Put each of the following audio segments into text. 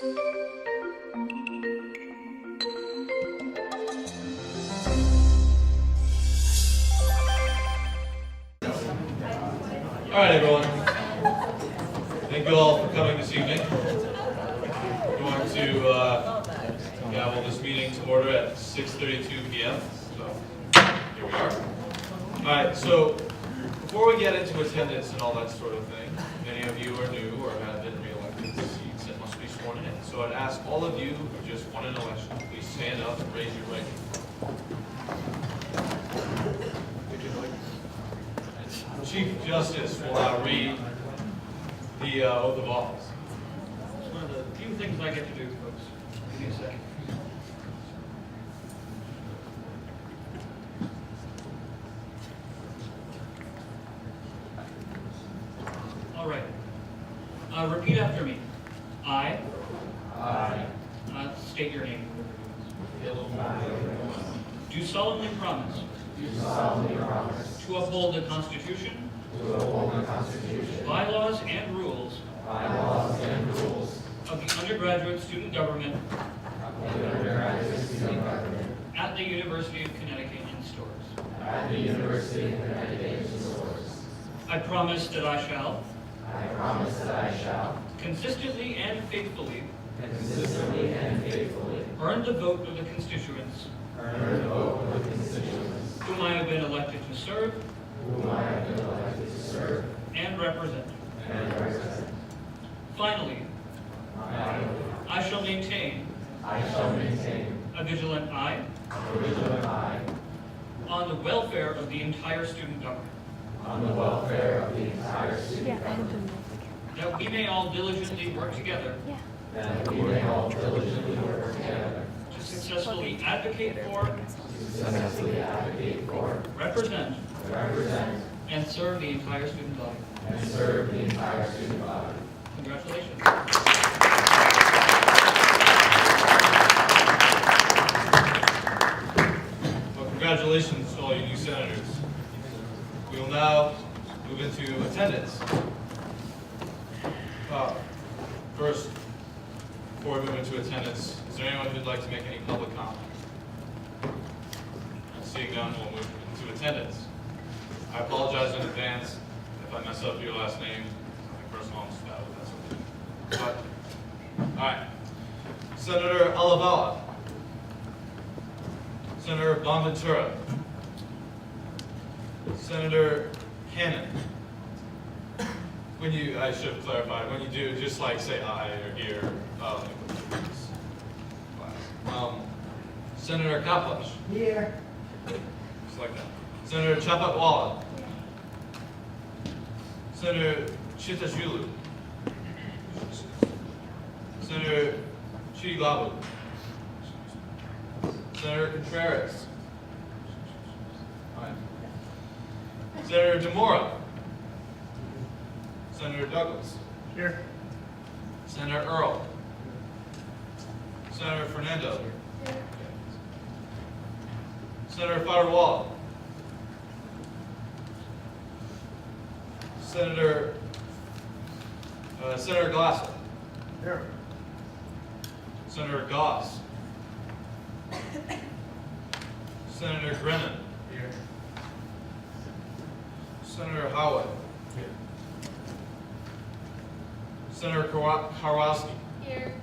All right, everyone. Thank you all for coming this evening. We're going to gavel this meeting to order at 6:32 p.m. So here we are. All right. So before we get into attendance and all that sort of thing, many of you are new or have been reelected to seats that must be sworn in. So I'd ask all of you who just won an election, please stand up and raise your right hand. Chief Justice will now read the oath of office. It's one of the few things I get to do, folks. Give me a second. All right. Repeat after me. I. State your name. Do solemnly promise. To uphold the Constitution. Bylaws and rules. Of the undergraduate student government. At the University of Connecticut in Stores. I promise that I shall. Consistently and faithfully. Earn the vote of the constituents. Whom I have been elected to serve. And represent. Finally, I shall maintain. A vigilant eye. On the welfare of the entire student government. That we may all diligently work together. To successfully advocate for. Represent. And serve the entire student body. Congratulations. Well, congratulations to all you new senators. We will now move into attendance. First, before we move into attendance, is there anyone who'd like to make any public comment? Seeing none, we'll move into attendance. I apologize in advance if I mess up your last name. Nothing personal, I'm just bad with that sort of thing. But, all right. Senator Olivala. Senator Bonaventura. Senator Cannon. I should have clarified, when you do, just like say aye or here. Senator Kaplash. Here. Just like that. Senator Chapatwala. Senator Chitashulu. Senator Chidilabu. Senator Contreras. Senator DeMora. Senator Douglas. Here. Senator Earl. Senator Fernando. Senator Fodderwala. Senator Glasser. Here. Senator Goss. Senator Grennan. Here. Senator Howard. Here. Senator Karwowski. Here.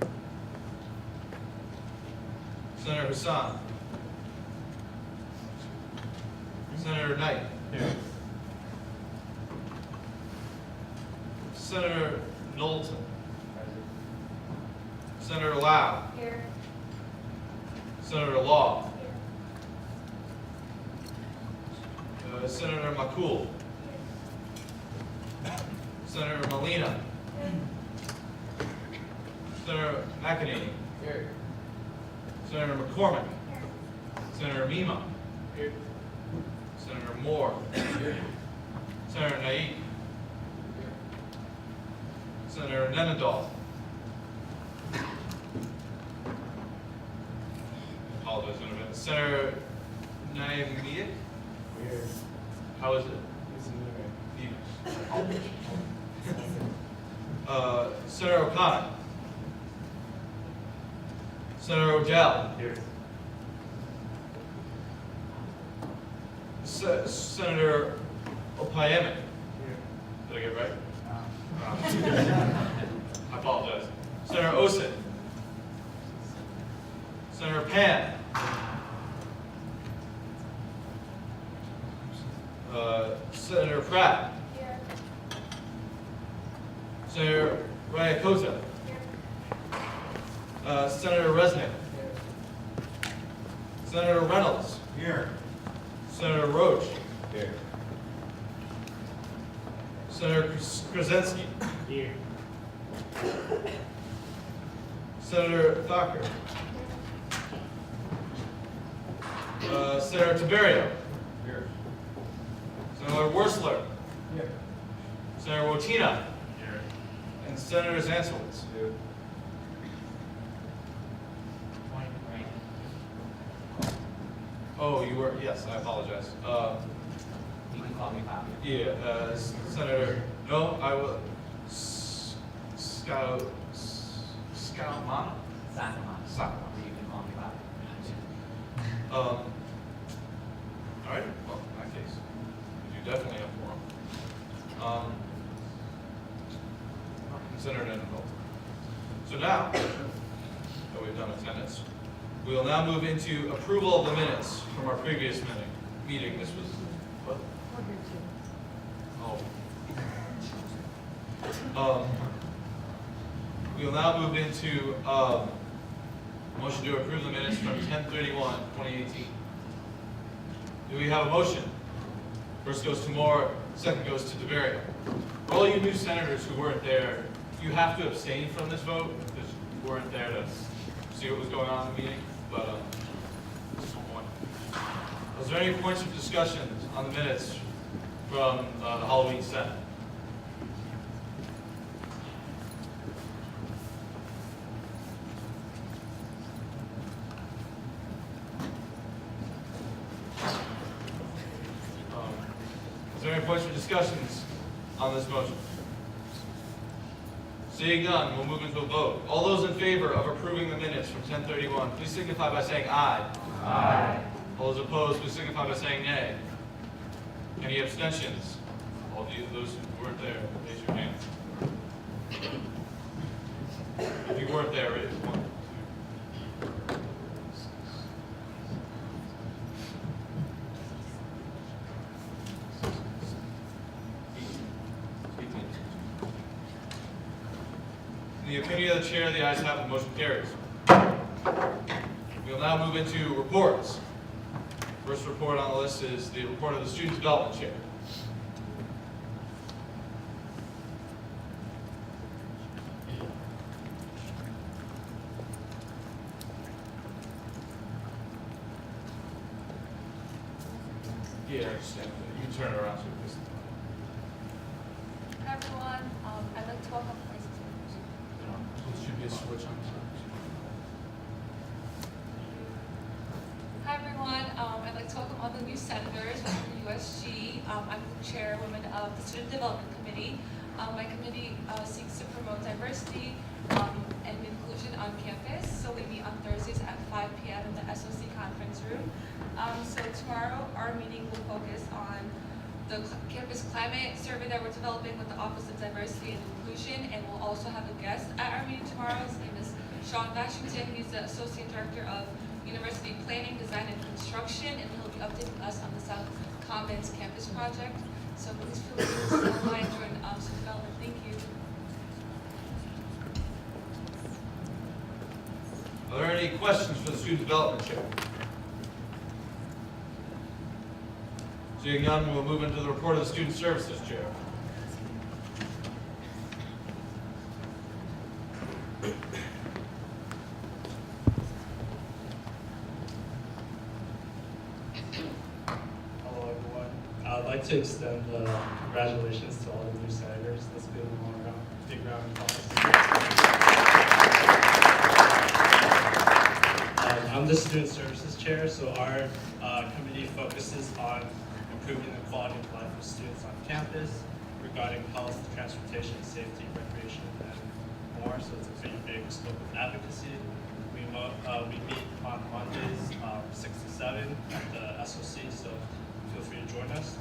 Senator Hassan. Senator Knight. Here. Senator Knowlton. Senator Lau. Here. Senator Law. Senator McCool. Senator Molina. Senator McEnany. Here. Senator McCormick. Senator Mima. Here. Senator Moore. Senator Naid. Senator Nenadol. Apologize in advance. Senator Naimiak. Here. How is it? Senator O'Connor. Senator Odell. Here. Senator Opayemi. Here. Did I get it right? I apologize. Senator Osen. Senator Pan. Senator Pratt. Here. Senator Ryakota. Senator Resnick. Senator Reynolds. Here. Senator Roach. Here. Senator Krasinski. Here. Senator Thacker. Senator Tiberio. Here. Senator Wursler. Here. Senator Wotina. Here. And Senator Zansowitz. Here. Oh, you were, yes, I apologize. You can call me Bobby. Yeah, Senator, no, I will, Scout Mana? Sacramento. Sacramento. You can call me Bobby. All right, well, in that case, you definitely have quorum. Consider it an adult. So now, that we've done attendance, we will now move into approval of the minutes from our previous meeting. This was, what? Oh. We will now move into, motion to approve the minutes from 10/31/2018. Do we have a motion? First goes to Moore, second goes to DeBerry. For all you new senators who weren't there, you have to abstain from this vote because you weren't there to see what was going on in the meeting, but just one point. Was there any points of discussion on the minutes from the Halloween Senate? Is there any points for discussions on this motion? Seeing none, we'll move into a vote. All those in favor of approving the minutes from 10/31, please signify by saying aye. Aye. All those opposed, please signify by saying nay. Any abstentions? All of you, those who weren't there, raise your hand. If you weren't there, raise 1, 2. In the opinion of the chair, the ayes have it, the motion carries. We will now move into reports. First report on the list is the report of the Student Development Chair. Yeah, I understand. You can turn it around so this. Hi everyone, I'd like to welcome It should be a switch on the Hi everyone, I'd like to welcome all the new senators from the USG. I'm the chairwoman of the Student Development Committee. My committee seeks to promote diversity and inclusion on campus. So we meet on Thursdays at 5 p.m. in the SOC conference room. So tomorrow our meeting will focus on the campus climate survey that we're developing with the Office of Diversity and Inclusion, and we'll also have a guest at our meeting tomorrow. His name is Sean Washington. He's the Associate Director of University Planning, Design, and Construction, and he'll be updating us on the South Commons campus project. So please feel free to apply and join student development. Thank you. Are there any questions for the Student Development Chair? Seeing none, we'll move into the report of the Student Services Chair. Hello, everyone. I'd like to extend congratulations to all the new senators. Let's give them all a big round of applause. I'm the Student Services Chair, so our committee focuses on improving the quality of life of students on campus regarding health, transportation, safety, recreation, and more, so it's a pretty big scope of advocacy. We meet on Mondays 6 to 7 at the SOC, so feel free to join us.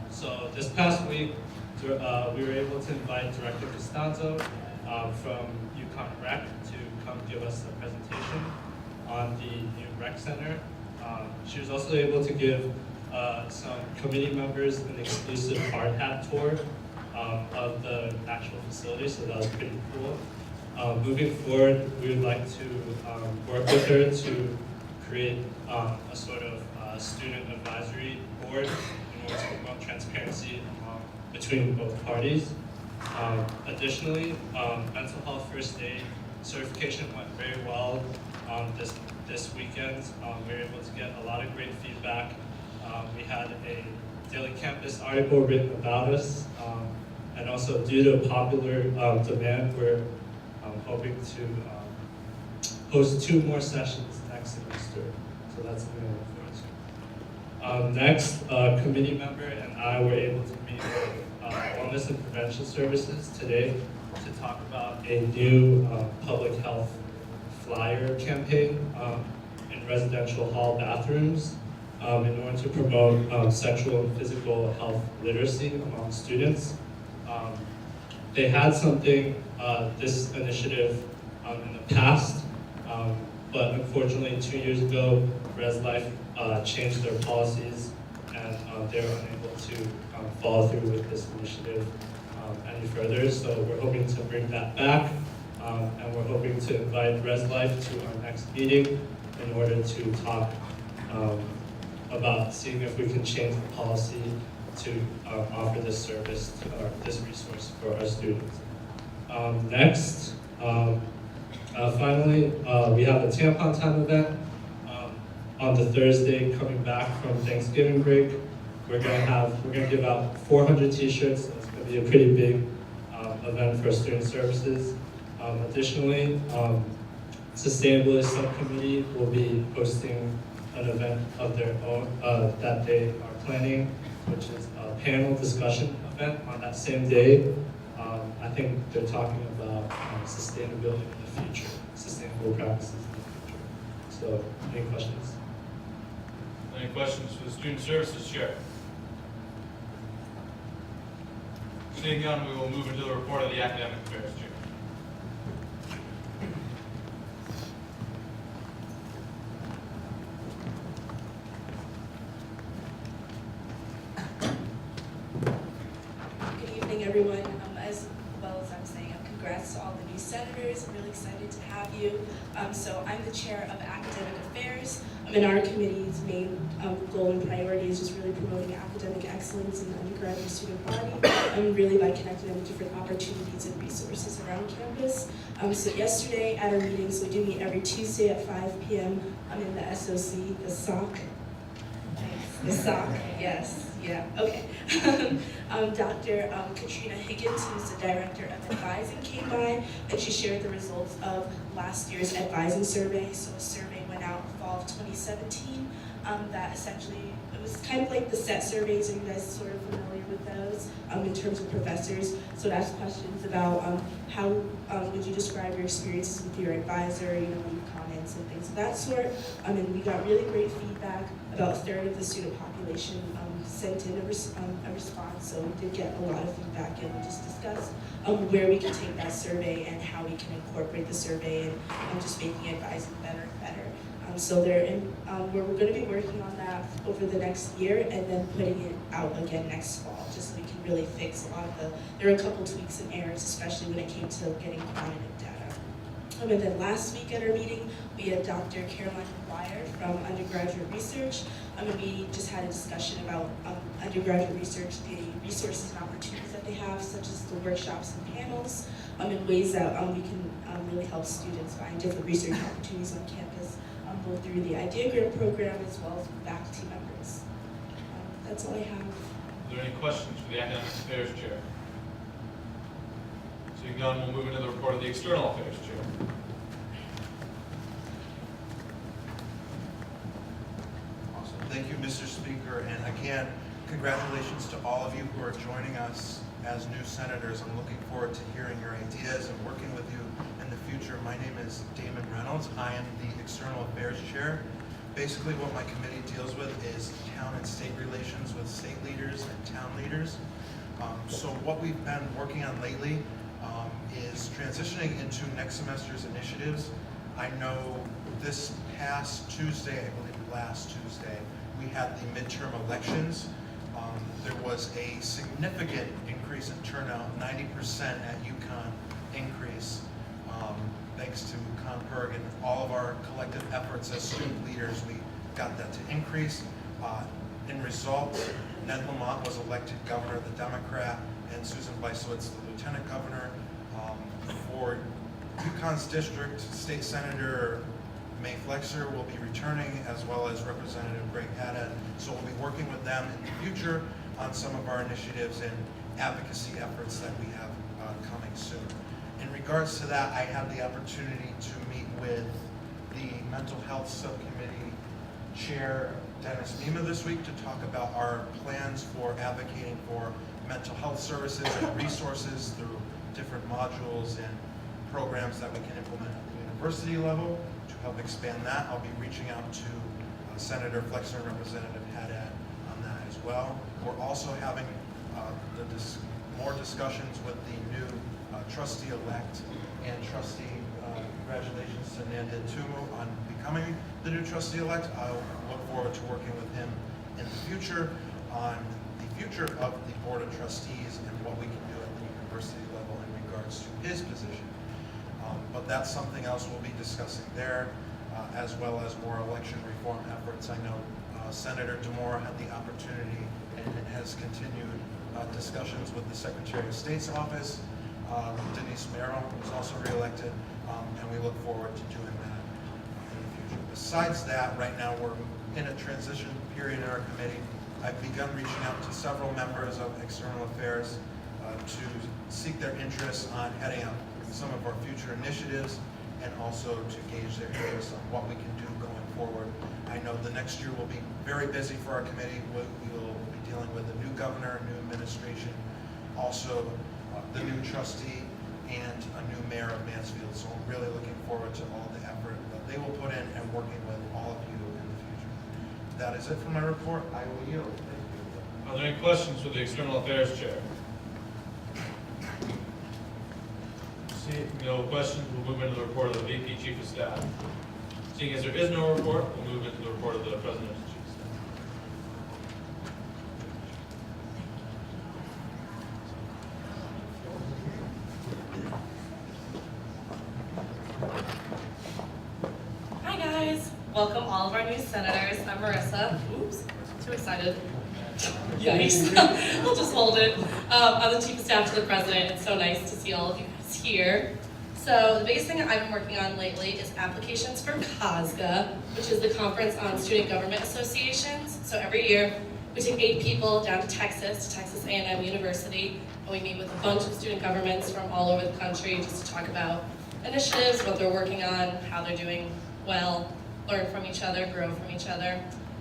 So this past week, we were able to invite Director Costanzo from UConn Rec to come give us a presentation on the new rec center. She was also able to give some committee members an exclusive hard hat tour of the actual facility, so that was pretty cool. Moving forward, we would like to work with her to create a sort of student advisory board in order to promote transparency between both parties. Additionally, mental health first aid certification went very well this weekend. We were able to get a lot of great feedback. We had a Daily Campus article written about us, and also due to popular demand, we're hoping to host 2 more sessions next semester. So that's something to look forward to. Next, a committee member and I were able to meet with Wellness and Prevention Services today to talk about a new public health flyer campaign in residential hall bathrooms in order to promote sexual and physical health literacy among students. They had something, this initiative in the past, but unfortunately 2 years ago, ResLife changed their policies and they were unable to follow through with this initiative any further. So we're hoping to bring that back, and we're hoping to invite ResLife to our next meeting in order to talk about seeing if we can change the policy to offer this service, or this resource for our students. Next, finally, we have a tampon time event on the Thursday coming back from Thanksgiving break. We're gonna give out 400 t-shirts, so it's gonna be a pretty big event for student services. Additionally, Sustainability Subcommittee will be hosting an event of their own that they are planning, which is a panel discussion event on that same day. I think they're talking about sustainability in the future, sustainable practices in the future. So, any questions? Any questions for the Student Services Chair? Seeing none, we will move into the report of the Academic Affairs Chair. Good evening, everyone. As well as I'm saying, congrats to all the new senators. I'm really excited to have you. So I'm the chair of Academic Affairs. And our committee's main goal and priority is just really promoting academic excellence in the undergraduate student body, really by connecting them with different opportunities and resources around campus. So yesterday at our meeting, so we do meet every Tuesday at 5 p.m. I'm in the SOC, the SOC. The SOC, yes, yeah, okay. Dr. Katrina Higgins, who's the director of advising, came by, and she shared the results of last year's advising survey. So a survey went out fall of 2017 that essentially, it was kind of like the SET surveys. Are you guys sort of familiar with those in terms of professors? So it asked questions about how would you describe your experiences with your advisor, leave comments and things of that sort. And we got really great feedback. About a third of the student population sent in a response, so we did get a lot of feedback, and we just discussed where we can take that survey and how we can incorporate the survey and just making advising better and better. So we're going to be working on that over the next year and then putting it out again next fall, just so we can really fix a lot of there were a couple tweaks and errors, especially when it came to getting quantitative data. And then last week at our meeting, we had Dr. Caroline McGuire from undergraduate research. And we just had a discussion about undergraduate research, the resources and opportunities that they have, such as the workshops and panels, in ways that we can really help students find different research opportunities on campus, both through the Idea Grant program as well as faculty members. That's all I have. Are there any questions for the Academic Affairs Chair? Seeing none, we'll move into the report of the External Affairs Chair. Awesome. Thank you, Mr. Speaker, and again, congratulations to all of you who are joining us as new senators. I'm looking forward to hearing your ideas and working with you in the future. My name is Damon Reynolds. I am the External Affairs Chair. Basically what my committee deals with is town and state relations with state leaders and town leaders. So what we've been working on lately is transitioning into next semester's initiatives. I know this past Tuesday, I believe last Tuesday, we had the midterm elections. There was a significant increase in turnout, 90% at UConn increase, thanks to Conperg and all of our collective efforts as student leaders. We got that to increase. In result, Ned Lamont was elected governor, the Democrat, and Susan Beisowitz, the lieutenant governor. For UConn's district, State Senator May Flexer will be returning, as well as Representative Greg Haddad. So we'll be working with them in the future on some of our initiatives and advocacy efforts that we have coming soon. In regards to that, I had the opportunity to meet with the Mental Health Subcommittee Chair, Dennis Mima, this week to talk about our plans for advocating for mental health services and resources through different modules and programs that we can implement at the university level. To help expand that, I'll be reaching out to Senator Flexer and Representative Haddad on that as well. We're also having more discussions with the new trustee-elect and trustee. Congratulations to Nandit Tumu on becoming the new trustee-elect. I'll look forward to working with him in the future on the future of the Board of Trustees and what we can do at the university level in regards to his position. But that's something else we'll be discussing there, as well as more election reform efforts. I know Senator DeMore had the opportunity and has continued discussions with the Secretary of State's office. Denise Merrill was also reelected, and we look forward to doing that in the future. Besides that, right now we're in a transition period in our committee. I've begun reaching out to several members of External Affairs to seek their interest on heading up some of our future initiatives, and also to gauge their interest on what we can do going forward. I know the next year will be very busy for our committee. We will be dealing with a new governor, a new administration, also the new trustee, and a new mayor of Mansfield. So I'm really looking forward to all the effort that they will put in and working with all of you in the future. That is it for my report. I will yield. Thank you. Are there any questions for the External Affairs Chair? Seeing no questions, we'll move into the report of the VP Chief of Staff. Seeing as there is no report, we'll move into the report of the President and Chief of Staff. Hi guys, welcome all of our new senators. I'm Marissa. Oops, too excited. Yikes. I'll just hold it. I'm the Chief of Staff to the President. It's so nice to see all of you guys here. So the biggest thing I've been working on lately is applications for COSGA, which is the Conference on Student Government Associations. So every year we take 8 people down to Texas A&M University, and we meet with a bunch of student governments from all over the country just to talk about initiatives, what they're working on, how they're doing well, learn from each other, grow from each other.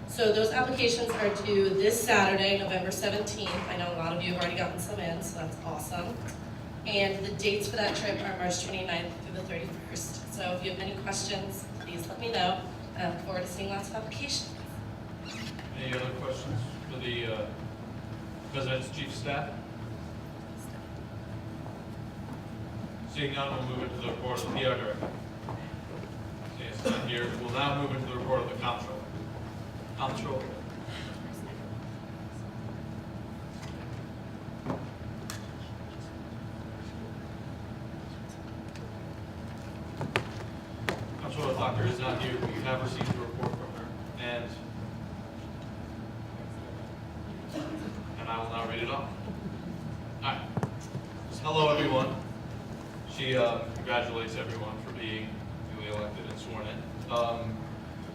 So those applications are due this Saturday, November 17th. I know a lot of you have already gotten some in, so that's awesome. And the dates for that trip are March 29th through the 31st. So if you have any questions, please let me know. I look forward to seeing lots of applications. Any other questions for the President's Chief of Staff? Seeing none, we'll move into the report of the PR Director. Seeing it's not here, we'll now move into the report of the Comptroller. Comptroller. Comptroller Thakur is not here. We have received a report from her, and I will now read it off. Alright. Hello, everyone. She congratulates everyone for being duly elected and sworn in.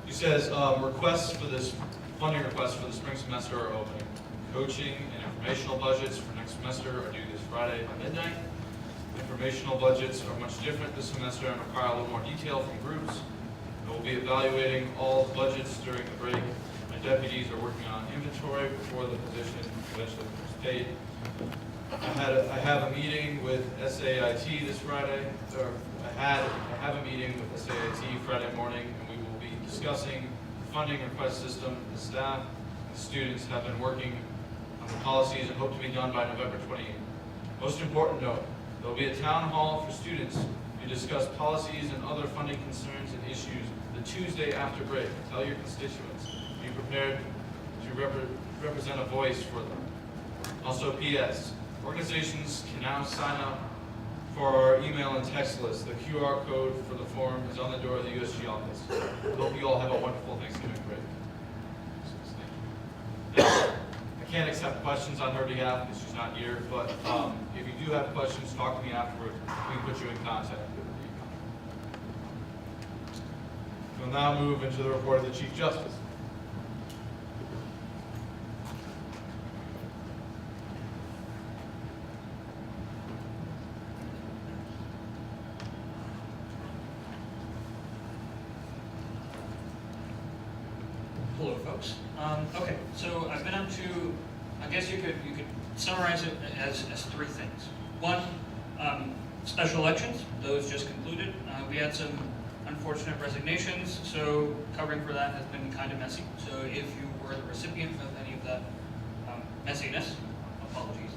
She says requests for this funding requests for the spring semester are open. Coaching and informational budgets for next semester are due this Friday by midnight. Informational budgets are much different this semester and require a little more detail from groups. And we'll be evaluating all the budgets during the break My deputies are working on inventory before the position eventually becomes paid. I have a meeting with SAIT this Friday, or I have a meeting with SAIT Friday morning, and we will be discussing the funding request system. The staff and students have been working on the policies and hope to be done by November 28th. Most important note, there will be a town hall for students to discuss policies and other funding concerns and issues the Tuesday after break. Tell your constituents. Be prepared to represent a voice for them. Also, P.S. Organizations can now sign up for our email and text list. The QR code for the form is on the door of the USG office. I hope you all have a wonderful Thanksgiving break. Now, I can't accept questions on her behalf because she's not here, but if you do have questions, talk to me afterwards. We can put you in contact with the We'll now move into the report of the Chief Justice. Hello, folks. Okay, so I've been up to, I guess you could summarize it as three things. One, special elections, those just concluded. We had some unfortunate resignations, so covering for that has been kind of messy. So if you were the recipient of any of that messiness, apologies.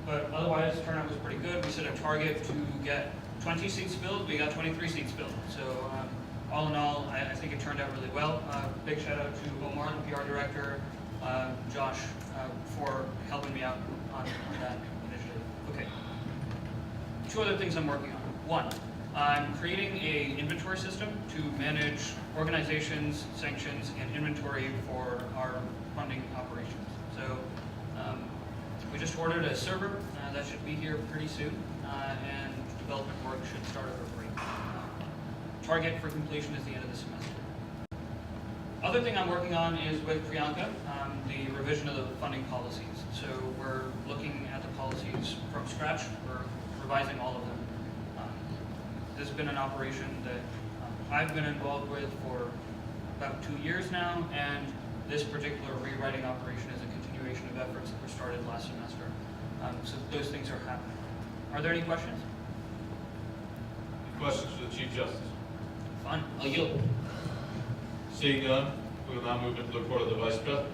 But otherwise, turnout was pretty good. We set a target to get 20 seats filled. We got 23 seats filled. So all in all, I think it turned out really well. Big shout out to Omar, the PR director, Josh, for helping me out on that initiative. Okay. Two other things I'm working on. One, I'm creating an inventory system to manage organizations, sanctions, and inventory for our funding operations. So we just ordered a server that should be here pretty soon, and development work should start over break. Target for completion is the end of the semester. Other thing I'm working on is with Priyanka, the revision of the funding policies. So we're looking at the policies from scratch. We're revising all of them. This has been an operation that I've been involved with for about 2 years now, and this particular rewriting operation is a continuation of efforts that were started last semester. So those things are happening. Are there any questions? Any questions for the Chief Justice? Fine, I'll yield. Seeing none, we will now move into the report of the Vice President.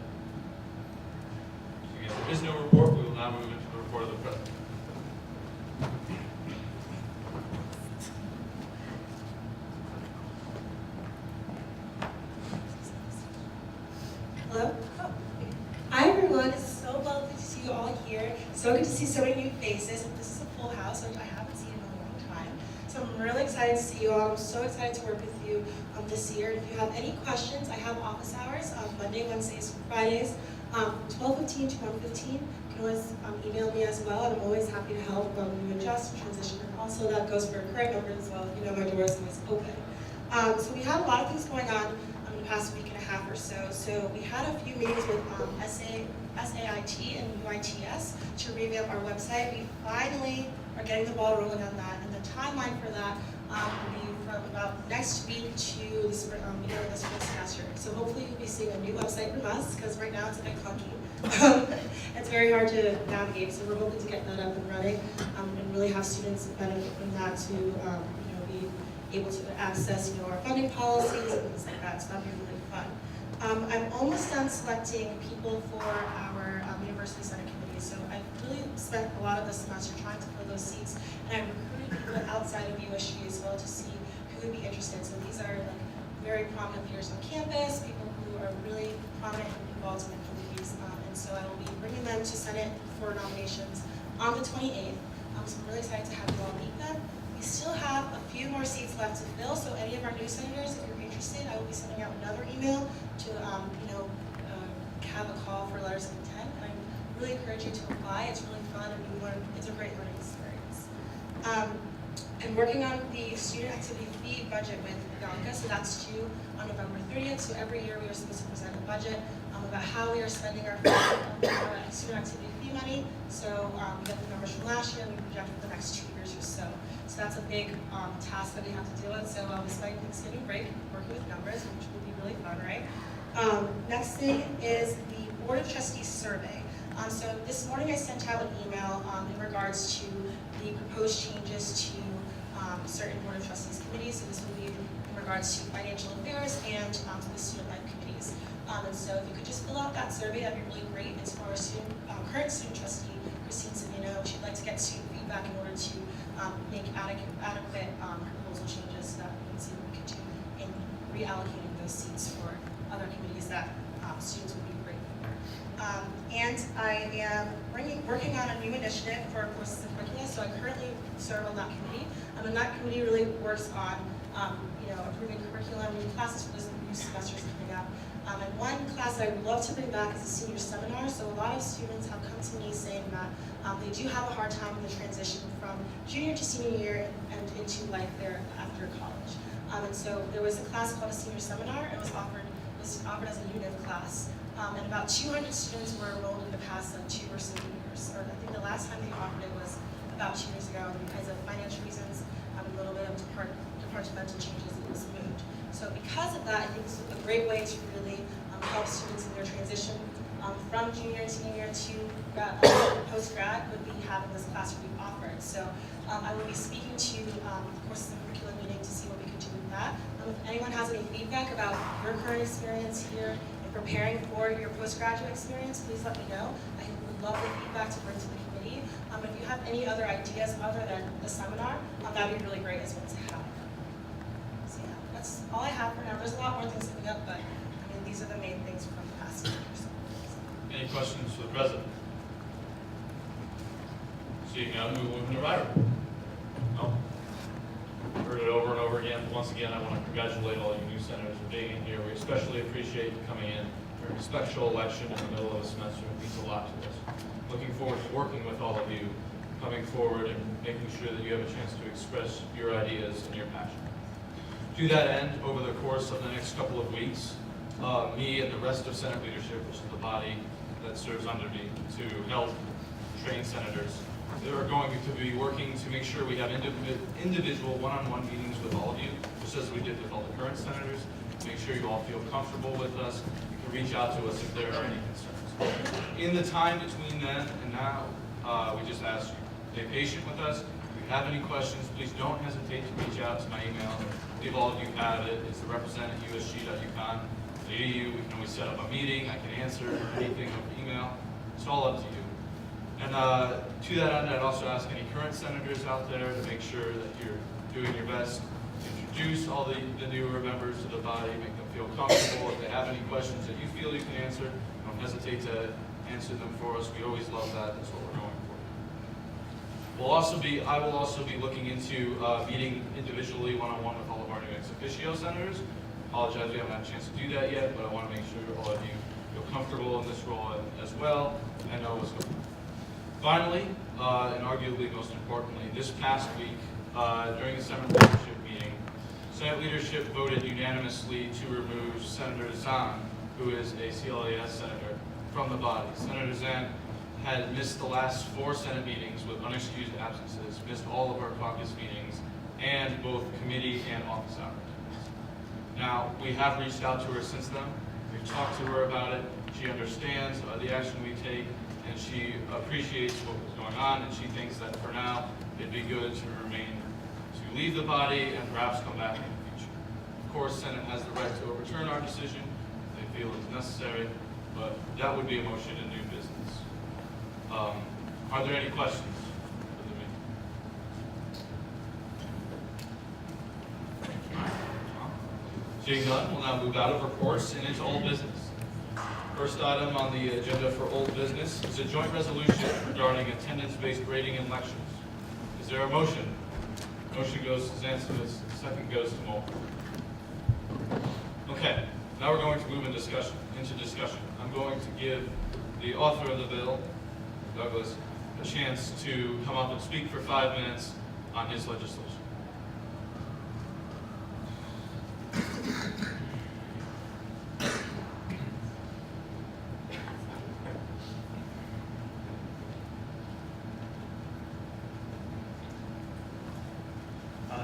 Seeing as there is no report, we will now move into the report of the President. Hello? Hi everyone, it's so lovely to see you all here. So good to see so many new faces. This is a full house, which I haven't seen in a long time. So I'm really excited to see you all. I'm so excited to work with you this year. If you have any questions, I have office hours Monday, Wednesdays, Fridays, 12:15 to 1:15. You can always email me as well, and I'm always happy to help when you adjust, transition, and also that goes for current members as well. You know, my door is always open. So we had a lot of things going on in the past week and a half or so. So we had a few meetings with SAIT and UITS to revamp our website. We finally are getting the ball rolling on that, and the timeline for that will be from about next week to the spring, beginning of the spring semester. So hopefully you'll be seeing a new website from us, because right now it's a bit clunky. It's very hard to navigate, so we're hoping to get that up and running and really have students benefit from that to be able to access our funding policies and things like that. So that'll be really fun. I'm almost done selecting people for our University Senate Committee. So I've really spent a lot of the semester trying to fill those seats, and I've recruited people outside of USG as well to see who would be interested. So these are like very prominent peers on campus, people who are really prominent and involved in the committees, and so I will be bringing them to Senate for nominations on the 28th. So I'm really excited to have you all meet them. We still have a few more seats left to fill, so any of our new senators, if you're interested, I will be sending out another email to have a call for letters of intent. And I really encourage you to apply. It's really fun, and it's a great learning experience. I'm working on the student activity fee budget with Bianca, so that's due on November 30th. So every year we are supposed to present a budget about how we are spending our student activity fee money. So we got the numbers from last year, and we project for the next 2 years or so. So that's a big task that we have to deal with. So I'll be spending Thanksgiving break working with numbers, which will be really fun, right? Next thing is the Board of Trustees survey. So this morning I sent out an email in regards to the proposed changes to certain Board of Trustees committees. So this will be in regards to financial affairs and to the student life committees. And so if you could just fill out that survey, that'd be really great. It's for our current student trustee, Christine Savino. She'd like to get student feedback in order to make adequate proposal changes so that we can see what we can do in reallocating those seats for other committees that students would be great for. And I am working on a new initiative for courses and curricula, so I currently serve on that committee. And that committee really works on improving curriculum, new classes for the new semesters coming up. And one class I would love to bring back is a senior seminar. So a lot of students have come to me saying that they do have a hard time with the transition from junior to senior year and into life there after college. And so there was a class called a senior seminar. It was offered as a unit class. And about 200 students were enrolled in the past 2 or so years. Or I think the last time they offered it was about 2 years ago, and because of financial reasons, a little bit of departmental changes, it was moved. So because of that, I think it's a great way to really help students in their transition from junior and senior year to post-grad would be having this class be offered. So I will be speaking to courses and curriculum meeting to see what we could do with that. If anyone has any feedback about your current experience here in preparing for your postgraduate experience, please let me know. I would love the feedback to bring to the committee. If you have any other ideas other than the seminar, that would be really great as well to have. So yeah, that's all I have for now. There's a lot more things coming up, but these are the main things from the past years. Any questions for the president? Seeing none, we move into Ryder. No? Heard it over and over again. Once again, I want to congratulate all you new senators for being in here. We especially appreciate you coming in during a special election in the middle of a semester. It means a lot to us. Looking forward to working with all of you, coming forward and making sure that you have a chance to express your ideas and your passion. To that end, over the course of the next couple of weeks, me and the rest of Senate leadership, which is the body that serves under me, to help train senators, they are going to be working to make sure we have individual one-on-one meetings with all of you, just as we did with all the current senators, to make sure you all feel comfortable with us. You can reach out to us if there are any concerns. In the time between then and now, we just ask you, stay patient with us. If you have any questions, please don't hesitate to reach out to my email. I believe all of you have it. It's the represent@usg.uconn. We can always set up a meeting. I can answer anything over email. It's all up to you. And to that end, I'd also ask any current senators out there to make sure that you're doing your best to introduce all the newer members to the body, make them feel comfortable. If they have any questions that you feel you can answer, don't hesitate to answer them for us. We always love that. That's what we're going for. I will also be looking into meeting individually one-on-one with all of our new ex officio senators. Apologize, we haven't had a chance to do that yet, but I want to make sure all of you feel comfortable in this role as well and know what's going on. Finally, and arguably most importantly, this past week, during the Senate leadership meeting, Senate leadership voted unanimously to remove Senator Zahn, who is a CLAS senator, from the body. Senator Zahn had missed the last 4 Senate meetings with unexcused absences, missed all of our caucus meetings, and both committee and office hours. Now, we have reached out to her since then. We've talked to her about it. She understands the action we take, and she appreciates what was going on, and she thinks that for now, it'd be good to leave the body and perhaps come back in the future. Of course, Senate has the right to overturn our decision if they feel it's necessary, but that would be a motion to new business. Are there any questions for the meeting? Seeing none, we'll now move out of reports and into old business. First item on the agenda for old business is a joint resolution regarding attendance-based grading in lectures. Is there a motion? Motion goes to Zansovitz, second goes to Moll. Okay, now we're going to move into discussion. I'm going to give the author of the bill, Douglas, a chance to come up and speak for 5 minutes on his legislation.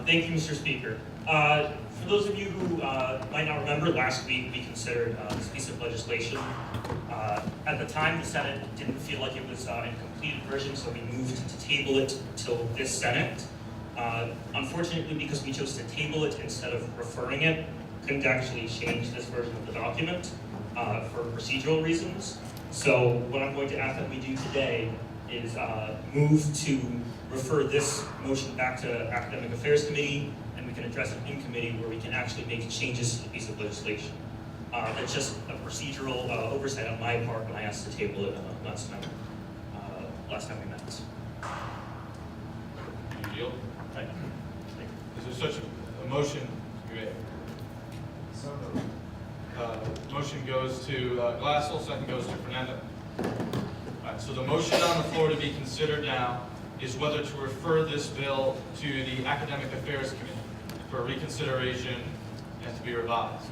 Thank you, Mr. Speaker. For those of you who might not remember, last week we considered this piece of legislation. At the time, the Senate didn't feel like it was in a completed version, so we moved to table it till this Senate. Unfortunately, because we chose to table it instead of referring it, couldn't actually change this version of the document for procedural reasons. So what I'm going to ask that we do today is move to refer this motion back to Academic Affairs Committee, and we can address it in committee where we can actually make changes to the piece of legislation. That's just a procedural oversight on my part when I asked to table it last time we met. You yield? Right. Is there such a motion? So moved. Motion goes to Glassell, second goes to Fernando. All right, so the motion on the floor to be considered now is whether to refer this bill to the Academic Affairs Committee for reconsideration and to be revised.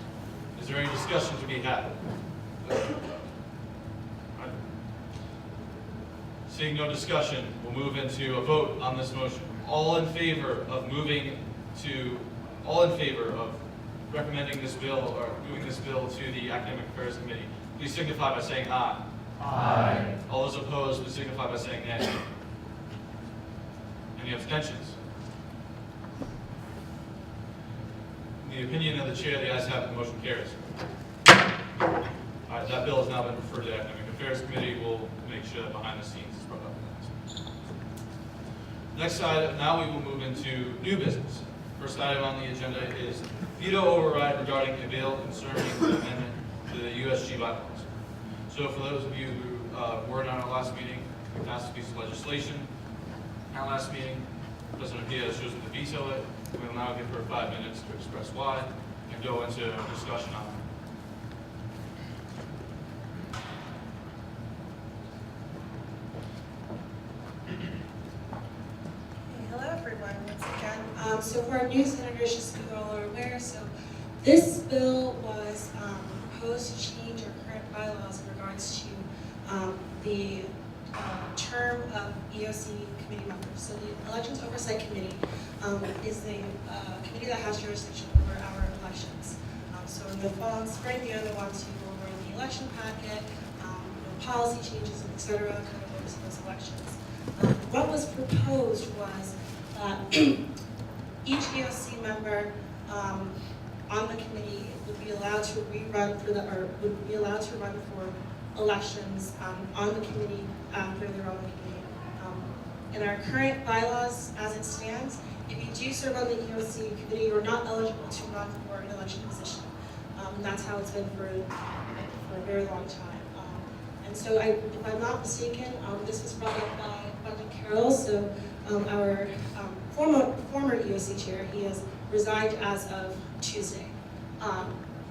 Is there any discussion to be had? All right. Seeing no discussion, we'll move into a vote on this motion. All in favor of recommending this bill or moving this bill to the Academic Affairs Committee, please signify by saying aye. Aye. All those opposed, please signify by saying nay. Any abstentions? In the opinion of the chair, the ayes have it, the motion carries. All right, that bill has now been referred to the Academic Affairs Committee. We'll make sure that behind the scenes is brought up. Next item, now we will move into new business. First item on the agenda is veto override regarding a bill concerning the amendment to the USG bylaws. So for those of you who weren't on our last meeting, we passed a piece of legislation. Our last meeting, President Pia has chosen to veto it. We will now give her 5 minutes to express why and go into a discussion on it. Hello, everyone, once again. So for our new senators, just so you all are aware, so this bill was proposed to change our current bylaws in regards to the term of EOC committee members. So the Elections Oversight Committee is the committee that has jurisdiction over our elections. So in the fall and spring, they want to go over the election packet, policy changes, et cetera, kind of oversee those elections. What was proposed was that each EOC member on the committee would be allowed to run for elections on the committee after they're on the committee. In our current bylaws, as it stands, if you do serve on the EOC committee, you're not eligible to run for an election position. And that's how it's been for a very long time. And so, if I'm not mistaken, this was brought up by Dr. Carroll. So, our former EOC chair, he has resigned as of Tuesday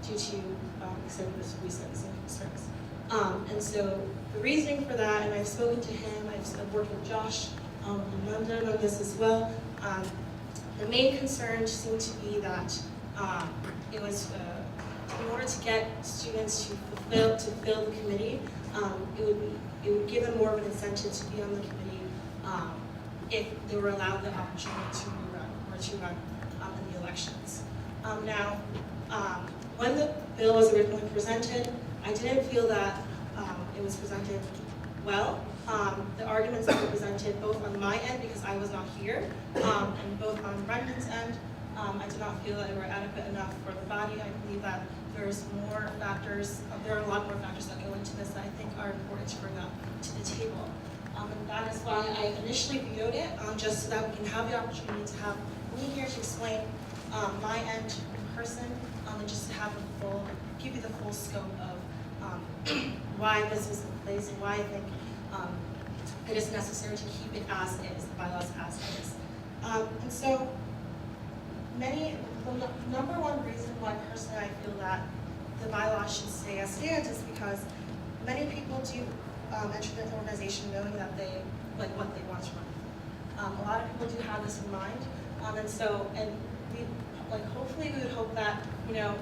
due to executive reasons and concerns. And so, the reasoning for that, and I've spoken to him, I've worked with Josh in London on this as well. The main concern seemed to be that it was in order to get students to fill the committee. It would give them more of an incentive to be on the committee if they were allowed the opportunity to run in the elections. Now, when the bill was originally presented, I didn't feel that it was presented well. The arguments that were presented both on my end, because I was not here, and both on Brendan's end, I did not feel that they were adequate enough for the body. I believe that there's more factors, there are a lot more factors that go into this that I think are important to bring up to the table. And that is why I initially vetoed it, just so that we can have the opportunity to have me here to explain my end in person, and just to have give you the full scope of why this is in place and why I think it is necessary to keep it as is, the bylaws as is. And so, the number one reason why personally I feel that the bylaws should stay as stands is because many people do enter the organization knowing that what they want to run. A lot of people do have this in mind, and we hopefully we would hope that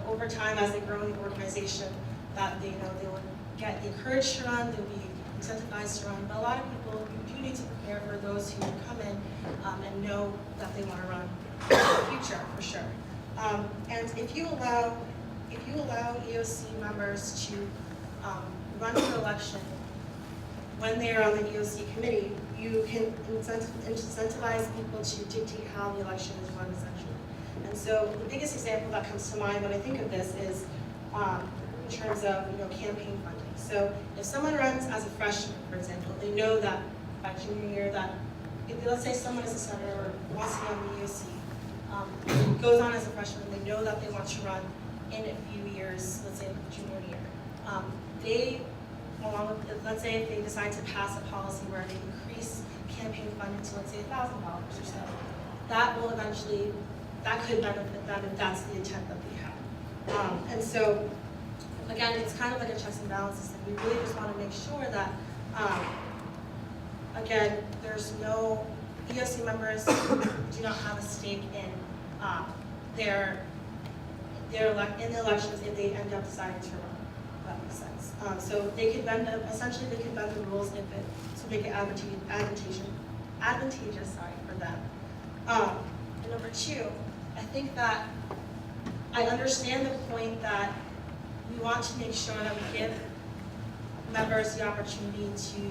over time as they grow in the organization that they will get encouraged to run, they'll be incentivized to run. But a lot of people, you do need to prepare for those who come in and know that they want to run in the future for sure. And if you allow EOC members to run for election when they are on the EOC committee, you can incentivize people to dictate how the election is run essentially. And so the biggest example that comes to mind when I think of this is in terms of campaign funding. So if someone runs as a freshman, for example, they know that by junior year that, let's say someone is a senator or wants to be on the EOC, goes on as a freshman, they know that they want to run in a few years, let's say junior year. They, along with, let's say if they decide to pass a policy where they increase campaign funding to, let's say, $1,000 or so, that will eventually, that could benefit them if that's the intent that they have. And so, again, it's kind of like a checks and balances thing. We really just want to make sure that, again, there's no, EOC members do not have a stake in in the elections if they end up deciding to run. If that makes sense. So they could bend, essentially they could bend the rules if it, to make it advantageous for them. And number two, I think that I understand the point that we want to make sure that we give members the opportunity to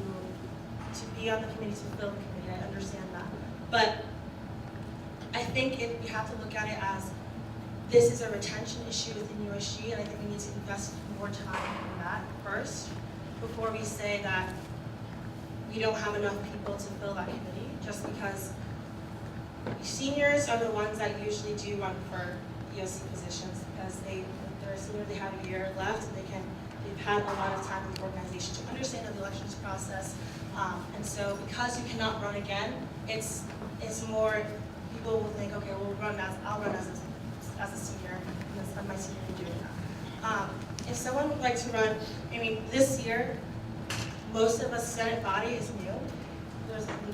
be on the committee, to fill the committee. I understand that. But I think we have to look at it as this is a retention issue within USG, and I think we need to invest more time in that first before we say that we don't have enough people to fill that committee, just because seniors are the ones that usually do run for EOC positions because they're a senior, they have a year left, and they've had a lot of time in the organization to understand the elections process. And so because you cannot run again, it's more, people will think, okay, I'll run as a senior, and I'll spend my senior year doing that. If someone would like to run, I mean, this year, most of us Senate body is new.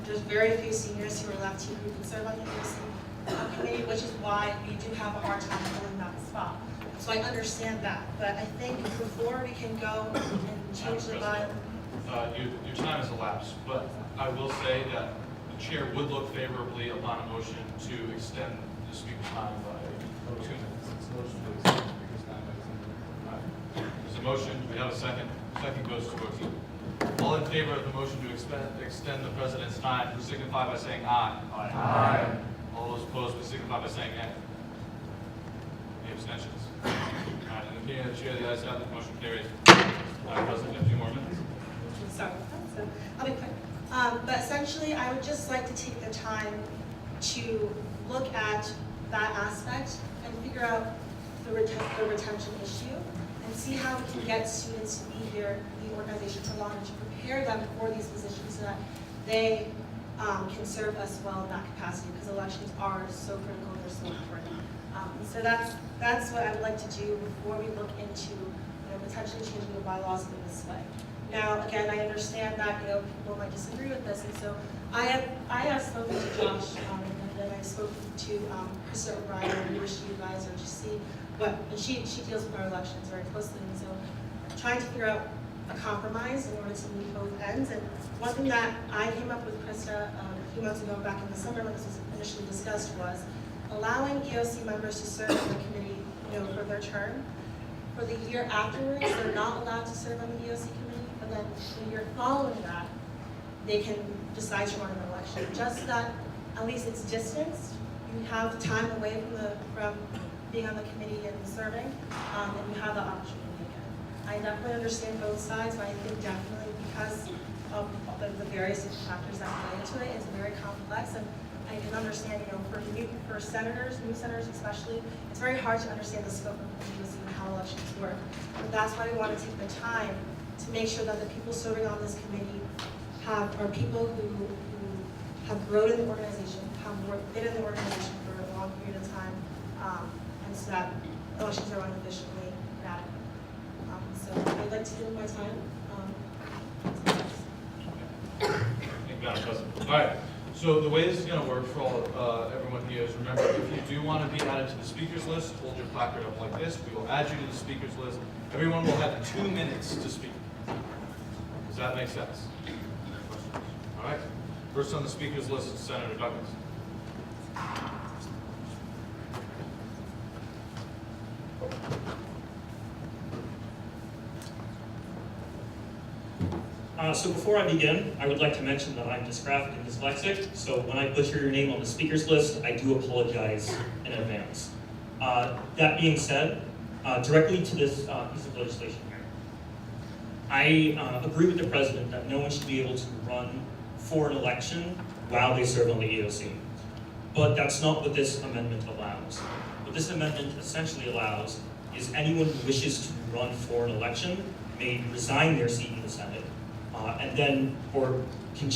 There's very few seniors who are left who can serve on the EOC committee, which is why we do have a hard time filling that spot. So I understand that, but I think before we can go and change the bylaw. Your time has elapsed, but I will say that the chair would look favorably upon a motion to extend the speaker's time by 2 minutes. There's a motion, we have a second. Second goes to vote. All in favor of the motion to extend the president's time, please signify by saying aye. Aye. All those opposed, please signify by saying nay. Any abstentions? All right, in the opinion of the chair, the ayes have it, the motion carries. President, a few more minutes. Sorry, so I'll be quick. But essentially, I would just like to take the time to look at that aspect and figure out the retention issue and see how we can get students to be here in the organization for long and to prepare them for these positions so that they can serve us well in that capacity, because elections are so critical, they're so important. So that's what I would like to do before we look into potentially changing the bylaws in this way. Now, again, I understand that people might disagree with this, and so I have spoken to Josh, and then I spoke to Krista O'Brien, our USG advisor, to see what, and she deals with our elections very closely, and so I'm trying to figure out a compromise in order to meet both ends. And one thing that I came up with Krista a few months ago, back in the summer when this was initially discussed, was allowing EOC members to serve on the committee, for their term. For the year afterwards, they're not allowed to serve on the EOC committee, but then the year following that, they can decide to run an election. Just that, at least it's distanced. You have time away from being on the committee and serving, and you have the opportunity again. I definitely understand both sides, but I think definitely because of the various different factors that play into it, it's very complex. And I can understand, for senators, new senators especially, it's very hard to understand the scope of the EOC and how elections work. But that's why we want to take the time to make sure that the people serving on this committee are people who have grown in the organization, have been in the organization for a long period of time, and so that elections are run efficiently and adequate. So I'd like to give my time. Thank you, Madam President. All right. So the way this is going to work for everyone here is, remember, if you do want to be added to the speakers list, hold your placard up like this. We will add you to the speakers list. Everyone will have 2 minutes to speak. Does that make sense? All right. First on the speakers list is Senator Douglas. So before I begin, I would like to mention that I'm dysgraphic and dyslexic, so when I butcher your name on the speakers list, I do apologize in advance. That being said, directly to this piece of legislation here. I agree with the president that no one should be able to run for an election while they serve on the EOC. But that's not what this amendment allows. What this amendment essentially allows is anyone who wishes to run for an election may resign their seat in the Senate, or can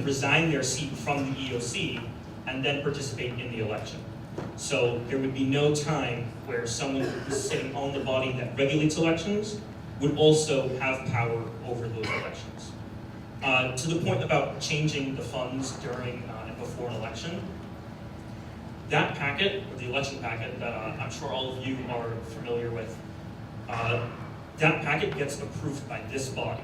resign their seat from the EOC and then participate in the election. So there would be no time where someone who's sitting on the body that regulates elections would also have power over those elections. To the point about changing the funds during and before an election, that packet, or the election packet that I'm sure all of you are familiar with, that packet gets approved by this body.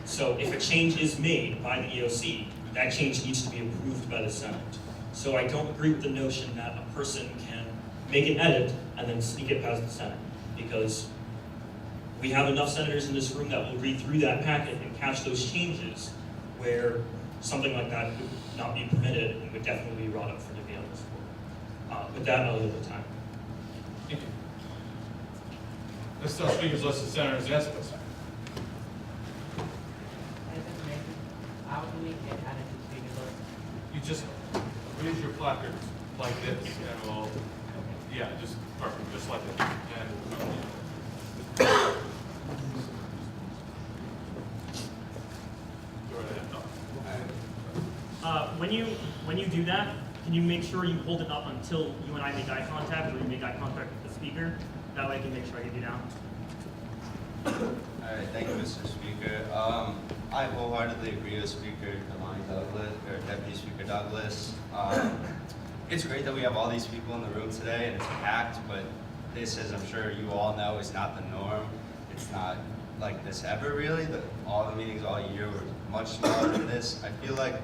So if a change is made by the EOC, that change needs to be approved by the Senate. So I don't agree with the notion that a person can make an edit and then sneak it past the Senate, because we have enough senators in this room that will read through that packet and catch those changes where something like that would not be permitted and would definitely be brought up for debate on this floor. With that, I'll leave the time. Thank you. Next on speakers list is Senator Zaskowitz. How can we get added to the speaker list? You just raise your placard like this and we'll, yeah, just perfect, just like it. And go right ahead. When you do that, can you make sure you hold it up until you and I make eye contact, or you make eye contact with the speaker? That way I can make sure I get you down. All right, thank you, Mr. Speaker. I wholeheartedly agree with Speaker Delani Douglas, or Deputy Speaker Douglas. It's great that we have all these people in the room today and it's packed, but this, as I'm sure you all know, is not the norm. It's not like this ever, really. All the meetings all year were much smaller than this. I feel like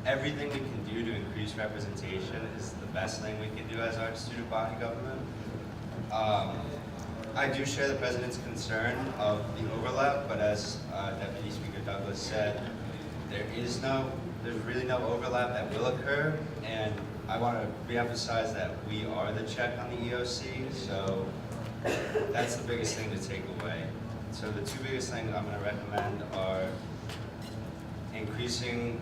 everything we can do to increase representation is the best thing we can do as our student body government. I do share the President's concern of the overlap, but as Deputy Speaker Douglas said, there's really no overlap that will occur, and I want to reemphasize that we are the check on the EOC, so that's the biggest thing to take away. So the two biggest things I'm going to recommend are increasing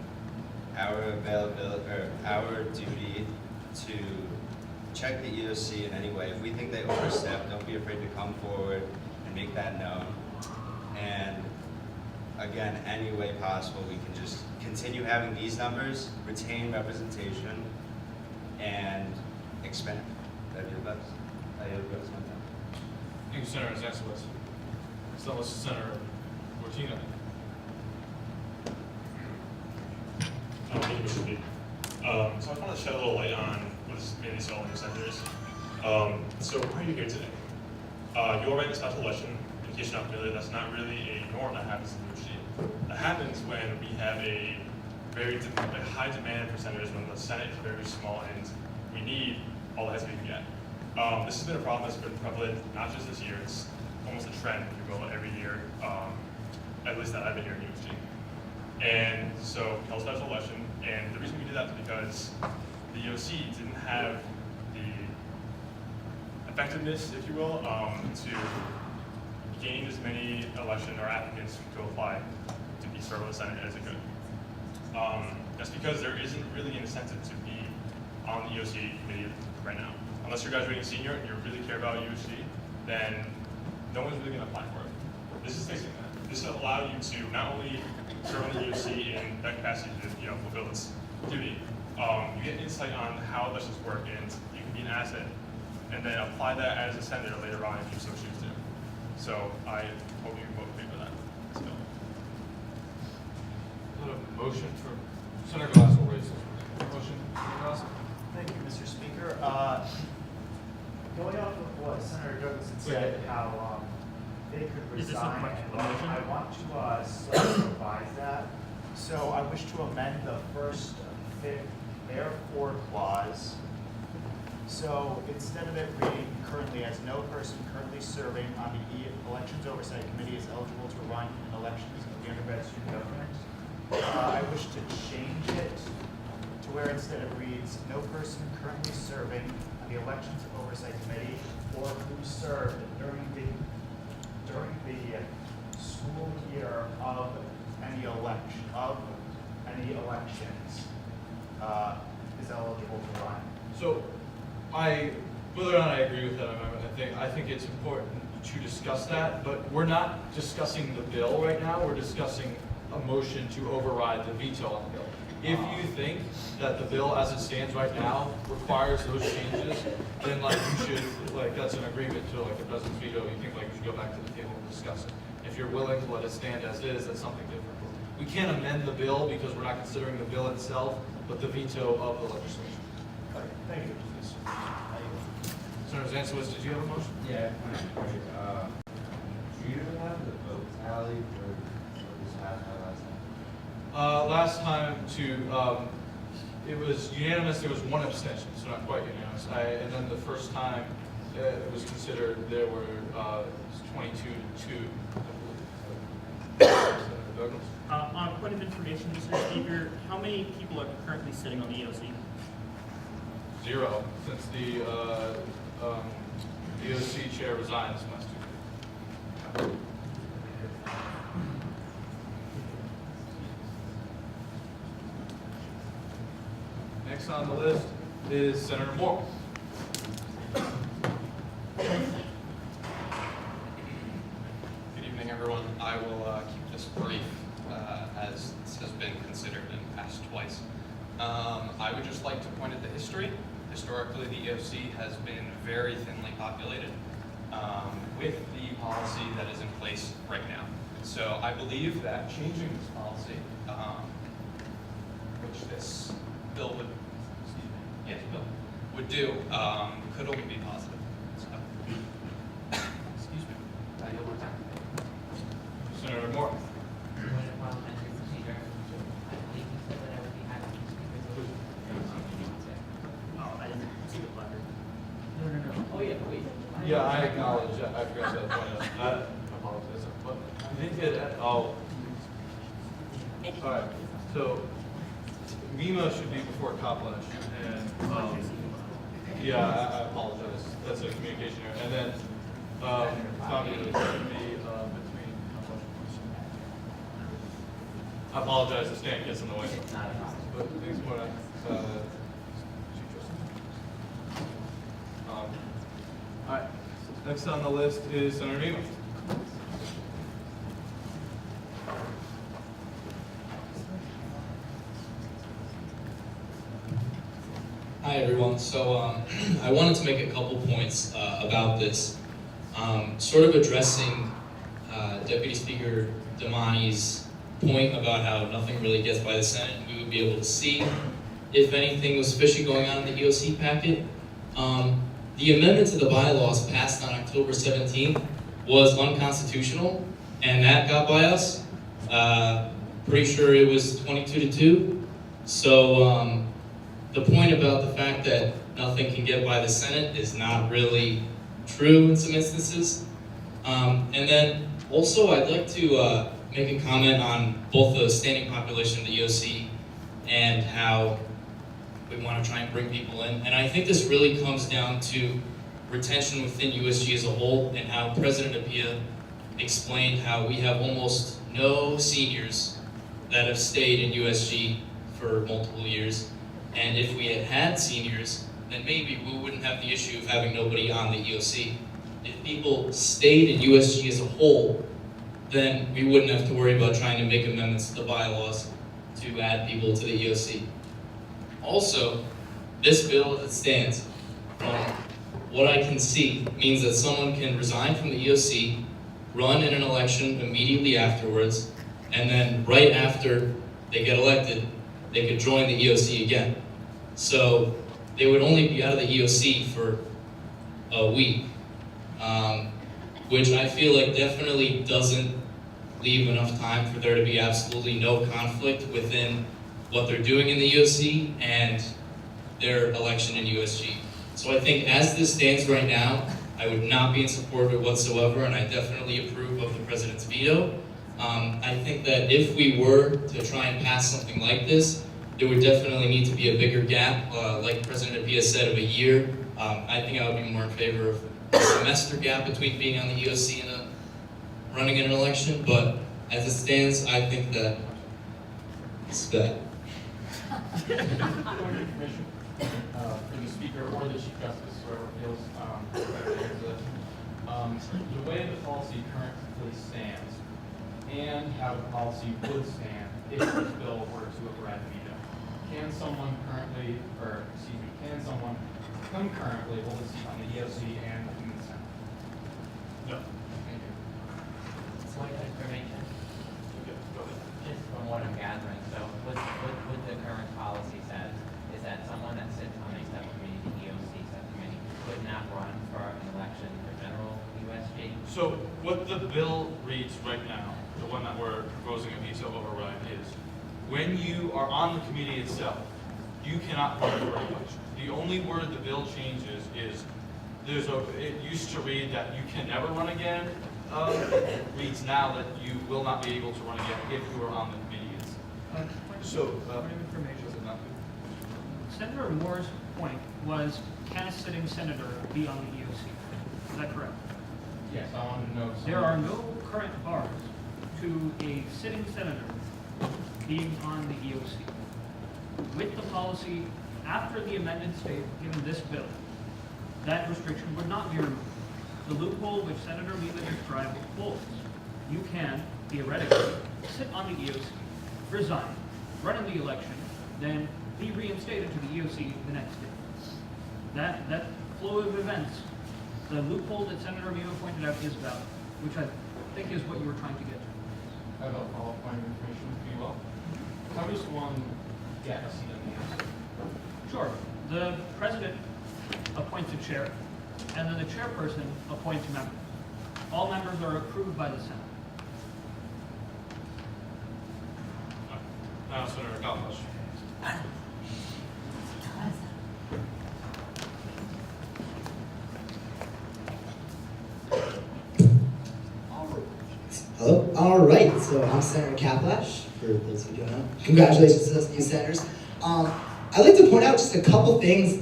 our availability, or our duty to check the EOC in any way. If we think they overstep, don't be afraid to come forward and make that known. And again, any way possible, we can just continue having these numbers, retain representation, and expand. That'd be the best. I have the best one. Thank you, Senator Zaskowitz. Next on the list is Senator Cortina. Thank you, Mr. Speaker. So I want to shed a little light on what is mainly selling your senators. So why are you here today? You're running a special election. In case you're not familiar, that's not really a norm that happens in USG. That happens when we have a high demand for senators, when the Senate is very small and we need all the heads we can get. This has been a problem that's been prevalent not just this year, it's almost a trend, if you will, every year, at least that I've been here in USG. And so we held a special election, and the reason we did that is because the EOC didn't have the effectiveness, if you will, to gain as many election or applicants to apply to be served on the Senate as it could. That's because there isn't really an incentive to be on the EOC committee right now. Unless you're graduating senior and you really care about USG, then no one's really going to apply for it. This is fixing that. This will allow you to not only serve on the EOC in that capacity to fulfill its duty, you get insight on how elections work, and you can be an asset, and then apply that as a senator later on if you so choose to. So I hope you vote for that. So. Is that a motion for Senator Glass will raise this motion? Senator Glass? Thank you, Mr. Speaker. Going off of what Senator Douglas had said, how they could Is this a resign, question and of the motion? I want to slightly revise that. So I wish to amend the first, fifth, therefore clause So instead of it reading currently as no person currently serving on the Elections Oversight Committee is eligible to run in elections of the undergrad student government, I wish to change it to where instead it reads, no person currently serving on the Elections Oversight Committee or who served during the school year of any elections is eligible to run. So, whether or not I agree with that amendment, I think it's important to discuss that, but we're not discussing the bill right now, we're discussing a motion to override the veto on the bill. If you think that the bill as it stands right now requires those changes, then like you should, like that's an agreement to like the president's veto, you think like you should go back to the table and discuss it. If you're willing to let it stand as is, that's something different. We can't amend the bill because we're not considering the bill itself, but the veto of the legislation. Okay, thank you. Senator Zansowitz, did you have a motion? Yeah, do you have the vote tally for this last time? Last time it was unanimous, there was one abstention, so not quite unanimous. And then the first time it was considered, there were 22 to 2, I believe. Senator Douglas? On a point of information, Mr. Speaker, how many people are currently sitting on the EOC? 0, since the EOC chair resigned this last Tuesday. Next on the list is Senator Moore. Good evening, everyone. I will keep this brief, as this has been considered and passed twice. I would just like to point at the history. Historically, the EOC has been very thinly populated with the policy that is in place right now. So I believe that changing this policy, which this bill would, would do, could only be positive. So, excuse me. I yield my time. Senator Moore. Yeah, I acknowledge, I forgot to point out, I apologize, but we did get, all right, so MEMA should be before Copland, and, yeah, I apologize, that's a communication error, and then, Fabio should be, between, I apologize, the stand gets in the way, but things more, all right, next on the list is Senator Nemo. Hi everyone. So I wanted to make a couple points about this, sort of addressing Deputy Speaker Damani's point about how nothing really gets by the Senate. We would be able to see if anything was fishy going on in the EOC packet. The amendment to the bylaws passed on October 17th was unconstitutional, and that got by us. Pretty sure it was 22 to 2. So the point about the fact that nothing can get by the Senate is not really true in some instances. And then also I'd like to make a comment on both the standing population of the EOC and how we want to try and bring people in. And I think this really comes down to retention within USG as a whole, and how President Appiah explained how we have almost no seniors that have stayed in USG for multiple years. And if we had had seniors, then maybe we wouldn't have the issue of having nobody on the EOC. If people stayed in USG as a whole, then we wouldn't have to worry about trying to make amendments to the bylaws to add people to the EOC. Also, this bill as it stands, from what I can see, means that someone can resign from the EOC, run in an election immediately afterwards, and then right after they get elected, they could join the EOC again. So they would only be out of the EOC for a week, which I feel like definitely doesn't leave enough time for there to be absolutely no conflict within what they're doing in the EOC and their election in USG. So I think as this stands right now, I would not be in support of it whatsoever, and I definitely approve of the president's veto. I think that if we were to try and pass something like this, there would definitely need to be a bigger gap, like President Apia said, of a year. I think I would be more in favor of a semester gap between being on the EOC and running in an election, but as it stands, I think that it's bad. For the speaker or the chief justice, whoever feels better to answer this. The way the policy currently stands, and how the policy would stand if this bill were to override the veto, can someone concurrently hold a seat on the EOC and in the Senate? No. Thank you. Point of information, Okay, go ahead. just from what I'm gathering, so what the current policy says is that someone that sits on a subcommittee, the EOC subcommittee, could not run for an election for general USG. So what the bill reads right now, the one that we're proposing a veto override, is when you are on the committee itself, you cannot run for election. The only word the bill changes is it used to read that you can never run again. It reads now that you will not be able to run again if you are on the committee itself. Senator Moore's point was, can a sitting senator be on the EOC? Is that correct? Yes, I wanted to know. There are no current bars to a sitting senator being on the EOC. With the policy, after the amended state given this bill, that restriction would not be removed. The loophole which Senator Mila described holds. You can, theoretically, sit on the EOC, resign, run in the election, then be reinstated to the EOC the next day. That flow of events, the loophole that Senator Mila pointed out is valid, which I think is what you were trying to get to. I have a follow-up point of information if you will. How does one get a seat on the EOC? Sure. The president appoints a chair, and then the chairperson appoints members. All members are approved by the Senate. Now, Senator Kaplash. Hello. All right. So I'm Senator Kaplash. For those who don't know, congratulations to those new senators. I'd like to point out just a couple things.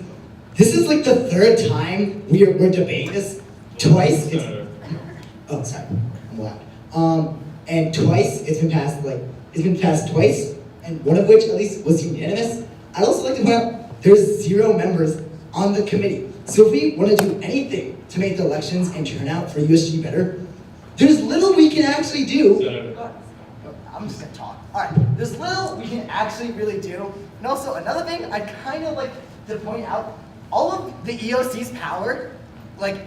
This is like the third time we're debating this. Twice. Oh, sorry. I'm loud. And twice it's been passed twice, and one of which at least was unanimous. I'd also like to point out there's 0 members on the committee. So if we want to do anything to make the elections and turnout for USG better, there's little we can actually do. I'm just gonna talk. All right, there's little we can actually really do. And also another thing I'd kind of like to point out, all of the EOC's power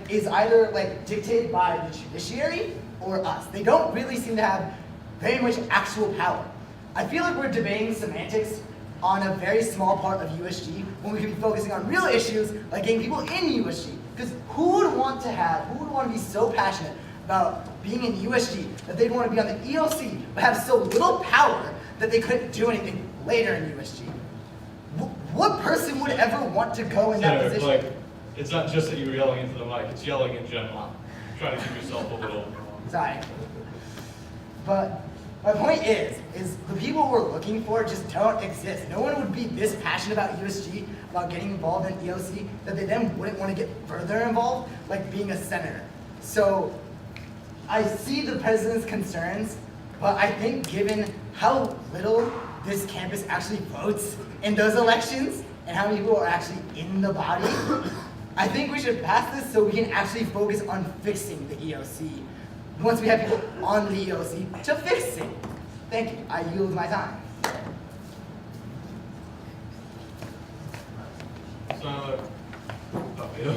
is either dictated by the judiciary or us. They don't really seem to have very much actual power. I feel like we're debating semantics on a very small part of USG when we could be focusing on real issues like getting people in USG. Because who would want to be so passionate about being in USG that they'd want to be on the EOC but have so little power that they couldn't do anything later in USG? What person would ever want to go in that Senator, position? it's not just that you were yelling into the mic, it's yelling in general. Try to give yourself a little. Sorry. But my point is the people we're looking for just don't exist. No one would be this passionate about USG, about getting involved in EOC, that they then wouldn't want to get further involved, like being a senator. So I see the president's concerns, but I think given how little this campus actually votes in those elections and how many people are actually in the body, I think we should pass this so we can actually focus on fixing the EOC. Once we have people on the EOC to fix it. Thank you. I yield my time. Senator Apia.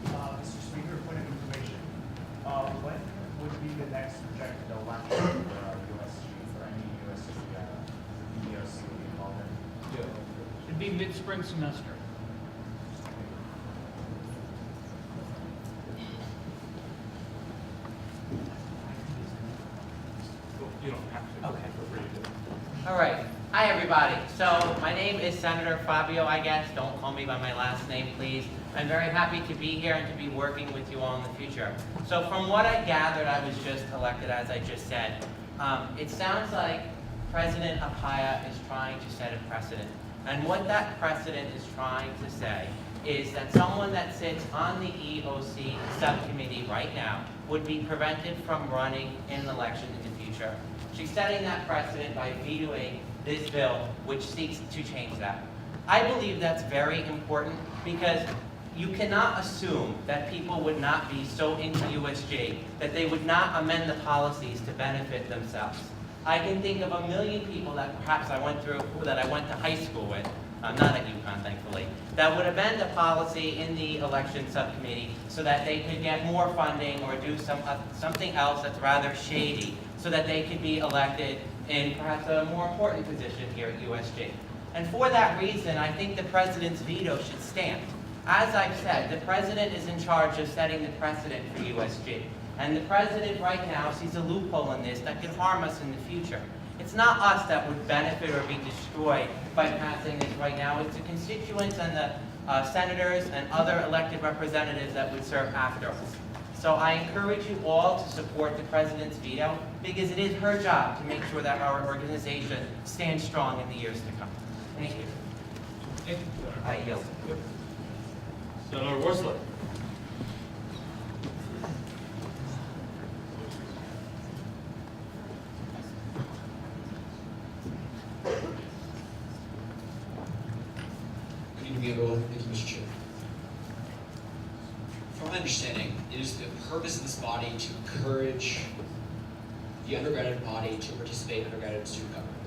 Mr. Speaker, point of information. When would be the next projected election for USG, for any USG EOC involved in? It'd be mid-spring semester. You don't have to. Okay. Feel free to. All right. Hi, everybody. So my name is Senator Fabio, I guess. Don't call me by my last name, please. I'm very happy to be here and to be working with you all in the future. So from what I gathered, I was just elected, as I just said. It sounds like President Apaya is trying to set a precedent. And what that precedent is trying to say is that someone that sits on the EOC subcommittee right now would be prevented from running in an election in the future. She's setting that precedent by vetoing this bill, which seeks to change that. I believe that's very important because you cannot assume that people would not be so into USG that they would not amend the policies to benefit themselves. I can think of a million people that perhaps I went to high school with, not at UConn thankfully, that would amend a policy in the election subcommittee so that they could get more funding or do something else that's rather shady so that they could be elected in perhaps a more important position here at USG. And for that reason, I think the president's veto should stand. As I've said, the president is in charge of setting the precedent for USG. And the president right now sees a loophole in this that could harm us in the future. It's not us that would benefit or be destroyed by passing this right now. It's the constituents and the senators and other elected representatives that would serve after us. So I encourage you all to support the president's veto because it is her job to make sure that our organization stands strong in the years to come. Thank you. Thank you. I yield. Senator Worsler. Good evening, everyone. Thank you, Mr. Chair. From my understanding, it is the purpose of this body to encourage the undergraduate body to participate in undergraduate student government.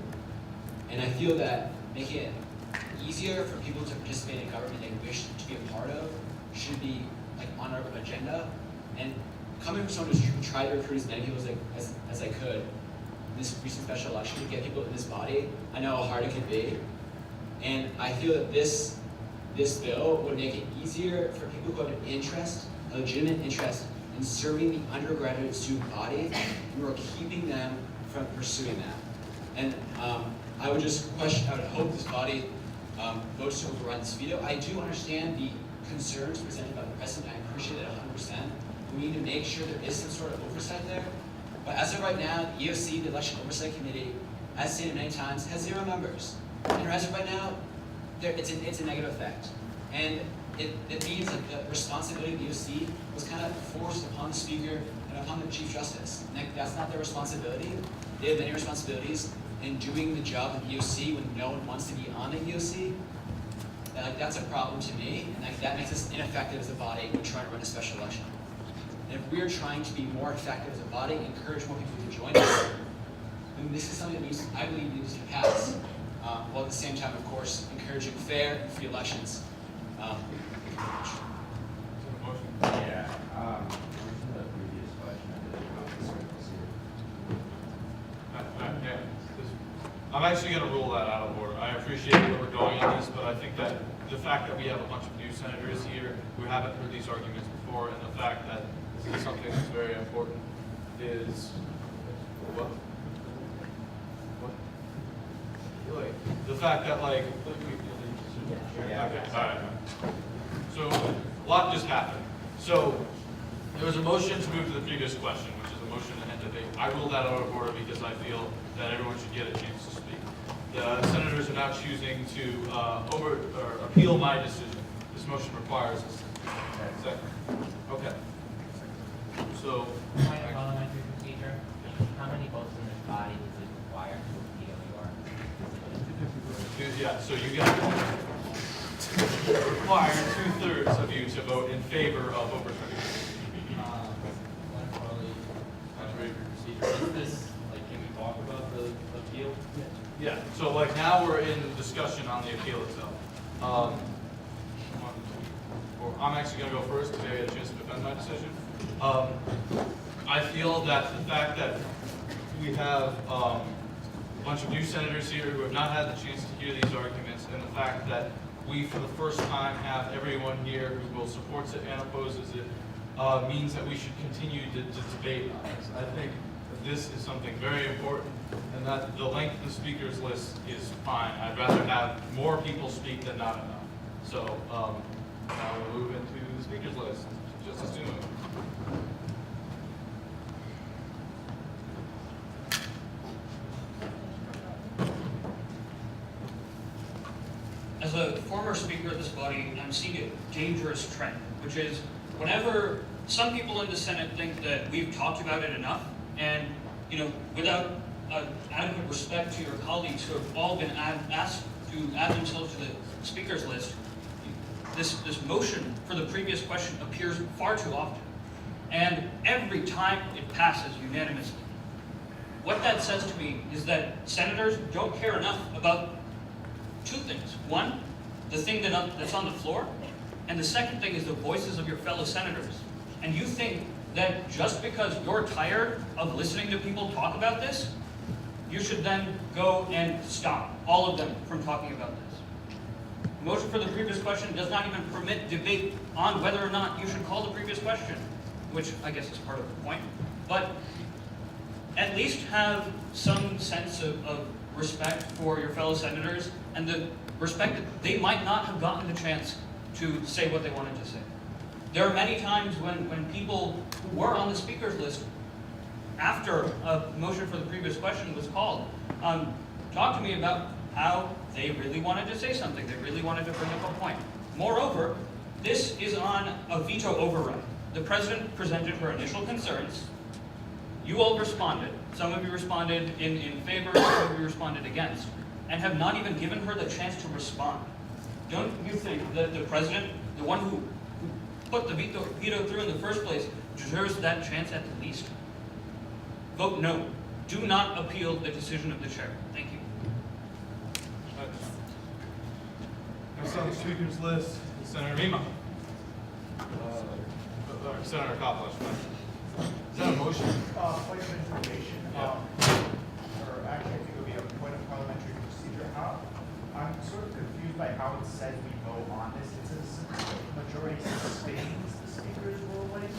And I feel that making it easier for people to participate in government they wish to be a part of should be like on our agenda. And coming from someone who's tried to recruit as many people as I could in this recent special election to get people in this body, I know how hard it can be. And I feel that this bill would make it easier for people who have an interest, a legitimate interest in serving the undergraduate student body, and we're keeping them from pursuing that. And I would hope this body votes to override this veto. I do understand the concerns presented by the president. I appreciate it 100%. We need to make sure there is some sort of oversight there. But as of right now, the EOC, the Election Oversight Committee, as stated many times, has 0 members. And as of right now, it's a negative effect. And it means that the responsibility of the EOC was kind of forced upon the Speaker and upon the Chief Justice. And that's not their responsibility. They have many responsibilities in doing the job of the EOC when no one wants to be on the EOC. And that's a problem to me, and that makes us ineffective as a body when trying to run a special election. And if we're trying to be more effective as a body, encourage more people to join us, then this is something that I believe needs to pass. While at the same time, of course, encouraging fair and free elections. Yeah, the previous question, I did I'm actually going to rule that out of order. I appreciate where we're going on this, but I think that the fact that we have a bunch of new senators here who haven't heard these arguments before, and the fact that this is something that's very important is what? The fact that okay, all right. So a lot just happened. So there was a motion to move to the previous question, which is a motion to end debate. I ruled that out of order because I feel that everyone should get a chance to speak. The senators are now choosing to appeal my decision. This motion requires a second. Okay. So. Point of parliamentary procedure. How many votes in this body does it require to appeal your? Yeah. So you got to require 2/3 of you to vote in favor of overturning. Is this, can we talk about the appeal? Yeah, so now we're in discussion on the appeal itself. I'm actually going to go first because I get a chance to defend my decision. I feel that the fact that we have a bunch of new senators here who have not had the chance to hear these arguments, and the fact that we, for the first time, have everyone here who will supports it and opposes it, means that we should continue to debate on this. I think that this is something very important, and that the length of the speakers list is fine. I'd rather have more people speak than not enough. So Now we'll move into the speakers list. Justice Newman. As a former speaker of this body, I'm seeing a dangerous trend, which is whenever some people in the Senate think that we've talked about it enough, and without adequate respect to your colleagues who have all been asked to add themselves to the speakers list, this motion for the previous question appears far too often, and every time it passes unanimously. What that says to me is that senators don't care enough about two things. One, the thing that's on the floor, and the second thing is the voices of your fellow senators. And you think that just because you're tired of listening to people talk about this, you should then go and stop all of them from talking about this. The motion for the previous question does not even permit debate on whether or not you should call the previous question, which I guess is part of the point. But at least have some sense of respect for your fellow senators and the respect that they might not have gotten the chance to say what they wanted to say. There are many times when people who were on the speakers list after a motion for the previous question was called, talked to me about how they really wanted to say something. They really wanted to bring up a point. Moreover, this is on a veto override. The president presented her initial concerns. You all responded. Some of you responded in favor, some of you responded against, and have not even given her the chance to respond. Don't you think that the president, the one who put the veto through in the first place, deserves that chance at the least? Vote no. Do not appeal the decision of the chair. Thank you. Next on the speakers list is Senator Mima. Senator Koppel. Is that a motion? Point of information, or actually I think it would be a point of parliamentary procedure. I'm sort of confused by how it says we vote on this. It says majority sustains the speaker's ruling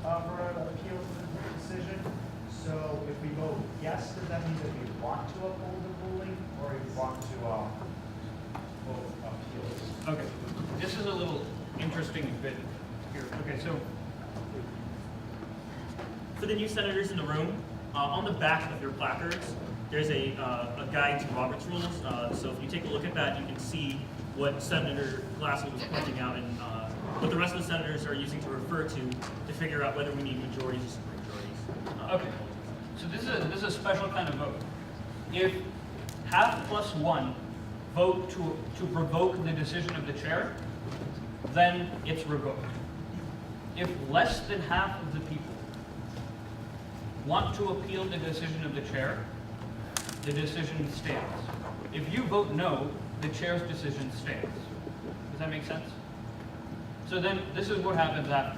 for an appeal to the decision. So if we vote yes, does that mean that we want to uphold the ruling, or we want to vote appeal? Okay, this is a little interesting bit here. Okay, so For the new senators in the room, on the back of your placards, there's a guide to Robert's Rules. So if you take a look at that, you can see what Senator Glassell was pointing out and what the rest of the senators are using to refer to figure out whether we need majorities or supermajorities. Okay, so this is a special kind of vote. If half plus one vote to revoke the decision of the chair, then it's revoked. If less than half of the people want to appeal the decision of the chair, the decision stands. If you vote no, the chair's decision stands. Does that make sense? So then this is what happens after.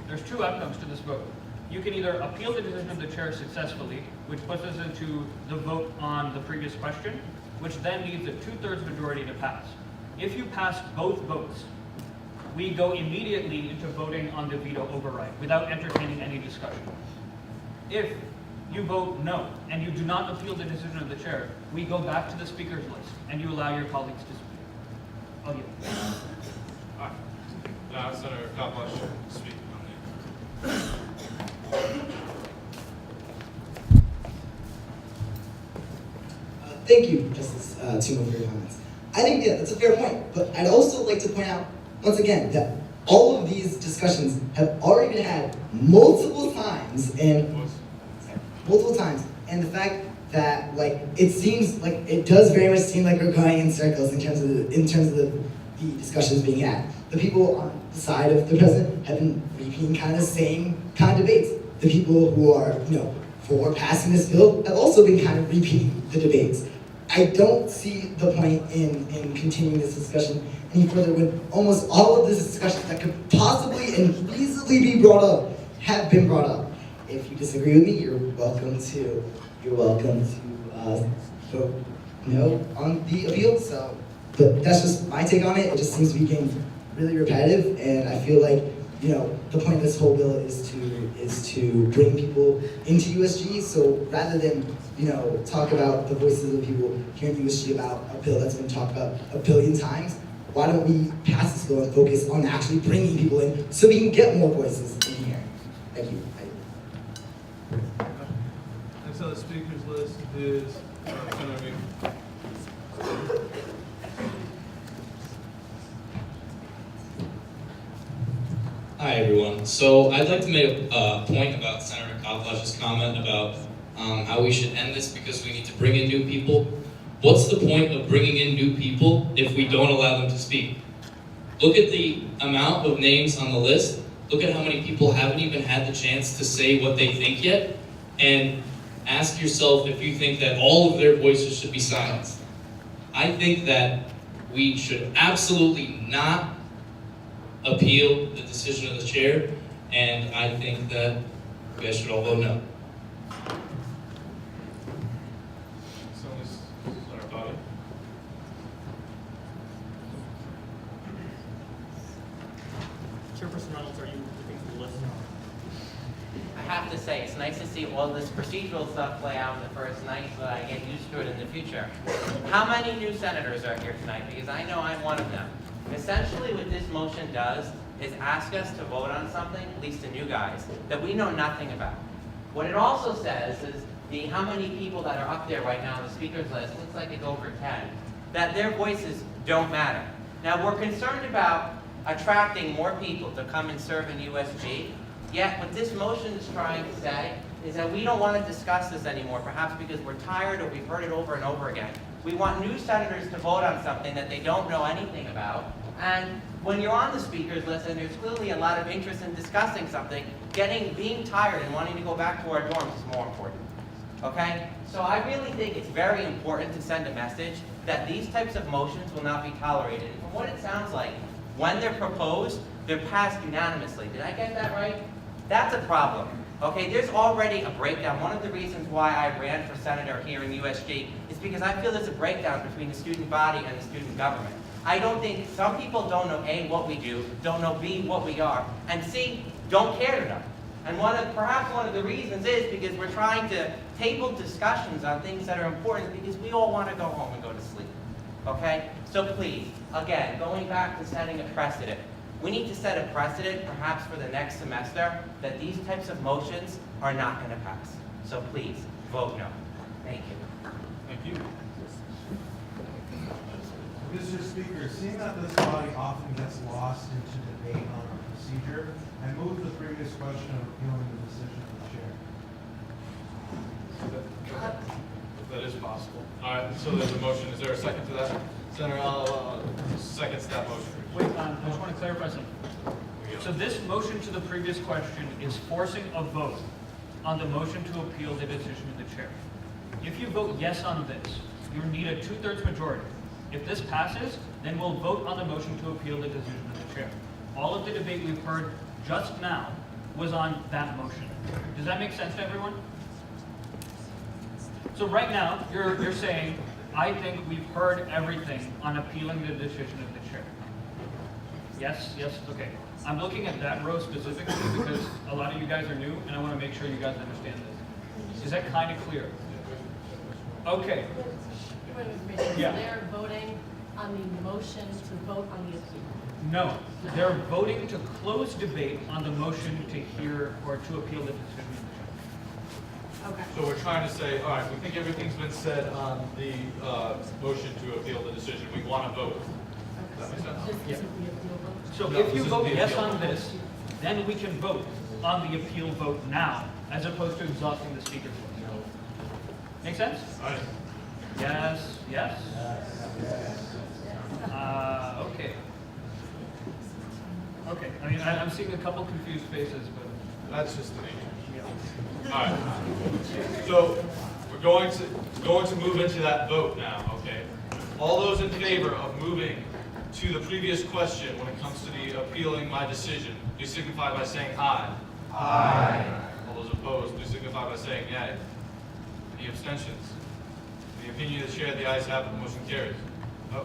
There's two outcomes to this vote. You can either appeal the decision of the chair successfully, which puts us into the vote on the previous question, which then needs a 2/3 majority to pass. If you pass both votes, we go immediately into voting on the veto override without entertaining any discussion. If you vote no and you do not appeal the decision of the chair, we go back to the speaker's list and you allow your colleagues to speak. Oh, yeah. All right. Now Senator Koppel should speak on Thank you, Justice Timo, for your comments. I think, yeah, that's a fair point, but I'd also like to point out, once again, that all of these discussions have already been had multiple times, and the fact that, like, it seems like it does very much seem like we're going in circles in terms of the discussions being had. The people on the side of the president have been repeating kind of the same kind of debates. The people who are, for passing this bill have also been kind of repeating the debates. I don't see the point in continuing this discussion any further when almost all of this discussion that could possibly and feasibly be brought up have been brought up. If you disagree with me, you're welcome to vote no on the appeal. So, but that's just my take on it. It just seems to be getting really repetitive, and I feel like the point of this whole bill is to bring people into USG. So rather than talk about the voices of the people here in USG about a bill that's been talked about a billion times, why don't we pass this bill and focus on actually bringing people in so we can get more voices in here? Thank you. Next on the speakers list is Senator Meeking. Hi everyone. So I'd like to make a point about Senator Kaplash's comment about how we should end this because we need to bring in new people. What's the point of bringing in new people if we don't allow them to speak? Look at the amount of names on the list. Look at how many people haven't even had the chance to say what they think yet. And ask yourself if you think that all of their voices should be silenced. I think that we should absolutely not appeal the decision of the chair, and I think that you guys should all vote no. Senator Bobby. Chairperson Reynolds, are you looking for the list? I have to say, it's nice to see all this procedural stuff play out in the first night so that I get used to it in the future. How many new senators are here tonight? Because I know I'm one of them. Essentially what this motion does is ask us to vote on something, at least the new guys, that we know nothing about. What it also says is how many people that are up there right now on the speakers list, looks like it's over 10, that their voices don't matter. Now we're concerned about attracting more people to come and serve in USG, yet what this motion is trying to say is that we don't want to discuss this anymore, perhaps because we're tired or we've heard it over and over again. We want new senators to vote on something that they don't know anything about. And when you're on the speakers list and there's clearly a lot of interest in discussing something, being tired and wanting to go back to our dorms is more important. Okay? So I really think it's very important to send a message that these types of motions will not be tolerated. And from what it sounds like, when they're proposed, they're passed unanimously. Did I get that right? That's a problem. Okay, there's already a breakdown. One of the reasons why I ran for senator here in USG is because I feel there's a breakdown between the student body and the student government. I don't think, some people don't know A, what we do, don't know B, what we are, and C, don't care enough. And perhaps one of the reasons is because we're trying to table discussions on things that are important because we all want to go home and go to sleep. Okay? So please, again, going back to setting a precedent, we need to set a precedent, perhaps for the next semester, that these types of motions are not going to pass. So please, vote no. Thank you. Thank you. Mr. Speaker, seeing that this body often gets lost into debate on our procedure, I move the previous question of appealing the decision of the chair. That is possible. All right, so there's a motion. Is there a second to that? Senator, seconds that motion. Wait, I just want to clarify something. So this motion to the previous question is forcing a vote on the motion to appeal the decision of the chair. If you vote yes on this, you need a 2/3 majority. If this passes, then we'll vote on the motion to appeal the decision of the chair. All of the debate we've heard just now was on that motion. Does that make sense to everyone? So right now, you're saying, I think we've heard everything on appealing the decision of the chair. Yes, yes, okay. I'm looking at that row specifically because a lot of you guys are new and I want to make sure you guys understand this. Is that kind of clear? Okay. Yeah. They're voting on the motion to vote on the appeal. No, they're voting to close debate on the motion to hear or to appeal the decision of the chair. Okay. So we're trying to say, all right, we think everything's been said on the motion to appeal the decision. We want to vote. Does that make sense? This isn't the appeal vote? So No, if this you is vote the yes appeal on vote. this, then we can vote on the appeal vote now, as opposed to exhausting the speaker's vote. Make sense? All right. Yes, yes? Okay. Okay, I mean, I'm seeing a couple confused faces, but. That's just the nature. All right. So we're going to move into that vote now, okay? All those in favor of moving to the previous question when it comes to the appealing my decision, please signify by saying aye. Aye. All those opposed, please signify by saying yay. Any abstentions? The opinion of the chair, the ayes have it, the motion carries.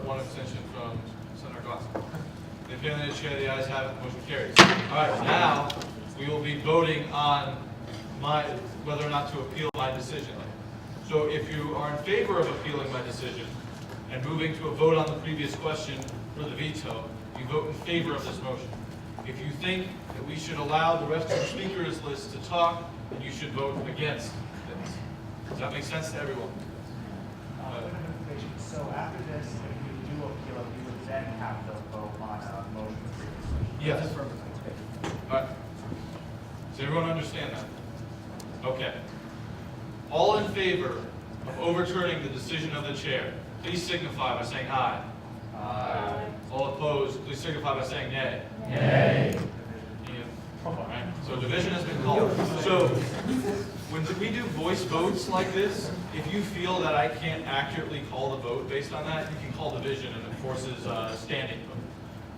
One abstention from Senator Glass. The opinion of the chair, the ayes have it, the motion carries. All right, now we will be voting on whether or not to appeal my decision. So if you are in favor of appealing my decision and moving to a vote on the previous question, for the veto, you vote in favor of this motion. If you think that we should allow the rest of the speakers list to talk, then you should vote against this. Does that make sense to everyone? So after this, if you do appeal, you would then have to vote on a motion previously. Yes. All right. Does everyone understand that? Okay. All in favor of overturning the decision of the chair, please signify by saying aye. Aye. All opposed, please signify by saying nay. Nay. All right. So division has been called. So when we do voice votes like this, if you feel that I can't accurately call the vote based on that, you can call division and it forces standing vote.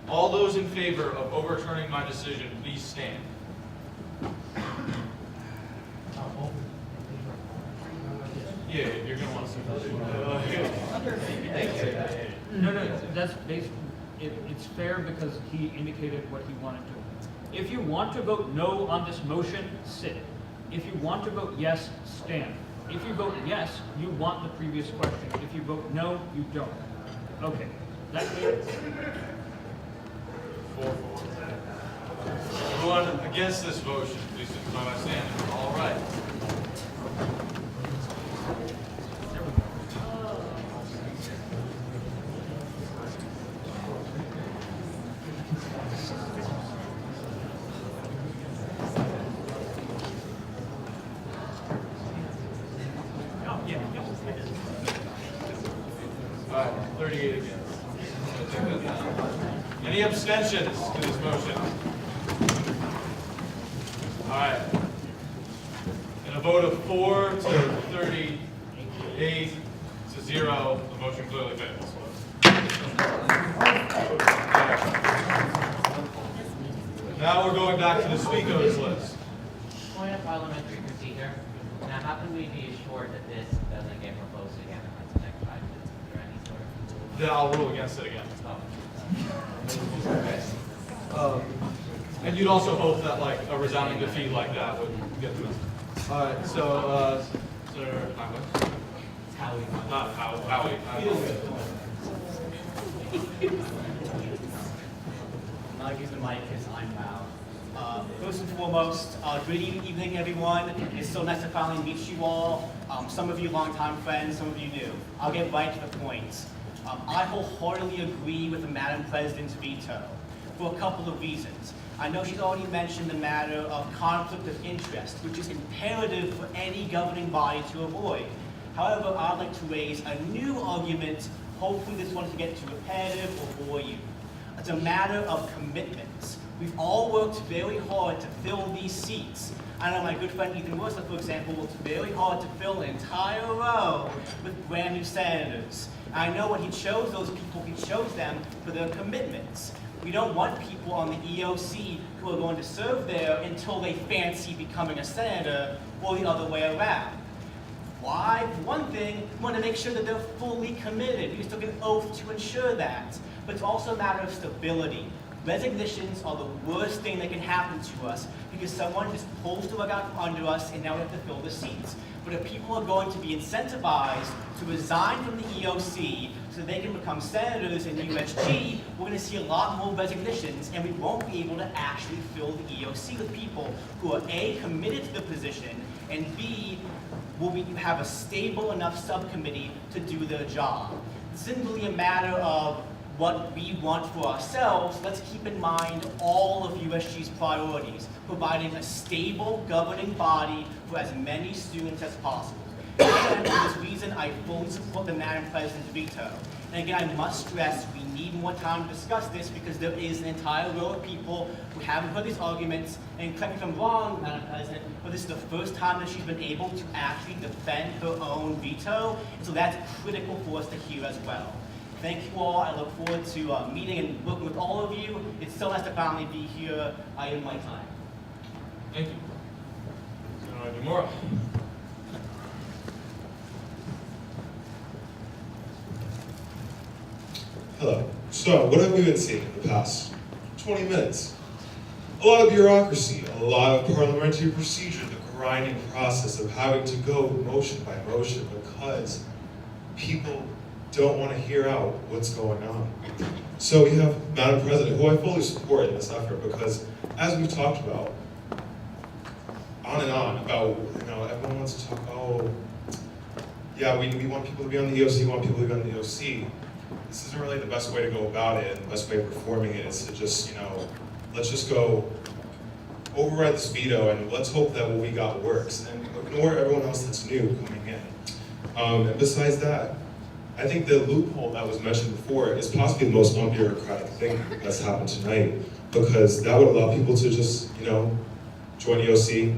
All those in favor of overturning my decision, please stand. Yeah, you're going to want to No, that's based, it's fair because he indicated what he wanted to. If you want to vote no on this motion, sit. If you want to vote yes, stand. If you vote yes, you want the previous question. If you vote no, you don't. Okay, that clear? 4-4. Everyone against this motion, please signify by standing. All right. All right, 38 against. Any abstentions to this motion? All right. In a vote of 4 to 38 to 0, the motion clearly fails. Now we're going back to the speakers list. Point of parliamentary procedure. Now, how can we be assured that this doesn't get proposed again in the next 5 minutes? Is there any sort of... Then I'll rule against it again. And you'd also hope that like a resounding defeat like that would get the message. All right, so Senator Conway. Howie. Not Howie. I'll give the mic because I'm loud. First and foremost, good evening, everyone. It's so nice to finally meet you all. Some of you longtime friends, some of you new. I'll get right to the point. I wholeheartedly agree with the Madam President's veto for a couple of reasons. I know she's already mentioned the matter of conflict of interest, which is imperative for any governing body to avoid. However, I'd like to raise a new argument. Hopefully this one doesn't get too repetitive or bore you. It's a matter of commitments. We've all worked very hard to fill these seats. I know my good friend Ethan Wilson, for example, worked very hard to fill an entire row with brand new senators. I know when he chose those people, he chose them for their commitments. We don't want people on the EOC who are going to serve there until they fancy becoming a senator or the other way around. Why? For one thing, we want to make sure that they're fully committed. We took an oath to ensure that. But it's also a matter of stability. Resignations are the worst thing that can happen to us because someone just pulls the rug out from under us and now we have to fill the seats. But if people are going to be incentivized to resign from the EOC so they can become senators in USG, we're going to see a lot more resignations and we won't be able to actually fill the EOC with people who are A, committed to the position, and B, will we have a stable enough subcommittee to do their job. It's simply a matter of what we want for ourselves. Let's keep in mind all of USG's priorities, providing a stable governing body for as many students as possible. And for this reason, I fully support the Madam President's veto. And again, I must stress, we need more time to discuss this because there is an entire row of people who haven't heard these arguments. And correct me if I'm wrong, Madam President, but this is the first time that she's been able to actually defend her own veto. And so that's critical for us to hear as well. Thank you all. I look forward to meeting and working with all of you. It's so nice to finally be here. I am my time. Thank you. Senator DeMora. Hello. So, what have we been seeing in the past 20 minutes? A lot of bureaucracy, a lot of parliamentary procedure, the grinding process of having to go motion by motion because people don't want to hear out what's going on. So we have Madam President, who I fully support in this effort, because as we've talked about, on and on, about, everyone wants to talk, oh, yeah, we want people to be on the EOC, we want people to be on the EOC. This isn't really the best way to go about it, and the best way of performing it is to just, let's just go override this veto and let's hope that what we got works, and ignore everyone else that's new coming in. And besides that, I think the loophole that was mentioned before is possibly the most unbureaucratic thing that's happened tonight, because that would allow people to just, join EOC,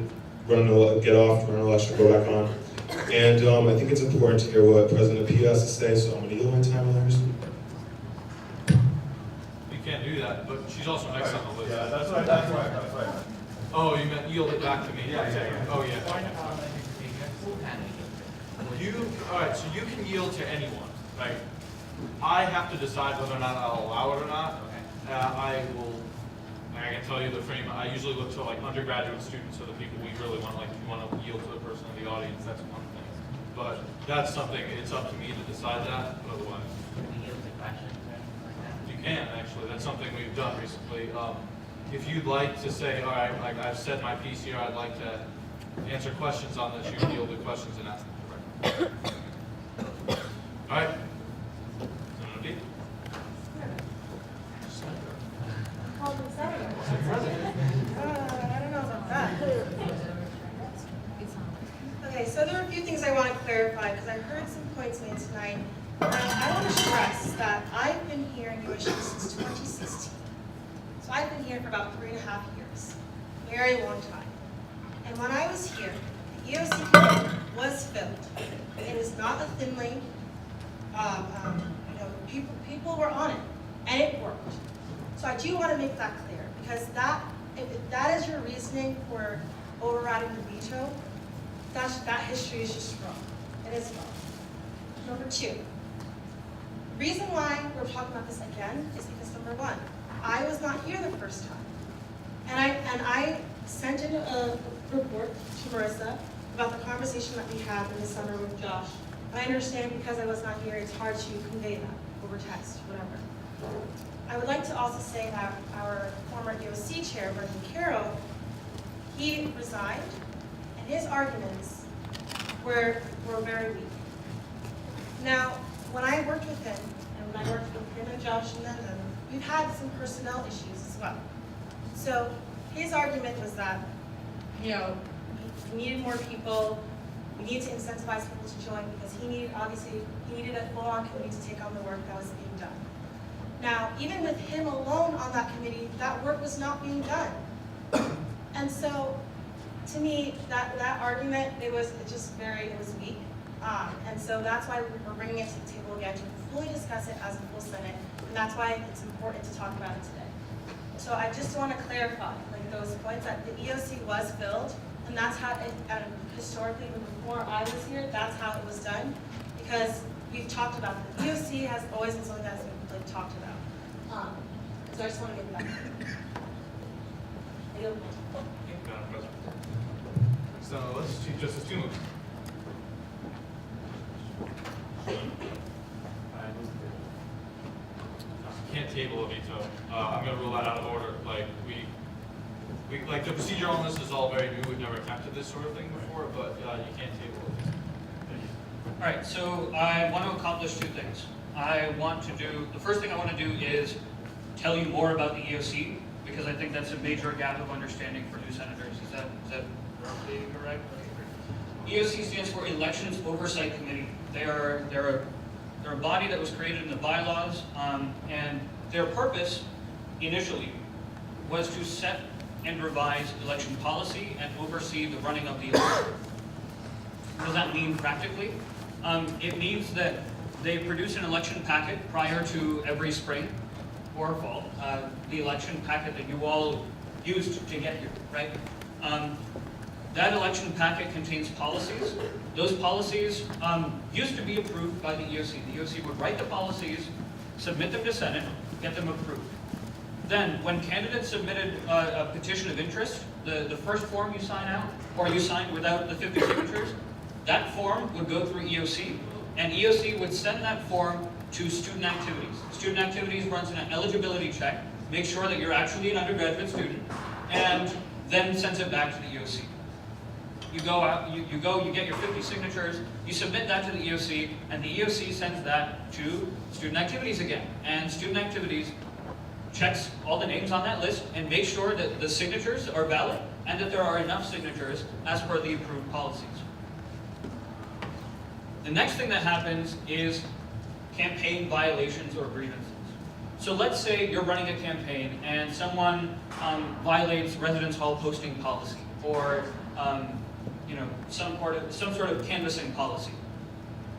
get off, run an election, go back on. And I think it's important to hear what President P has to say, so I'm going to yield my time with her. You can't do that, but she's also next on the list. Yeah, that's right. Oh, you meant yield it back to me? Yeah. Oh, yeah. All right, so you can yield to anyone, right? I have to decide whether or not I'll allow it or not. I can tell you the frame, I usually look to like undergraduate students, so the people we really want, like if you want to yield to the person in the audience, that's one thing. But that's something, it's up to me to decide that, but otherwise. You can, actually, that's something we've done recently. If you'd like to say, all right, like I've said my piece here, I'd like to answer questions on this, you can yield the questions and ask them. All right. I don't know about that. Okay, so there are a few things I want to clarify because I heard some points made tonight. I want to stress that I've been here in USG since 2016. So I've been here for about 3.5 years. Very long time. And when I was here, the EOC committee was filled. It is not a thinly, people were on it, and it worked. So I do want to make that clear, because if that is your reasoning for overriding the veto, that history is just wrong. It is wrong. Number two, the reason why we're talking about this again is because number one, I was not here the first time. And I sent in a report to Marissa about the conversation that we had in the summer with Josh. I understand because I was not here, it's hard to convey that over text, whatever. I would like to also say that our former EOC chair, Brendan Carroll, he resigned, and his arguments were very weak. Now, when I worked with him, and when I worked with him and Josh and them, we've had some personnel issues as well. So his argument was that, we needed more people, we needed to incentivize people to join because he needed a full-on committee to take on the work that was being done. Now, even with him alone on that committee, that work was not being done. And so, to me, that argument, it was weak. And so that's why we're bringing it to the table again to fully discuss it as a full Senate, and that's why it's important to talk about it today. So I just want to clarify, those points that the EOC was filled, and that's how it, historically, even before I was here, that's how it was done, because we've talked about it. The EOC has always been something that's been talked about. So I just want to make that clear. So let's Chief Justice Toomey. Can't table a veto. I'm going to rule that out of order. Like the procedure on this is all very new. We've never attempted this sort of thing before, but you can't table it. All right, so I want to accomplish two things. The first thing I want to do is tell you more about the EOC, because I think that's a major gap of understanding for new senators. Is that roughly correct? EOC stands for Elections Oversight Committee. They're a body that was created in the bylaws, and their purpose initially was to set and revise election policy and oversee the running of the election. What does that mean practically? It means that they produce an election packet prior to every spring or fall, the election packet that you all used to get here, right? That election packet contains policies. Those policies used to be approved by the EOC. The EOC would write the policies, submit them to Senate, get them approved. Then, when candidates submitted a petition of interest, the first form you sign out, or you signed without the 50 signatures, that form would go through EOC, and EOC would send that form to student activities. Student activities runs an eligibility check, make sure that you're actually an undergraduate student, and then sends it back to the EOC. You go out, you get your 50 signatures, you submit that to the EOC, and the EOC sends that to student activities again. And student activities checks all the names on that list and makes sure that the signatures are valid and that there are enough signatures as per the approved policies. The next thing that happens is campaign violations or grievances. So let's say you're running a campaign and someone violates residence hall posting policy or some sort of canvassing policy.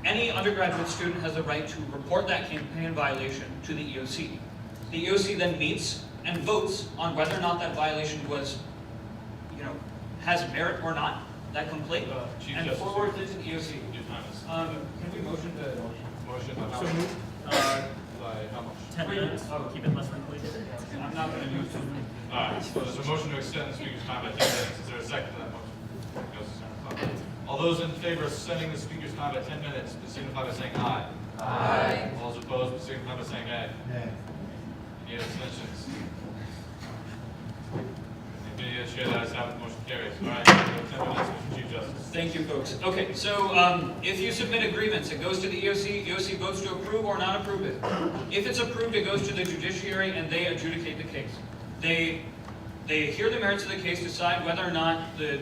Any undergraduate student has the right to report that campaign violation to the EOC. The EOC then meets and votes on whether or not that violation was, has merit or not, that complaint, and forwards it to the EOC. Can we motion to... Motion by So how moved. By how much? 10 minutes. Oh, keep it less than please. I'm not going to use it. Alright, so there's a motion to extend the speaker's time by 10 minutes. Is there a second to that motion? Goes to Senator Clark. All those in favor of extending the speaker's time by 10 minutes, please signify by saying aye. Aye. All those opposed, please signify by saying nay. Nay. Any abstentions? Anybody share that as have, motion carries. Alright, 10 minutes, Mr. Chief Justice. Thank you, folks. Okay, so if you submit a grievance, it goes to the EOC. EOC votes to approve or not approve it. If it's approved, it goes to the judiciary and they adjudicate the case. They hear the merits of the case, decide whether or not the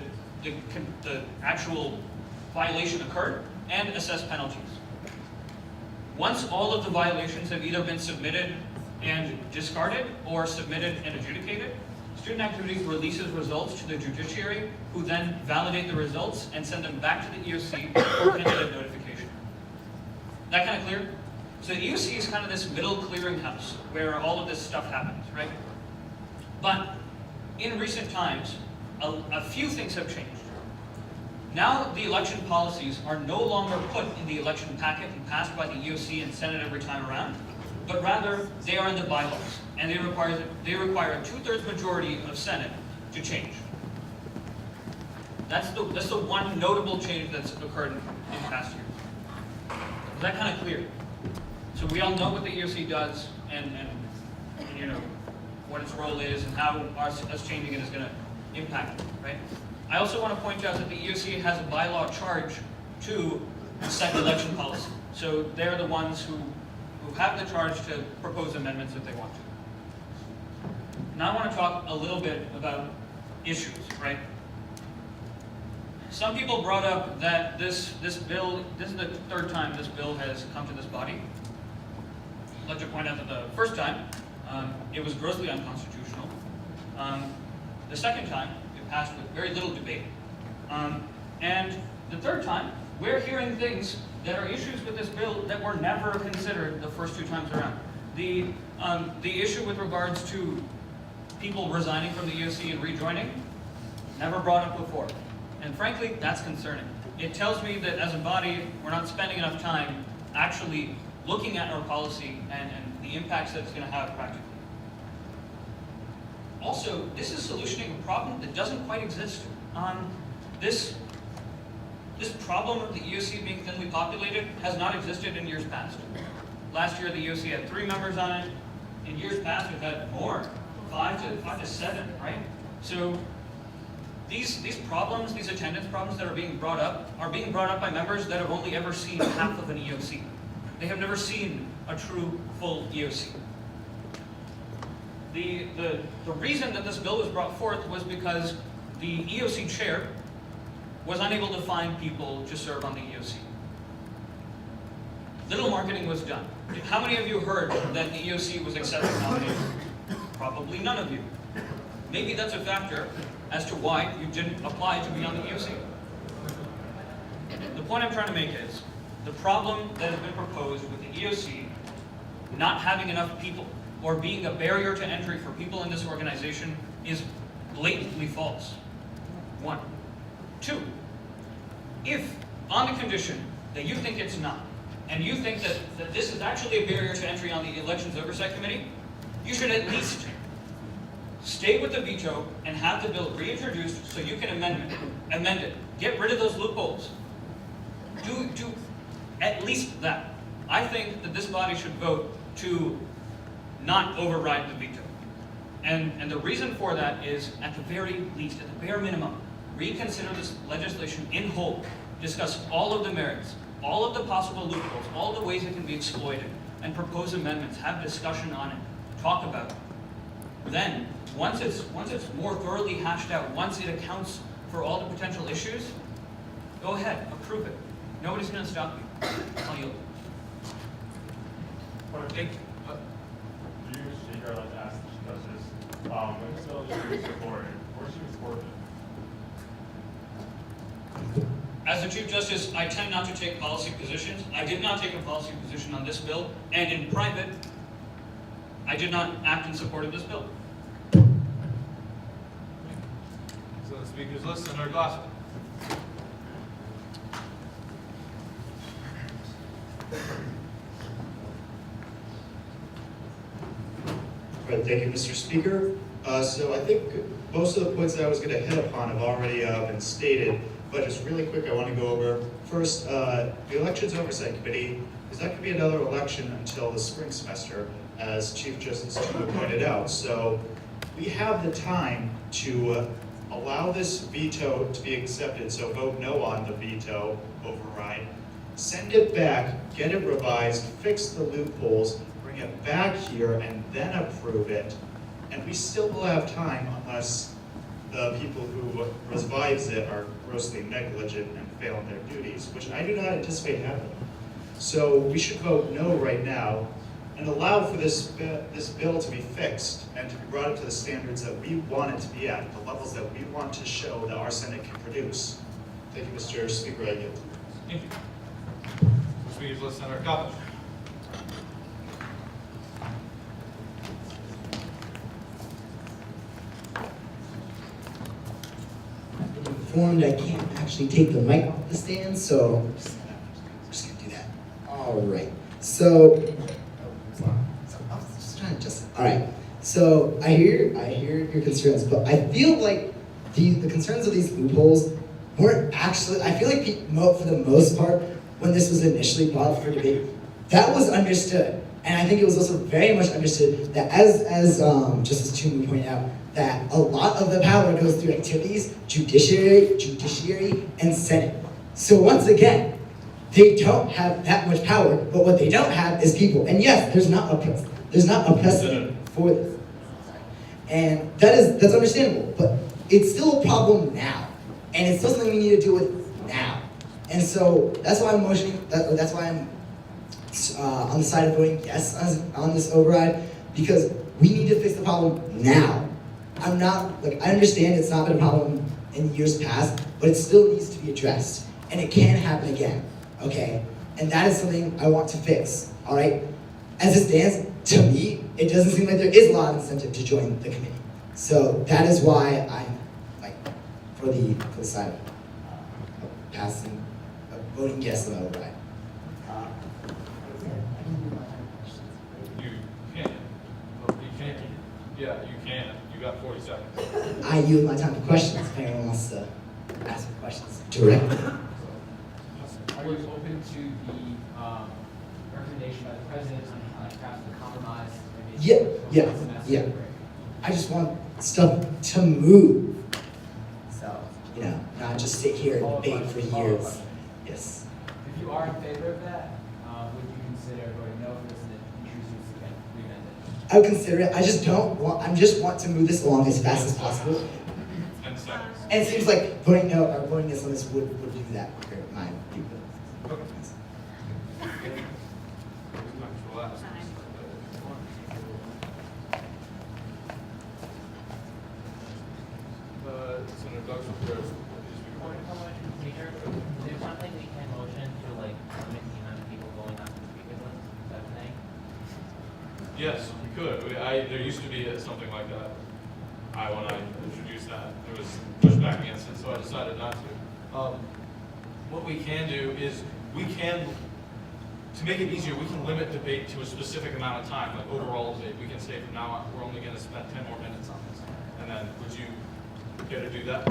actual violation occurred, and assess penalties. Once all of the violations have either been submitted and discarded or submitted and adjudicated, student activities releases results to the judiciary, who then validate the results and send them back to the EOC for candidate notification. That kind of clear? So the EOC is kind of this middle clearinghouse where all of this stuff happens, right? But in recent times, a few things have changed. Now the election policies are no longer put in the election packet and passed by the EOC and Senate every time around, but rather they are in the bylaws, and they require a 2/3 majority of Senate to change. That's the one notable change that's occurred in past years. Is that kind of clear? So we all know what the EOC does and what its role is and how us changing it is going to impact it, right? I also want to point out that the EOC has a bylaw charge to set election policy. So they're the ones who have the charge to propose amendments if they want to. Now I want to talk a little bit about issues, right? Some people brought up that this bill, this is the third time this bill has come to this body. I'd like to point out that the first time, it was grossly unconstitutional. The second time, it passed with very little debate. And the third time, we're hearing things that are issues with this bill that were never considered the first two times around. The issue with regards to people resigning from the EOC and rejoining, never brought up before. And frankly, that's concerning. It tells me that as a body, we're not spending enough time actually looking at our policy and the impacts that it's going to have practically. Also, this is solutioning a problem that doesn't quite exist. This problem of the EOC being thinly populated has not existed in years past. Last year, the EOC had 3 members on it. In years past, we've had more, 5 to 7, right? So these problems, these attendance problems that are being brought up by members that have only ever seen half of an EOC. They have never seen a true, full EOC. The reason that this bill was brought forth was because the EOC chair was unable to find people to serve on the EOC. Little marketing was done. How many of you heard that the EOC was accepting nominations? Probably none of you. Maybe that's a factor as to why you didn't apply to be on the EOC. The point I'm trying to make is, the problem that has been proposed with the EOC not having enough people or being a barrier to entry for people in this organization is blatantly false. 1. 2, if on the condition that you think it's not, and you think that this is actually a barrier to entry on the Elections Oversight Committee, you should at least stay with the veto and have the bill reintroduced so you can amend it. Get rid of those loopholes. Do at least that. I think that this body should vote to not override the veto. And the reason for that is, at the very least, at the bare minimum, reconsider this legislation in whole, discuss all of the merits, all of the possible loopholes, all the ways it can be exploited, and propose amendments, have discussion on it, talk about it. Then, once it's more thoroughly hashed out, once it accounts for all the potential issues, go ahead, approve it. Nobody's going to stop you. I'll yield. Thank you. Through you, Mr. Speaker, I'd like to ask the Chief Justice, when this bill is being supported, where should we support it? As the Chief Justice, I tend not to take policy positions. I did not take a policy position on this bill, and in private, I did not act in support of this bill. So the speakers list, Senator Glassman. All right, thank you, Mr. Speaker. So I think most of the points that I was going to hit upon have already been stated, but just really quick, I want to go over first the Elections Oversight Committee is not going to be another election until the spring semester, as Chief Justice Tuma pointed out. So we have the time to allow this veto to be accepted. So vote no on the veto override. Send it back, get it revised, fix the loopholes, bring it back here, and then approve it. And we still will have time unless the people who revise it are grossly negligent and fail in their duties, which I do not anticipate happening. So we should vote no right now and allow for this bill to be fixed and to be brought up to the standards that we want it to be at, the levels that we want to show that our Senate can produce. Thank you, Mr. Speaker. I yield. Thank you. Speakers list, Senator Kaplan. Informed I can't actually take the mic off the stand, so I'm just gonna do that. All right. So I was just trying to all right. So I hear your concerns, but I feel like the concerns of these loopholes weren't actually. I feel like for the most part, when this was initially brought up for debate, that was understood, and I think it was also very much understood that as Justice Toomey pointed out, that a lot of the power goes through activities, judiciary, and Senate. So once again, they don't have that much power, but what they don't have is people. And yes, there's not a precedent for this. And that's understandable, but it's still a problem now. And it's still something we need to deal with now. And so that's why I'm motioning, that's why I'm on the side of voting yes on this override, because we need to fix the problem now. I understand it's not been a problem in years past, but it still needs to be addressed. And it can happen again, okay? And that is something I want to fix, all right? As it stands, to me, it doesn't seem like there is a lot of incentive to join the committee. So that is why I'm for the side of voting yes on the override. You can. Yeah, you can. You got 40 seconds. I yield my time to questions if anyone wants to ask me questions directly. Are you open to the recommendation by the president on perhaps the compromise? Yeah. I just want stuff to move. So, not just sit here and debate for years. Yes. If you are in favor of that, would you consider voting no for this and introduce it again, re-amend it? I would consider it. I just want to move this along as fast as possible. 10 seconds. And it seems like voting no or voting yes on this would do that for my people. Senator Douglas, There's something we can motion to limit the amount of people going on the speaker list, is that a thing? yes, we could. There used to be something like that. When I introduced that, there was pushback against it, so I decided not to. What we can do is to make it easier, we can limit debate to a specific amount of time, like overall debate. We can say from now on, we're only going to spend 10 more minutes on this. And then, would you care to do that?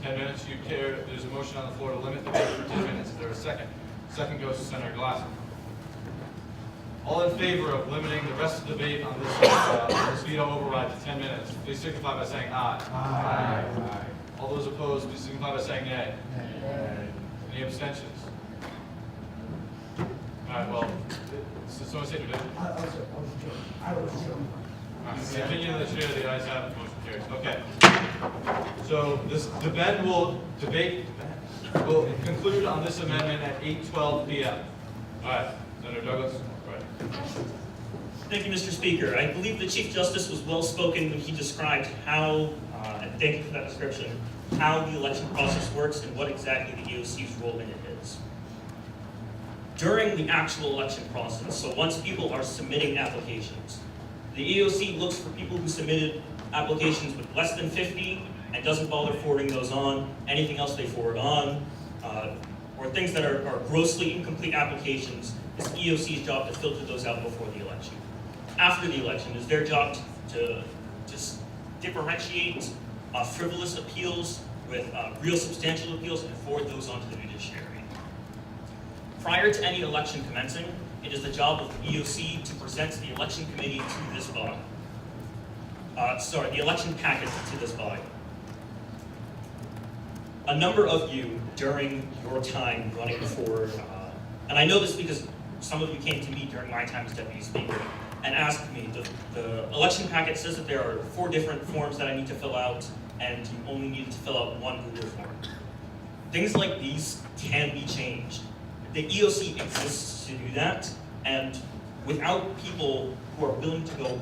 10 minutes, there's a motion on the floor to limit debate for 10 minutes. Is there a second? Second goes to Senator Glasser. All in favor of limiting the rest of the debate on this veto override to 10 minutes, please signify by saying aye. Aye. All those opposed, please signify by saying nay. Nay. Any abstentions? All right, well, did someone say division? All right, the opinion of the chair, the ayes have it, motion carries. Okay. So this debate will conclude on this amendment at 8:12 p.m. All right, Senator Douglas. Thank you, Mr. Speaker. I believe the Chief Justice was well spoken when he described how, and thank you for that description, how the election process works and what exactly the EOC's role in it is. During the actual election process, so once people are submitting applications, the EOC looks for people who submitted applications with less than 50 and doesn't bother forwarding those on. Anything else they forward on, or things that are grossly incomplete applications, it's the EOC's job to filter those out before the election. After the election, it's their job to just differentiate frivolous appeals with real substantial appeals and forward those on to the judiciary. Prior to any election commencing, it is the job of the EOC to present the election committee to this body. The election packet to this body. A number of you during your time running for, and I know this because some of you came to me during my time as Deputy Speaker and asked me, the election packet says that there are 4 different forms that I need to fill out, and you only need to fill out 1 Google form. Things like these can be changed. The EOC exists to do that, and without people who are willing to go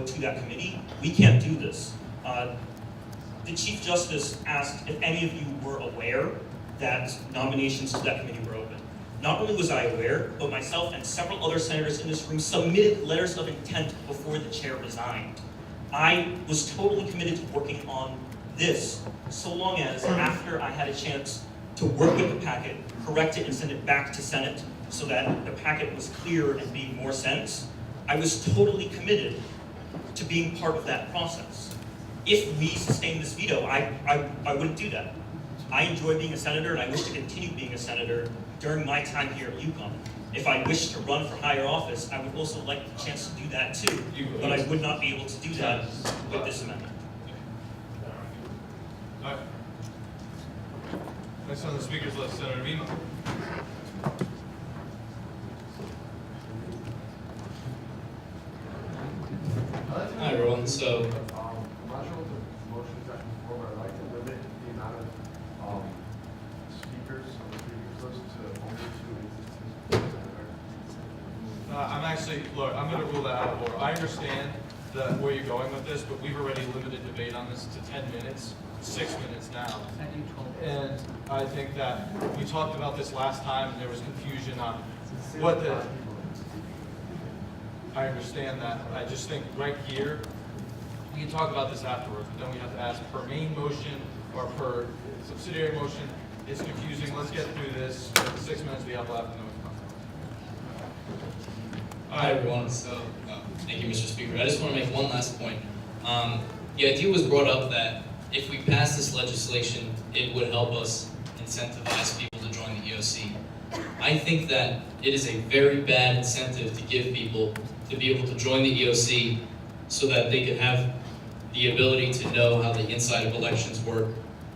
to that committee, we can't do this. The Chief Justice asked if any of you were aware that nominations to that committee were open. Not only was I aware, but myself and several other senators in this room submitted letters of intent before the chair resigned. I was totally committed to working on this, so long as after I had a chance to work with the packet, correct it, and send it back to Senate so that the packet was clear and made more sense, I was totally committed to being part of that process. If we sustain this veto, I wouldn't do that. I enjoy being a senator, and I wish to continue being a senator during my time here at UConn. If I wish to run for higher office, I would also like the chance to do that too, but I would not be able to do that with this amendment. All right. Next on the speakers list, Senator Vima. Hi everyone, so I'm not sure what the motion's at before, but I'd like to limit the amount of speakers on the speakers list to only 2 existing. I'm going to rule that out of order. I understand where you're going with this, but we've already limited debate on this to 10 minutes, 6 minutes now. And I think that we talked about this last time, and there was confusion on what the... I understand that. I just think right here, we can talk about this afterwards, but then we have to ask per main motion or per subsidiary motion. It's confusing. Let's get through this. 6 minutes we have left, and then we can talk. Hi everyone, so thank you, Mr. Speaker. I just want to make one last point. The idea was brought up that if we pass this legislation, it would help us incentivize people to join the EOC. I think that it is a very bad incentive to give people to be able to join the EOC so that they could have the ability to know how the inside of elections work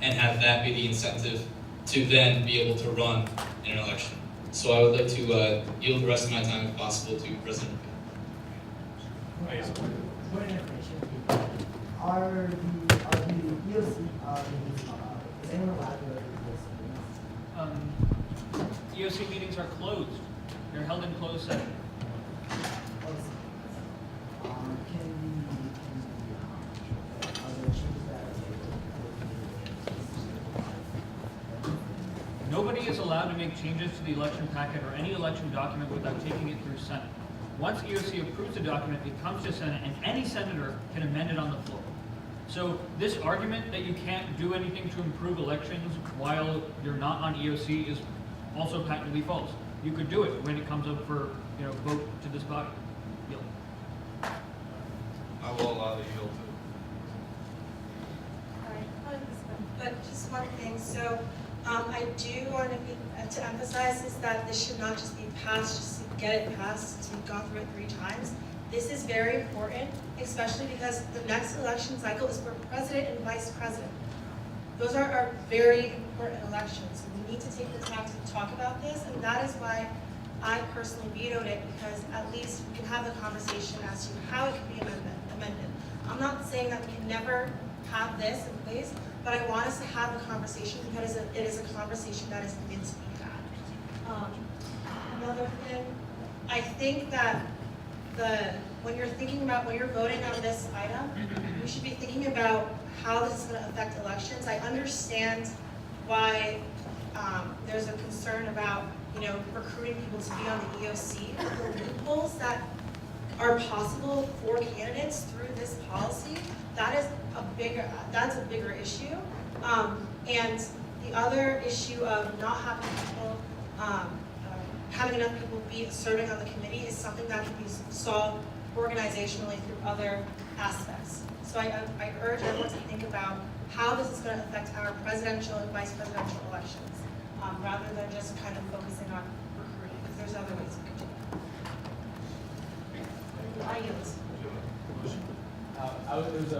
and have that be the incentive to then be able to run in an election. So I would like to yield the rest of my time, if possible, to President. What information are the EOC is anyone allowed to go to EOC meetings? EOC meetings are closed. They're held in closed session. Nobody is allowed to make changes to the election packet or any election document without taking it through Senate. Once EOC approves the document, it comes to Senate, and any senator can amend it on the floor. So this argument that you can't do anything to improve elections while you're not on EOC is also patently false. You could do it when it comes up for vote to this body. Yield. I will allow the yield to. But just one thing, so I do want to emphasize is that this should not just be passed, just to get it passed, since we've gone through it 3 times. This is very important, especially because the next election cycle is for president and vice president. Those are our very important elections. We need to take the time to talk about this, and that is why I personally vetoed it, because at least we can have the conversation as to how it can be amended. I'm not saying that we can never have this in place, but I want us to have the conversation because it is a conversation that is needed to be had. Another thing, I think that when you're voting on this item, we should be thinking about how this is going to affect elections. I understand why there's a concern about recruiting people to be on the EOC. The loopholes that are possible for candidates through this policy, that's a bigger issue. And the other issue of not having people, having enough people be serving on the committee is something that can be solved organizationally through other aspects. So I urge everyone to think about how this is going to affect our presidential and vice presidential elections, rather than just kind of focusing on recruiting, because there's other ways we can do that. I yield. There's a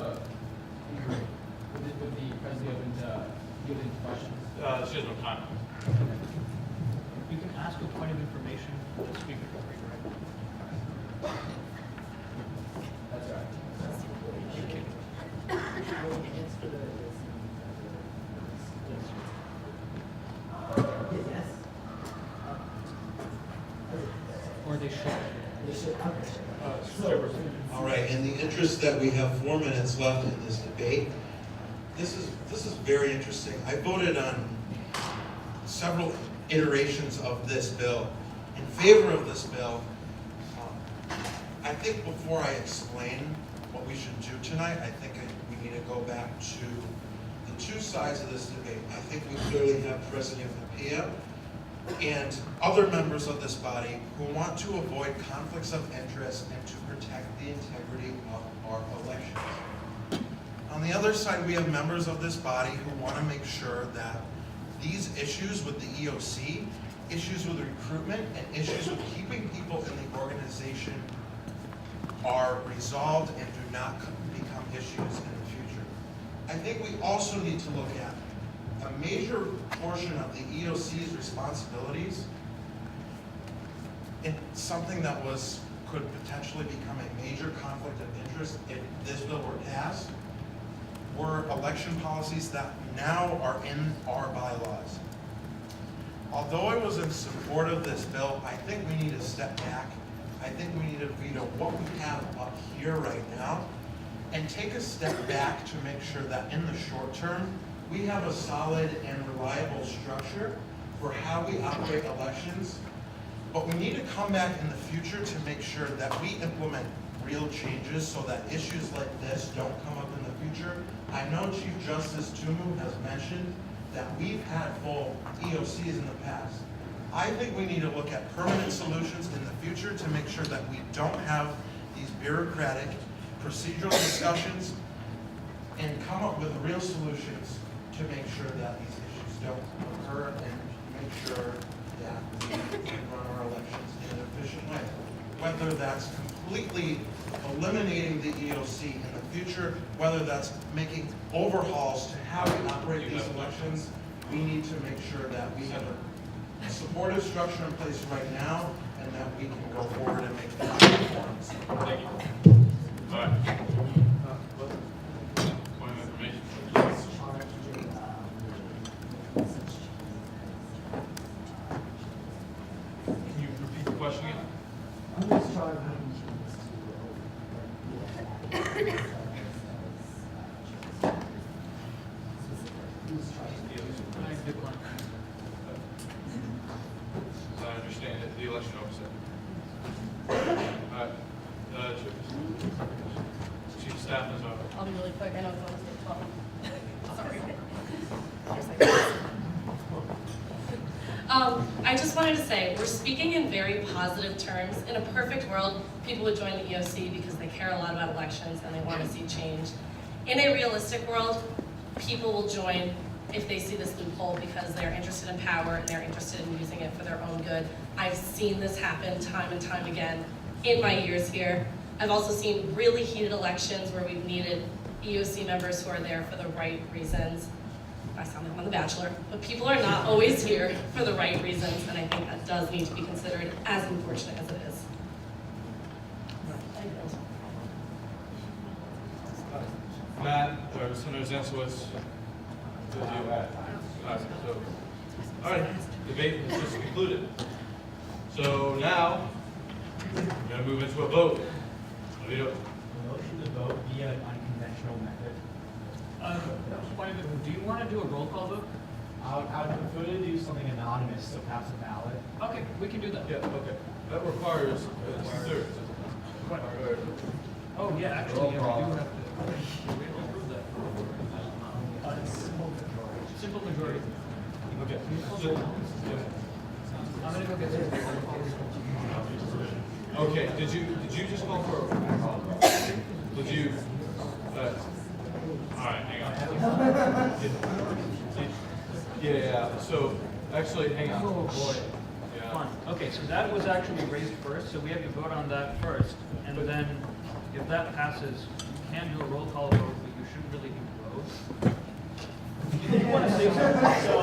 inquiry. Would the president open to yielding to questions? She has no time. You can ask a point of information to the speaker. That's right. Or they should. All right, in the interest that we have 4 minutes left in this debate, this is very interesting. I voted on several iterations of this bill in favor of this bill. I think before I explain what we should do tonight, I think we need to go back to the 2 sides of this debate. I think we clearly have President Appiah and other members of this body who want to avoid conflicts of interest and to protect the integrity of our elections. On the other side, we have members of this body who want to make sure that these issues with the EOC, issues with recruitment, and issues with keeping people in the organization are resolved and do not become issues in the future. I think we also need to look at a major portion of the EOC's responsibilities in something that could potentially become a major conflict of interest if this bill were passed, were election policies that now are in our bylaws. Although I was in support of this bill, I think we need to step back. I think we need to veto what we have up here right now and take a step back to make sure that in the short term, we have a solid and reliable structure for how we operate elections. But we need to come back in the future to make sure that we implement real changes so that issues like this don't come up in the future. I know Chief Justice Tumu has mentioned that we've had full EOCs in the past. I think we need to look at permanent solutions in the future to make sure that we don't have these bureaucratic procedural discussions and come up with real solutions to make sure that these issues don't occur and make sure that we can run our elections in an efficient way. Whether that's completely eliminating the EOC in the future, whether that's making overhauls to how we operate these elections, we need to make sure that we have a supportive structure in place right now and that we can go forward and make reforms. Thank you. All right. Point of information. Can you repeat the question again? I'm just trying As I understand it, the election oversight. All right, Chief of Staff is over. I'll be really quick, I know it's almost 12. Sorry. I just wanted to say, we're speaking in very positive terms. In a perfect world, people would join the EOC because they care a lot about elections and they want to see change. In a realistic world, people will join if they see this loophole because they're interested in power and they're interested in using it for their own good. I've seen this happen time and time again in my years here. I've also seen really heated elections where we've needed EOC members who are there for the right reasons. I sound like I'm on The Bachelor, but people are not always here for the right reasons, and I think that does need to be considered, as unfortunate as it is. Matt, or Senator Zanowitz? All right, debate is just concluded. So now, we're going to move into a vote. Alito. Motion to vote via an unconventional method. Do you want to do a roll call vote? I would prefer to do something anonymous, so perhaps a ballot. Okay, we can do that. Yeah, okay. That requires a third. Oh, yeah, actually, yeah, we do have to. We have to approve that. Simple majority. Okay. I'm gonna go get this. Okay, did you just call for a, did you, all right, hang on. Yeah, so, actually, hang on. Oh, boy. Yeah. Fine. Okay, so that was actually raised first, so we have to vote on that first, and then if that passes, you can do a roll call vote, but you shouldn't really do both. If you want to say something, so,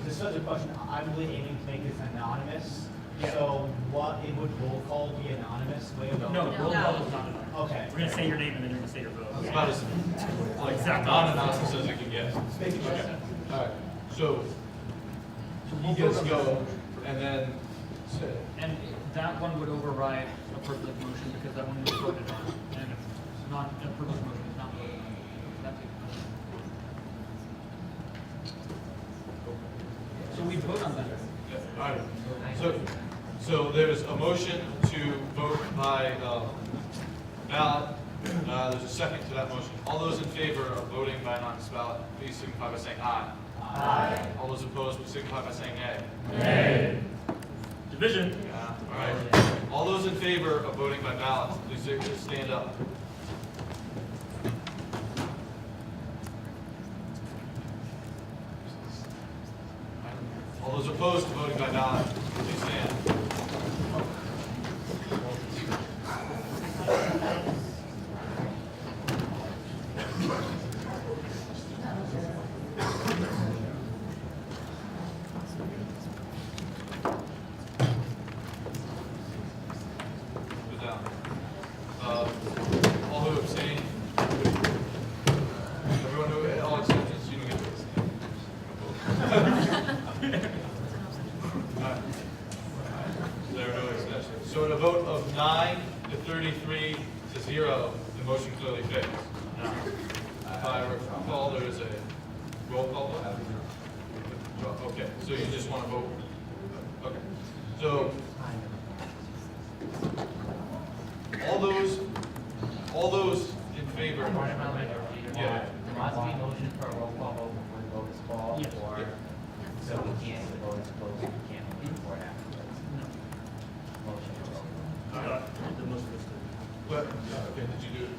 This is a question, I'm really aiming to make this anonymous. So what, it would roll call be anonymous way of voting? no, roll call is not enough. Okay. We're gonna say your name and then you're gonna say your vote. It's about as, like, non-anonymous as it can get. Okay, all right, so, he gets go, and then, And that one would override a privilege motion because that one was voted on. And if it's not, a privilege motion is not voted on. That's it. So we vote on that. yeah, all right. So there's a motion to vote by ballot. There's a second to that motion. All those in favor of voting by anonymous ballot, please signify by saying aye. Aye. All those opposed, please signify by saying nay. Nay. Division. Yeah, all right. All those in favor of voting by ballot, please stand up. All those opposed to voting by ballot, please stand. Go down. All who abstain? Everyone who, all exceptions, you don't get to abstain. Alright. There are no exceptions. So in a vote of 9 to 33 to 0, the motion clearly fails. Now, if I recall, there is a roll call vote? Okay, so you just want to vote? Okay. So, all those in favor? Yeah. There must be a motion for a roll call vote before the vote is called, Yes. or, so we can't, the vote is closed, we can't vote before it afterwards. Motion for roll call. The most listed. What? Okay, did you do it?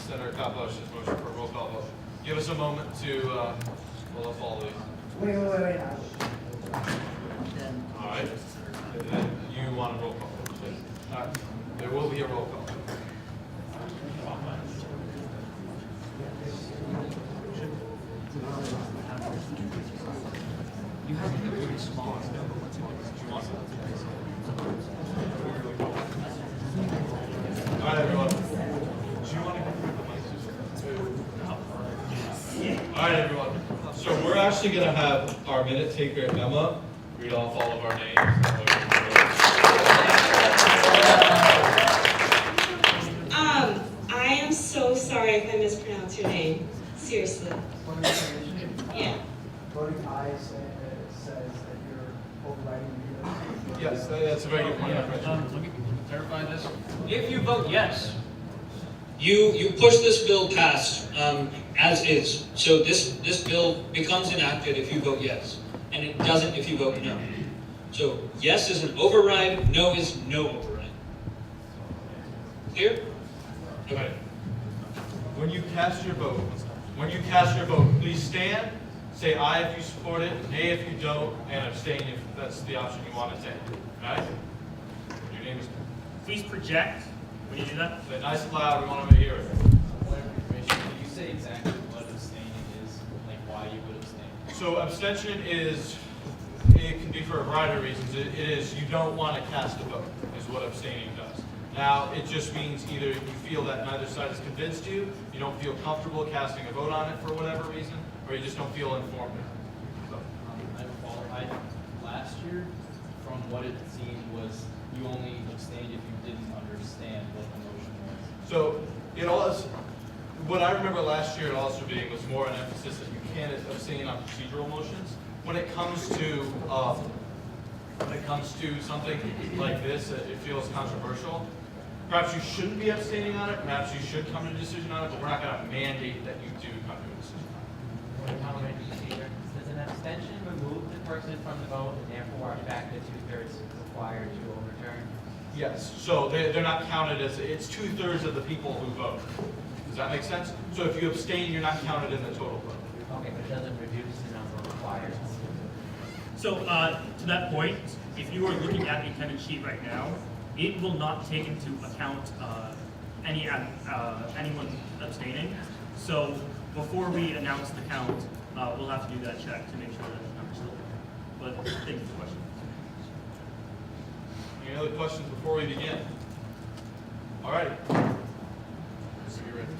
Senator Kaplash's motion for a roll call vote. Give us a moment to pull up all these. Wait. All right. And then you want a roll call vote, please. All right. There will be a roll call. You have to get really small. All right, everyone. Do you want to get All right, everyone. So we're actually going to have our minute taker, Emma, read off all of our names. I am so sorry if I mispronounced your name. Seriously. Yeah. Voting aye says that you're overriding the Yes, that's a very good point. Let me clarify this. If you vote yes, You push this bill past as is. So this bill becomes enacted if you vote yes, and it doesn't if you vote no. So yes is an override, no is no override. Clear? Okay. When you cast your vote, When you cast your vote, please stand, say aye if you support it, nay if you don't, and abstain if that's the option you want to take. Okay? Your name is. Please project when you do that. Say nice and loud. We want them to hear it. Can you say exactly what abstaining is, like why you would abstain? So abstention is, it can be for a variety of reasons. It is you don't want to cast a vote, is what abstaining does. Now, it just means either you feel that neither side has convinced you, you don't feel comfortable casting a vote on it for whatever reason, or you just don't feel informed. So. I qualified last year. From what it seemed was you only abstained if you didn't understand what the motion was. So it also, what I remember last year also being was more an emphasis that you can't abstain on procedural motions. When it comes to something like this, it feels controversial. Perhaps you shouldn't be abstaining on it. Perhaps you should come to a decision on it, but we're not going to mandate that you do come to a decision on it. Does an abstention remove the person from the vote and therefore affect the 2/3 required to overturn? Yes. So they're not counted as, it's 2/3 of the people who vote. Does that make sense? So if you abstain, you're not counted in the total vote. Okay, but it doesn't reduce the number required. So to that point, if you are looking at the attendance sheet right now, it will not take into account anyone abstaining. So before we announce the count, we'll have to do that check to make sure that the number's still there. But thank you for the question. Any other questions before we begin? All right. So you're ready.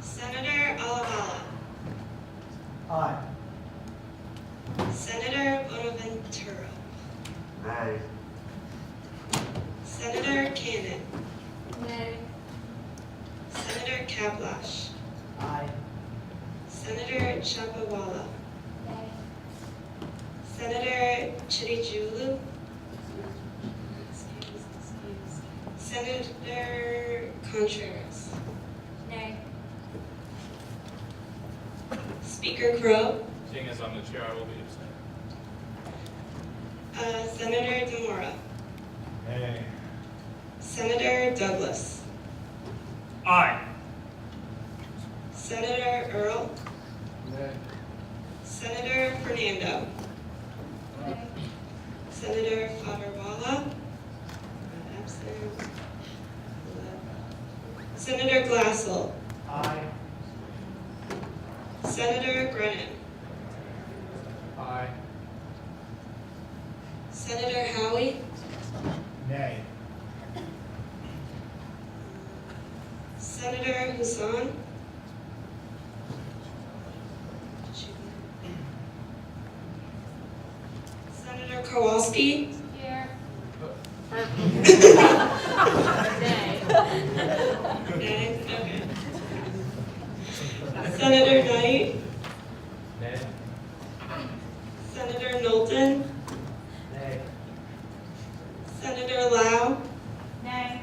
Senator Alavala. Aye. Senator Bonaventura. Aye. Senator Cannon. Nay. Senator Kaplash. Aye. Senator Chapawala. Senator Chirijulu. Senator Contreras. Nay. Speaker Crow. Seeing as I'm the chair, I will be abstaining. Senator Demora. Nay. Senator Douglas. Aye. Senator Earl. Nay. Senator Fernando. Senator Fadarwala. Absent. Senator Glassell. Aye. Senator Grennan. Aye. Senator Howie. Nay. Senator Husan. Senator Kowalski. Here. Nay. Nay, okay. Senator Knight. Nay. Senator Knowlton. Nay. Senator Lau. Nay.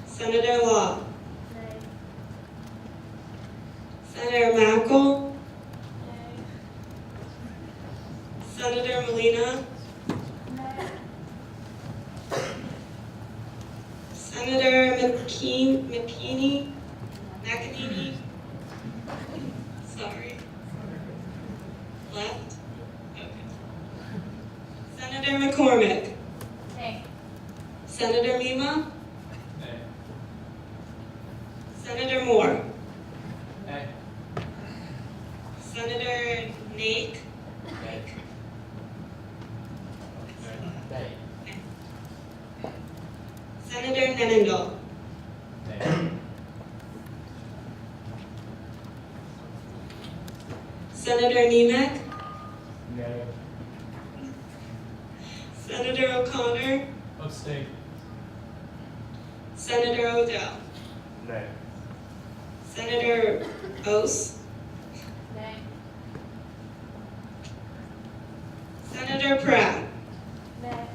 Senator Law. Nay. Senator Mackel. Nay. Senator Molina. Nay. Senator McKinney. Sorry. Left? Okay. Senator McCormick. Nay. Senator Mima. Nay. Senator Moore. Nay. Senator Nake. Nay. Nay. Senator Nenendal. Nay. Senator Nemec. Nay. Senator O'Connor. Abstain. Senator Odell. Nay. Senator Ose. Nay. Senator Pratt. Nay.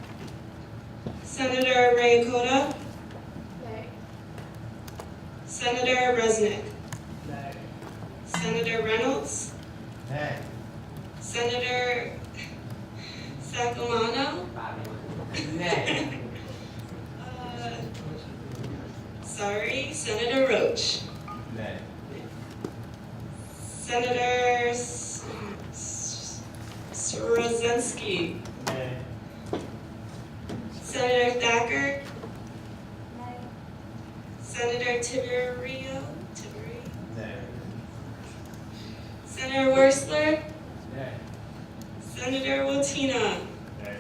Senator Rayakota. Nay. Senator Resnick. Nay. Senator Reynolds. Nay. Senator Sacomano. Nay. Sorry, Senator Roach. Nay. Senator Srozinski. Nay. Senator Thacker. Senator Tiberio. Nay. Senator Wursler. Nay. Senator Watina. Nay.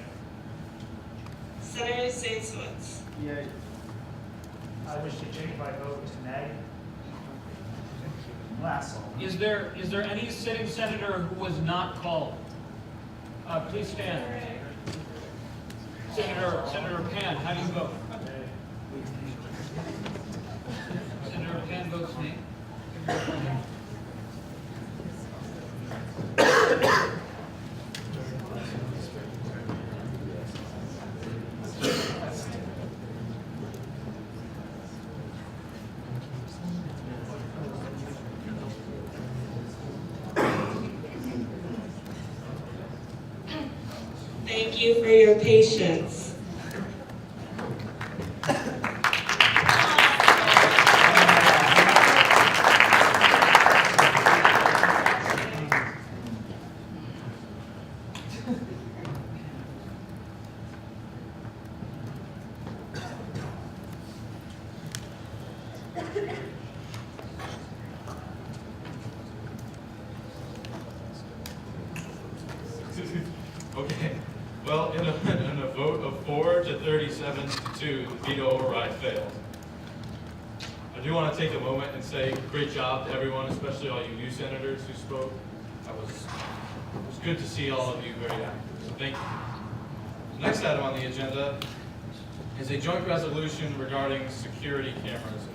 Senator Zainzowitz. Yay. I wish to change my vote to nay. Last one. Is there any sitting senator who was not called? Please stand. Senator Pan, how do you vote? Senator Pan votes nay. Thank you for your patience. Okay, well, in a vote of 4 to 37 to 2, the veto override failed. I do want to take a moment and say great job to everyone, especially all you new senators who spoke. It was good to see all of you very active, so thank you. The next item on the agenda is a joint resolution regarding security cameras.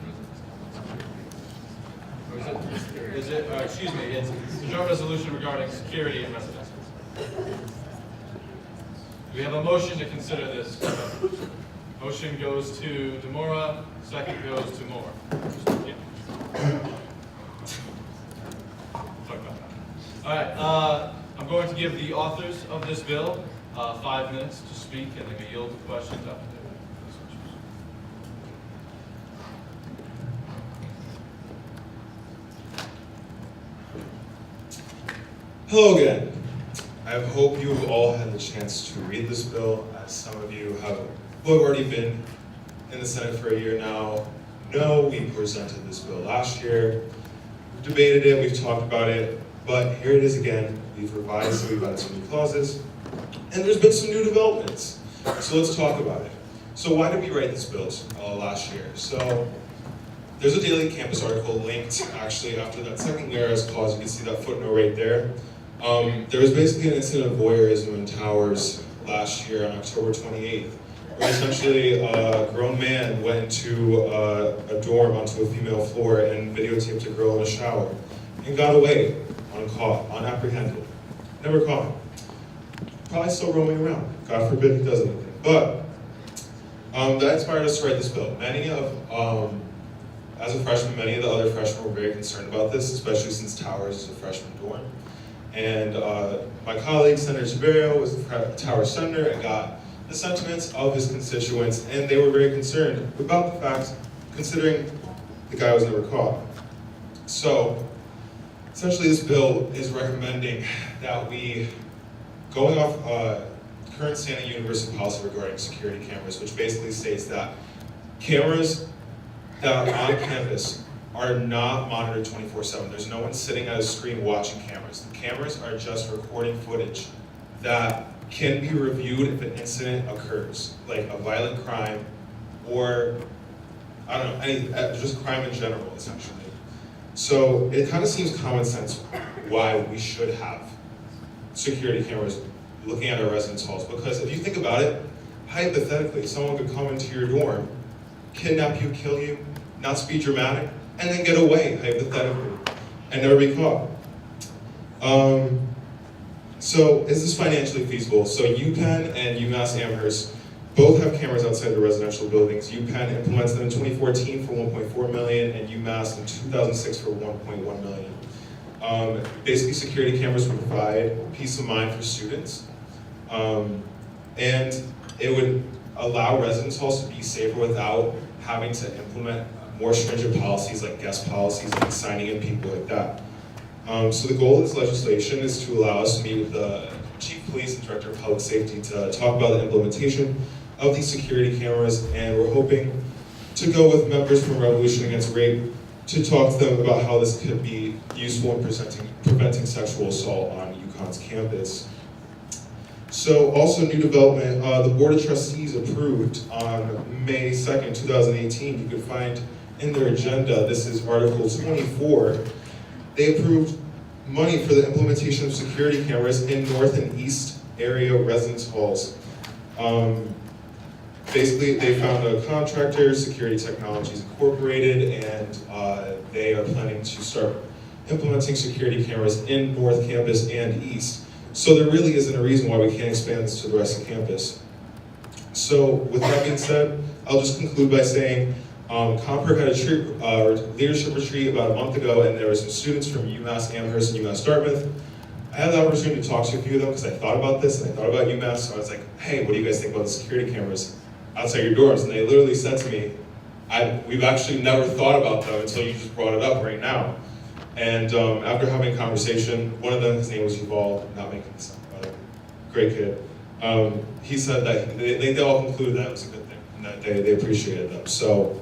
Or excuse me, it's a joint resolution regarding security in residential. We have a motion to consider this. Motion goes to Demora, second goes to Moore. Yeah. Talk about that. All right, I'm going to give the authors of this bill 5 minutes to speak, and they may yield to questions after they. Hello again. I hope you have all had the chance to read this bill, as some of you who have already been in the Senate for a year now know we presented this bill last year. We've debated it, we've talked about it, but here it is again. We've revised it, we've added some new clauses, and there's been some new developments. So let's talk about it. So why did we write this bill last year? So there's a Daily Campus article linked actually after that second whereas clause. You can see that footnote right there. There was basically an incident of voyeurism in Towers last year on October 28th, where essentially a grown man went into a dorm onto a female floor and videotaped a girl in a shower and got away uncaught, unapprehended. Never caught. Probably still roaming around. God forbid he does anything. But that inspired us to write this bill. As a freshman, many of the other freshmen were very concerned about this, especially since Towers is a freshman dorm. And my colleague, Senator Tiberio, was the Towers senator and got the sentiments of his constituents, and they were very concerned about the fact, considering the guy was never caught. So, essentially this bill is recommending that we, going off current standing university policy regarding security cameras, which basically states that cameras that are on campus are not monitored 24/7. There's no one sitting at a screen watching cameras. The cameras are just recording footage that can be reviewed if an incident occurs, like a violent crime or, I don't know, just crime in general, essentially. So it kind of seems common sense why we should have security cameras looking at our residence halls, because if you think about it, hypothetically, someone could come into your dorm, kidnap you, kill you, not to be dramatic, and then get away, hypothetically, and never be caught. So is this financially feasible? So UPenn and UMass Amherst both have cameras outside the residential buildings. UPenn implements them in 2014 for $1.4 million, and UMass in 2006 for $1.1 million. Basically, security cameras provide peace of mind for students, and it would allow residence halls to be safer without having to implement more stringent policies like guest policies and signing in people like that. So the goal of this legislation is to allow us to meet with the Chief of Police and Director of Public Safety to talk about the implementation of these security cameras, and we're hoping to go with members from Revolution Against Rape to talk to them about how this could be useful in preventing sexual assault on UConn's campus. So also new development, the Board of Trustees approved on May 2nd, 2018, you can find in their agenda, this is Article 24, they approved money for the implementation of security cameras in North and East area residence halls. Basically, they found a contractor, Security Technologies Incorporated, and they are planning to start implementing security cameras in North Campus and East. So there really isn't a reason why we can't expand this to the rest of campus. So with that being said, I'll just conclude by saying Comper had a leadership retreat about a month ago, and there were some students from UMass Amherst and UMass Dartmouth. I had the opportunity to talk to a few of them because I thought about this and I thought about UMass, so I was like, hey, what do you guys think about the security cameras outside your doors? And they literally said to me, we've actually never thought about them until you just brought it up right now. And after having a conversation, one of them, his name was Yuval, not making this up, but great kid. He said that they all concluded that it was a good thing and that they appreciated them. So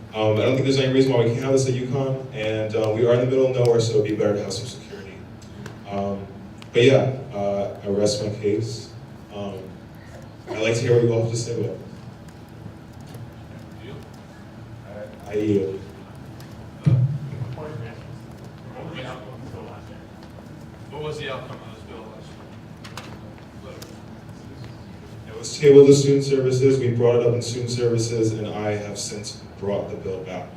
I don't think there's any reason why we can't have this at UConn, and we are in the middle of nowhere, so it'd be better to have some security. But yeah, I rest my case. I'd like to hear what you all have to say about it. I yield. What was the outcome of this bill last It was tabled to student services, we brought it up in student services, and I have since brought the bill back.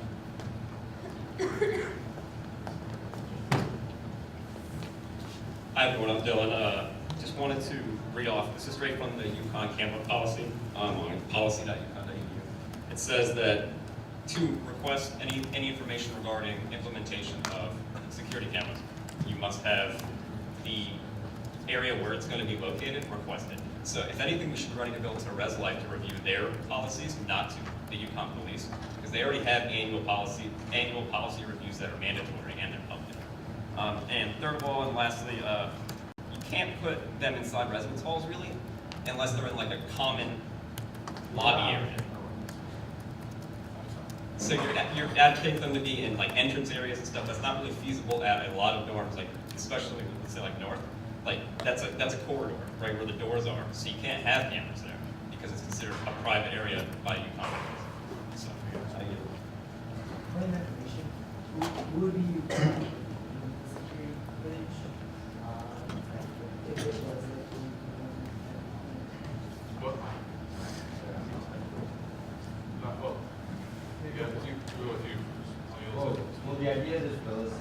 Hi everyone, I'm Dylan. Just wanted to read off, this is straight from the UConn campus policy on policy.uconn.edu. It says that to request any information regarding implementation of security cameras, you must have the area where it's going to be located requested. So if anything, we should be running a bill to ResLife to review their policies, not to the UConn police, because they already have annual policy reviews that are mandatory and they're public. And third of all, and lastly, you can't put them inside residence halls really, unless they're in like a common lobby area. So you're advocating them to be in like entrance areas and stuff. That's not really feasible at a lot of dorms, like especially let's say like North. Like that's a corridor, right, where the doors are. So you can't have cameras there because it's considered a private area by UConn. So I get it. For information, who would be security footage? If it was What? Well, the idea of this bill is to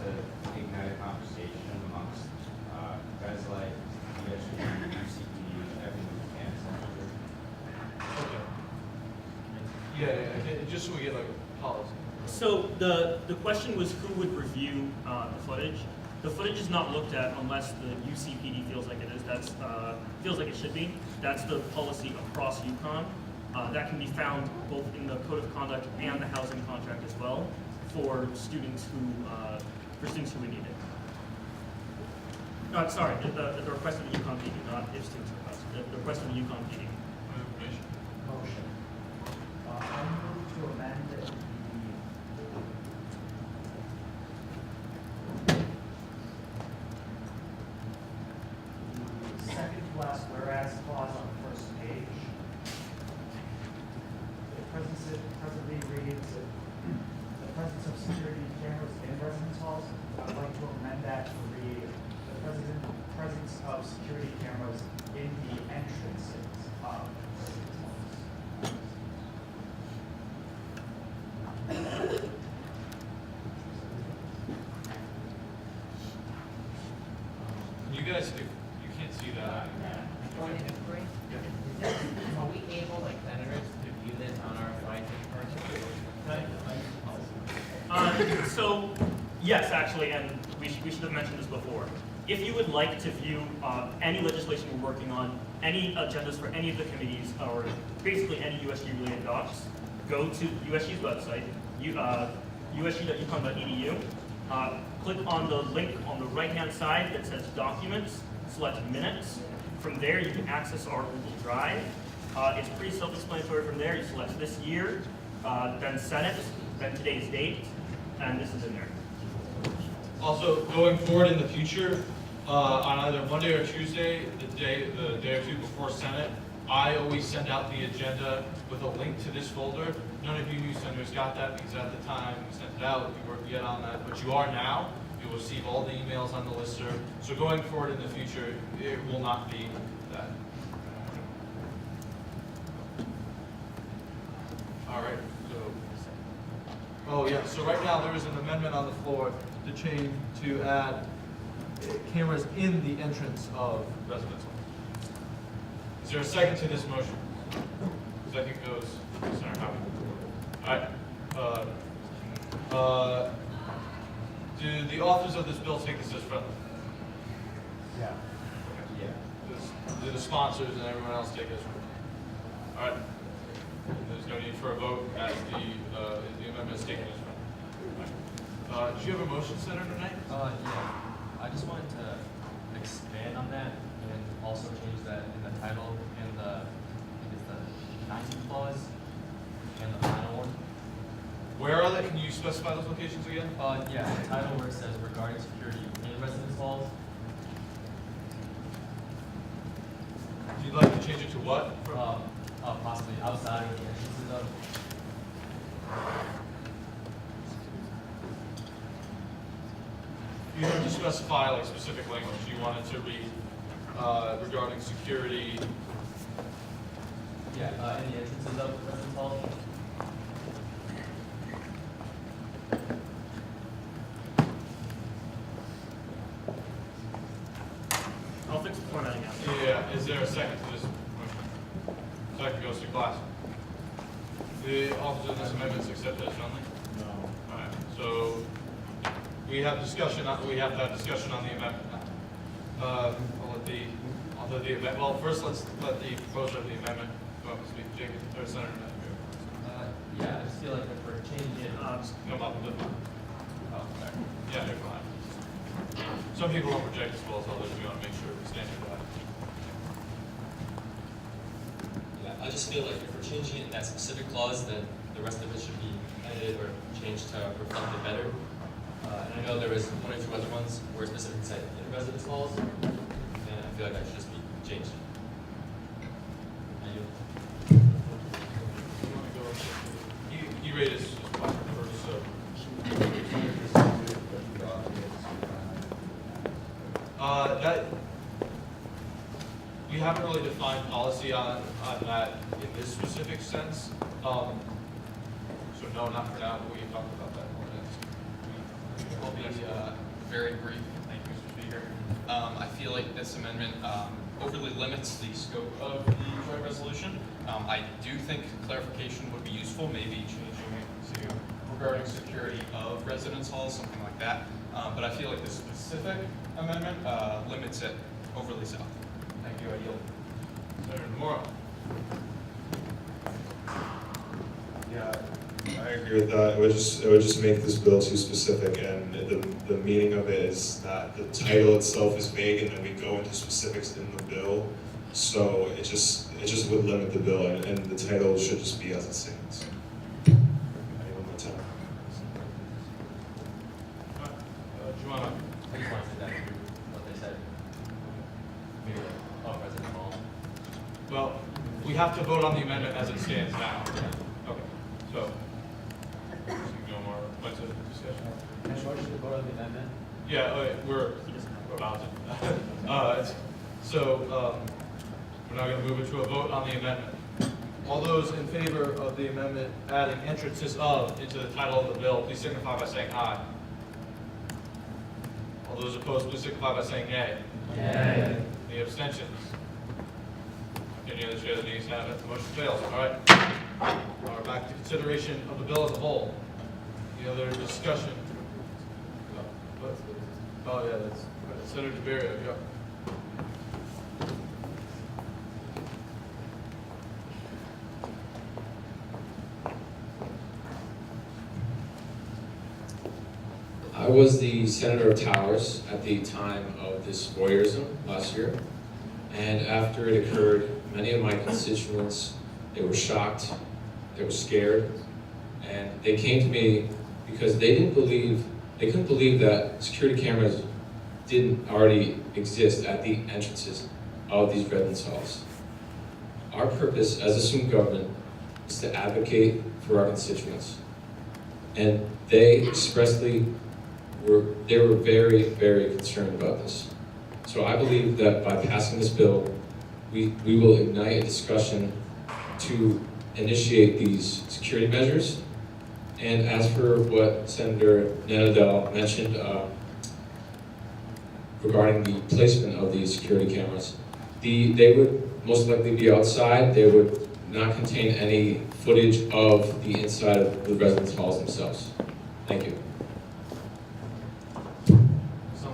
ignite a conversation amongst guys like USG, UCTV, everyone who can. Okay. Yeah, just so we get like a policy. So the question was who would review the footage. The footage is not looked at unless the UCPD feels like it is. Feels like it should be. That's the policy across UConn. That can be found both in the Code of Conduct and the housing contract as well for students who would need it. No, sorry, the request of the UConn PD, not if students request. The request of the UConn PD. motion. I move to amend the second to last whereas clause on the first page. It presently reads, the presence of security cameras in residence halls. I'd like to amend that to read, the presence of security cameras in the entrances of residence halls. You guys, if you can't see that. Are we able, like senators, to view this on our site in person? So, yes, actually, and we should have mentioned this before. If you would like to view any legislation we're working on, any agendas for any of the committees, or basically any USG related docs, go to USG's website, usg.uconn.edu. Click on the link on the right-hand side that says Documents, select Minutes. From there, you can access our Google Drive. It's pretty self-explanatory from there. You select this year, then Senate, then today's date, and this is in there. Also, going forward in the future, on either Monday or Tuesday, the day or two before Senate, I always send out the agenda with a link to this folder. None of you new senators got that because at the time we sent it out, you weren't yet on that, but you are now. You will receive all the emails on the listserv. So going forward in the future, it will not be that. All right, oh yeah, so right now there is an amendment on the floor to add cameras in the entrance of residential. Is there a second to this motion? Second goes Senator Howard. All right. Do the authors of this bill take this as friendly? Yeah. Do the sponsors and everyone else take this friendly? All right. There's no need for a vote as the amendment is taken as friendly. Do you have a motion, Senator Knight? Yeah. I just wanted to expand on that and also change that in the title and the 19th clause and the final one. Where are they? Can you specify those locations again? Yeah, the title where it says regarding security in residence halls. Would you like to change it to what? Possibly outside of the entrances of. You have to specify like specific language. You want it to read regarding security. Yeah, in the entrances of residence halls. I'll fix the formatting out. Yeah, is there a second to this motion? Second goes to Glass. The officers of this amendment is accepted as friendly? No. All right, so we have discussion, we have to have discussion on the amendment. I'll let the amendment, well, first let's let the proposer of the amendment go up and speak. Jacob, or Senator Knight. Yeah, I just feel like if we're changing it. Come up with it. Oh, sorry. Yeah, you're fine. Some people don't project as well as others. We want to make sure we stand for that. Yeah, I just feel like if we're changing it in that specific clause, then the rest of it should be edited or changed to reflect it better. And I know there was one or two other ones where it specifically said in residence halls, and I feel like that should just be changed. He rated his point first, so. That we haven't really defined policy on that in this specific sense. So no, not for now, but we can talk about that more next. I'll be very brief. Thank you, Mr. Speaker. I feel like this amendment overly limits the scope of the joint resolution. I do think clarification would be useful, maybe changing it to regarding security of residence halls, something like that. But I feel like this specific amendment limits it overly so. Thank you, I yield. Senator Demora. Yeah, I agree with that. It would just make this bill too specific, and the meaning of it is that the title itself is vague, and then we go into specifics in the bill. So it just would limit the bill, and the title should just be as it stands. Anyone want to? Joanna. I just wanted to say that what they said. Maybe like, residence hall. Well, we have to vote on the amendment as it stands now. Okay, so. No more points of discussion. Can I motion to vote on the amendment? Yeah, we're about to. We're now going to move it to a vote on the amendment. All those in favor of the amendment adding entrances of into the title of the bill, please signify by saying aye. All those opposed, please signify by saying nay. Nay. Any abstentions? Any other share the nays have it? The motion fails. All right. All right, back to consideration of the bill as a whole. Any other discussion? Oh yeah, that's Senator DeBerrio. Yeah. I was the Senator of Towers at the time of this voyeurism last year. And after it occurred, many of my constituents, they were shocked, they were scared, and they came to me because they couldn't believe that security cameras didn't already exist at the entrances of these residence halls. Our purpose as a student government is to advocate for our constituents. And they expressly were very, very concerned about this. So I believe that by passing this bill, we will ignite a discussion to initiate these security measures. And as for what Senator Nanadel mentioned regarding the placement of these security cameras, they would most likely be outside. They would not contain any footage of the inside of the residence halls themselves. Thank you.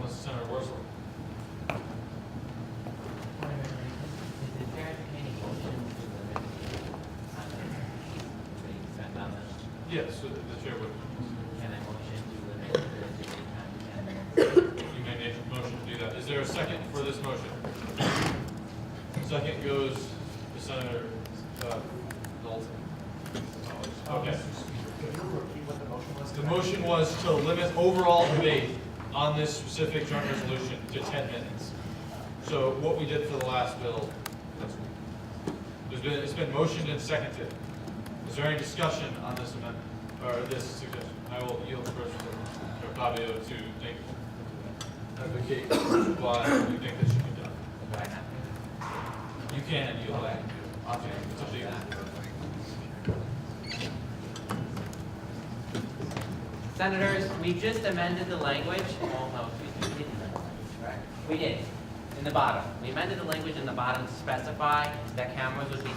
Senator Worsel. Yes, the chair would. Can I motion to limit the debate time to 10 minutes? You may make a motion to do that. Is there a second for this motion? Second goes to Senator Dalton. Okay. Could you repeat what the motion was? The motion was to limit overall debate on this specific joint resolution to 10 minutes. So what we did for the last bill, it's been motioned and seconded. Is there any discussion on this amendment, or this suggestion? I will yield first to Chair Fabio to advocate why you think this should be done. You can yield back. It's up to you. Senators, we just amended the language. Oh, no, we didn't amend the language, right? We did, in the bottom. We amended the language in the bottom to specify that cameras would be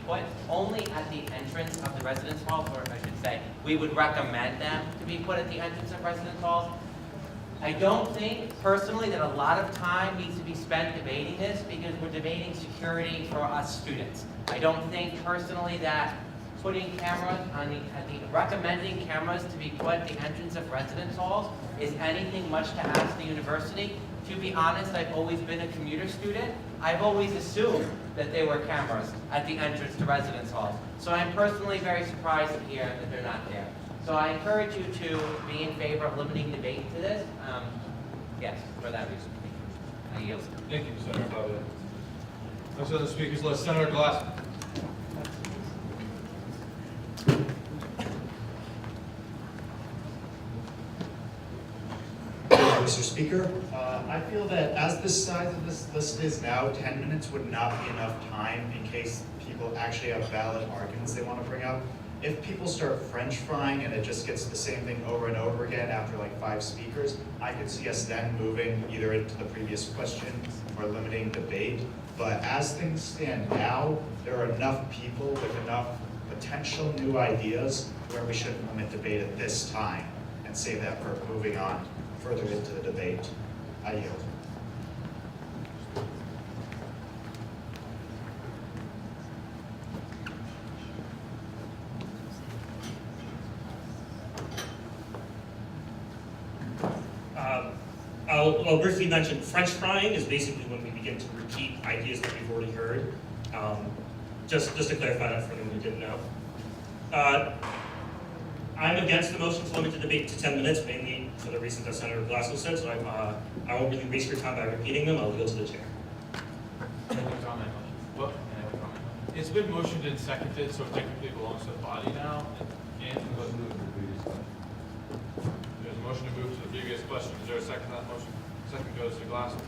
put only at the entrance of the residence halls, or I should say, we would recommend them to be put at the entrance of residence halls. I don't think, personally, that a lot of time needs to be spent debating this because we're debating security for us students. I don't think, personally, that putting cameras recommending cameras to be put at the entrance of residence halls is anything much to ask the university. To be honest, I've always been a commuter student. I've always assumed that there were cameras at the entrance to residence halls. So I'm personally very surprised to hear that they're not there. So I encourage you to be in favor of limiting debate to this. Yes, for that reason. I yield. Thank you, Senator Fabio. Next on the speakers list, Senator Glassman. Mr. Speaker, I feel that as the size of this list is now, 10 minutes would not be enough time in case people actually have valid arguments they want to bring up. If people start French frying and it just gets the same thing over and over again after like 5 speakers, I could see us then moving either into the previous question or limiting debate. But as things stand now, there are enough people with enough potential new ideas where we shouldn't limit debate at this time and save that for moving on further into the debate. I yield. I'll briefly mention French frying is basically when we begin to repeat ideas that we've already heard. Just to clarify that for anyone who didn't know. I'm against the motion to limit the debate to 10 minutes, mainly for the reasons that Senator Glasgow said, so I won't really waste your time by repeating them. I'll yield to the chair. Well, it's been motioned and seconded, so it technically belongs to the body now. And there's a motion to move to the previous question. Is there a second to that motion? Second goes to Glassman.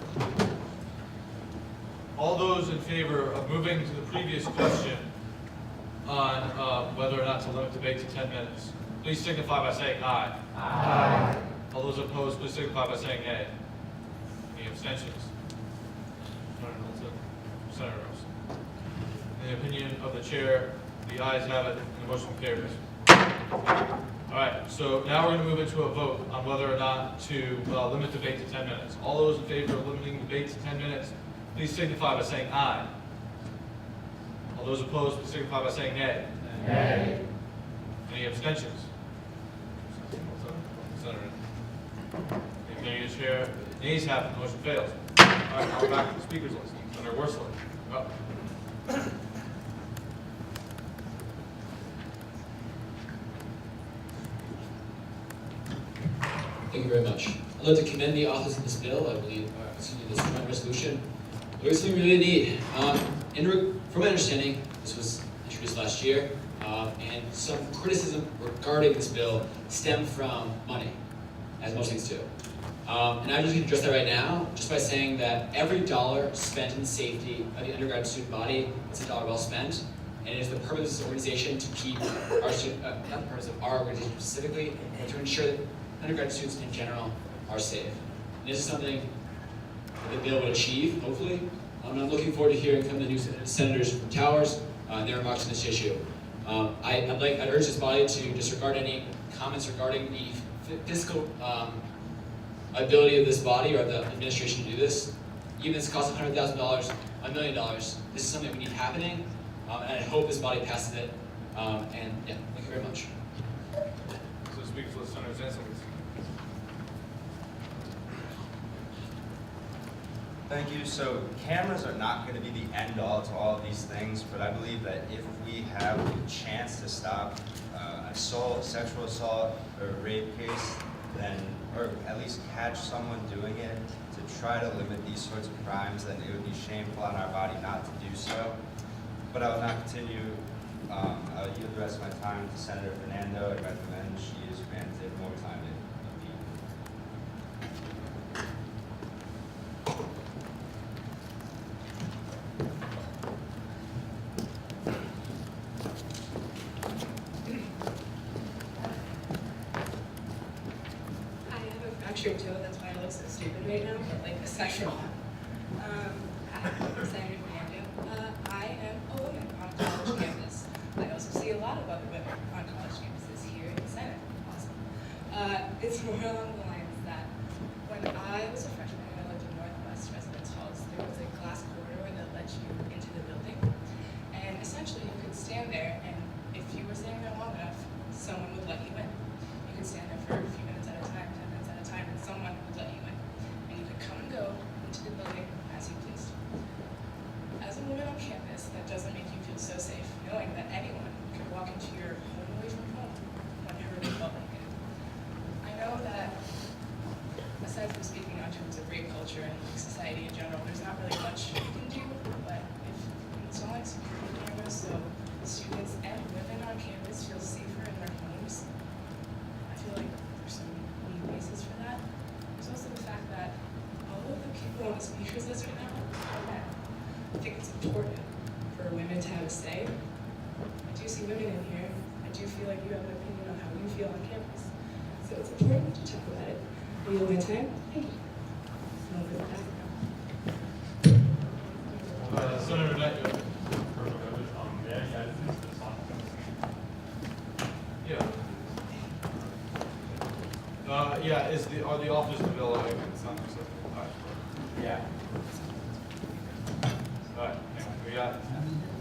All those in favor of moving to the previous question on whether or not to limit debate to 10 minutes, please signify by saying aye. Aye. All those opposed, please signify by saying nay. Any abstentions? Senator Rose. In the opinion of the chair, the ayes have it, and the motion carries. All right, so now we're going to move into a vote on whether or not to limit debate to 10 minutes. All those in favor of limiting debate to 10 minutes, please signify by saying aye. All those opposed, please signify by saying nay. Nay. Any abstentions? Senator the ayes have, the ayes have, the motion fails. All right, now we're back to the speakers list, under Worsler. Up. Thank you very much. I'd like to commend the authors of this bill. I believe, this joint resolution. It's something we really need. From my understanding, this was introduced last year, and some criticism regarding this bill stemmed from money, as most things do. And I'm just going to address that right now, just by saying that every dollar spent in safety by the undergraduate student body is a dollar well spent, and it is the purpose of this organization to keep our student, not the purpose of our organization specifically, but to ensure that undergraduate students in general are safe. And this is something that the bill will achieve, hopefully. I'm looking forward to hearing from the new senators from Towers and their remarks on this issue. I'd urge this body to disregard any comments regarding the fiscal ability of this body or the administration to do this. Even if this costs $100,000, $1 million, this is something we need happening, and I hope this body passes it. And yeah, thank you very much. So the speakers list, Senator Zanson. Thank you. So cameras are not going to be the end all to all of these things, but I believe that if we have the chance to stop assault, sexual assault, or rape case, then, or at least catch someone doing it, to try to limit these sorts of crimes, then it would be shameful on our body not to do so. But I will not continue. I'll yield the rest of my time to Senator Fernando. I recommend she is granted more time to compete. I have a fractured toe, that's why I look so stupid right now, but like a sexual. Hi, I'm Senator Fernando. I am a woman on a college campus. I also see a lot of other women on college campuses here in the Senate. Awesome. It's more along the lines that when I was a freshman and I lived in Northwest Residence Halls, there was a glass corridor that led you into the building. And essentially you could stand there, and if you were standing there long enough, someone would let you in. You could stand there for a few minutes at a time, 10 minutes at a time, and someone would let you in. And you could come and go into the building as you pleased. As a woman on campus, that doesn't make you feel so safe, knowing that anyone could walk into your home away from home whenever they felt like it. I know that, aside from speaking on terms of rape culture and society in general, there's not really much you can do, but if installing security cameras so students and women on campus feel safer in their homes, I feel like there's some neat basis for that. There's also the fact that all of the people on the speakers list right now are men. I think it's important for women to have a say. I do see women in here. I do feel like you have an opinion on how you feel on campus. So it's important to talk about it. I yield my time. Thank you. I'll go back. Senator Burnett, you have yeah, are the authors of the bill awake? Yeah. All right, we got,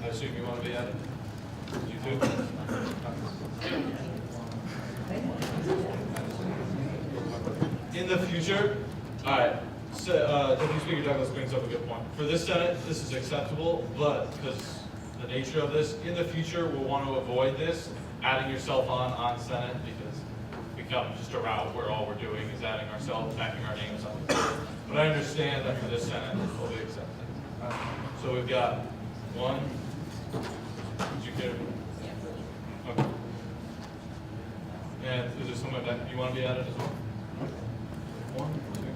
I assume you want to be added? You too? In the future, all right, so, Deputy Speaker Douglas brings up a good point. For this Senate, this is acceptable, but because the nature of this, in the future, we'll want to avoid this, adding yourself on Senate, because it becomes just a route where all we're doing is adding ourselves, backing our names on it. But I understand that for this Senate, it will be accepted. So we've got one. Did you care? Okay. And is there someone that you want to be added as well? One, two, three.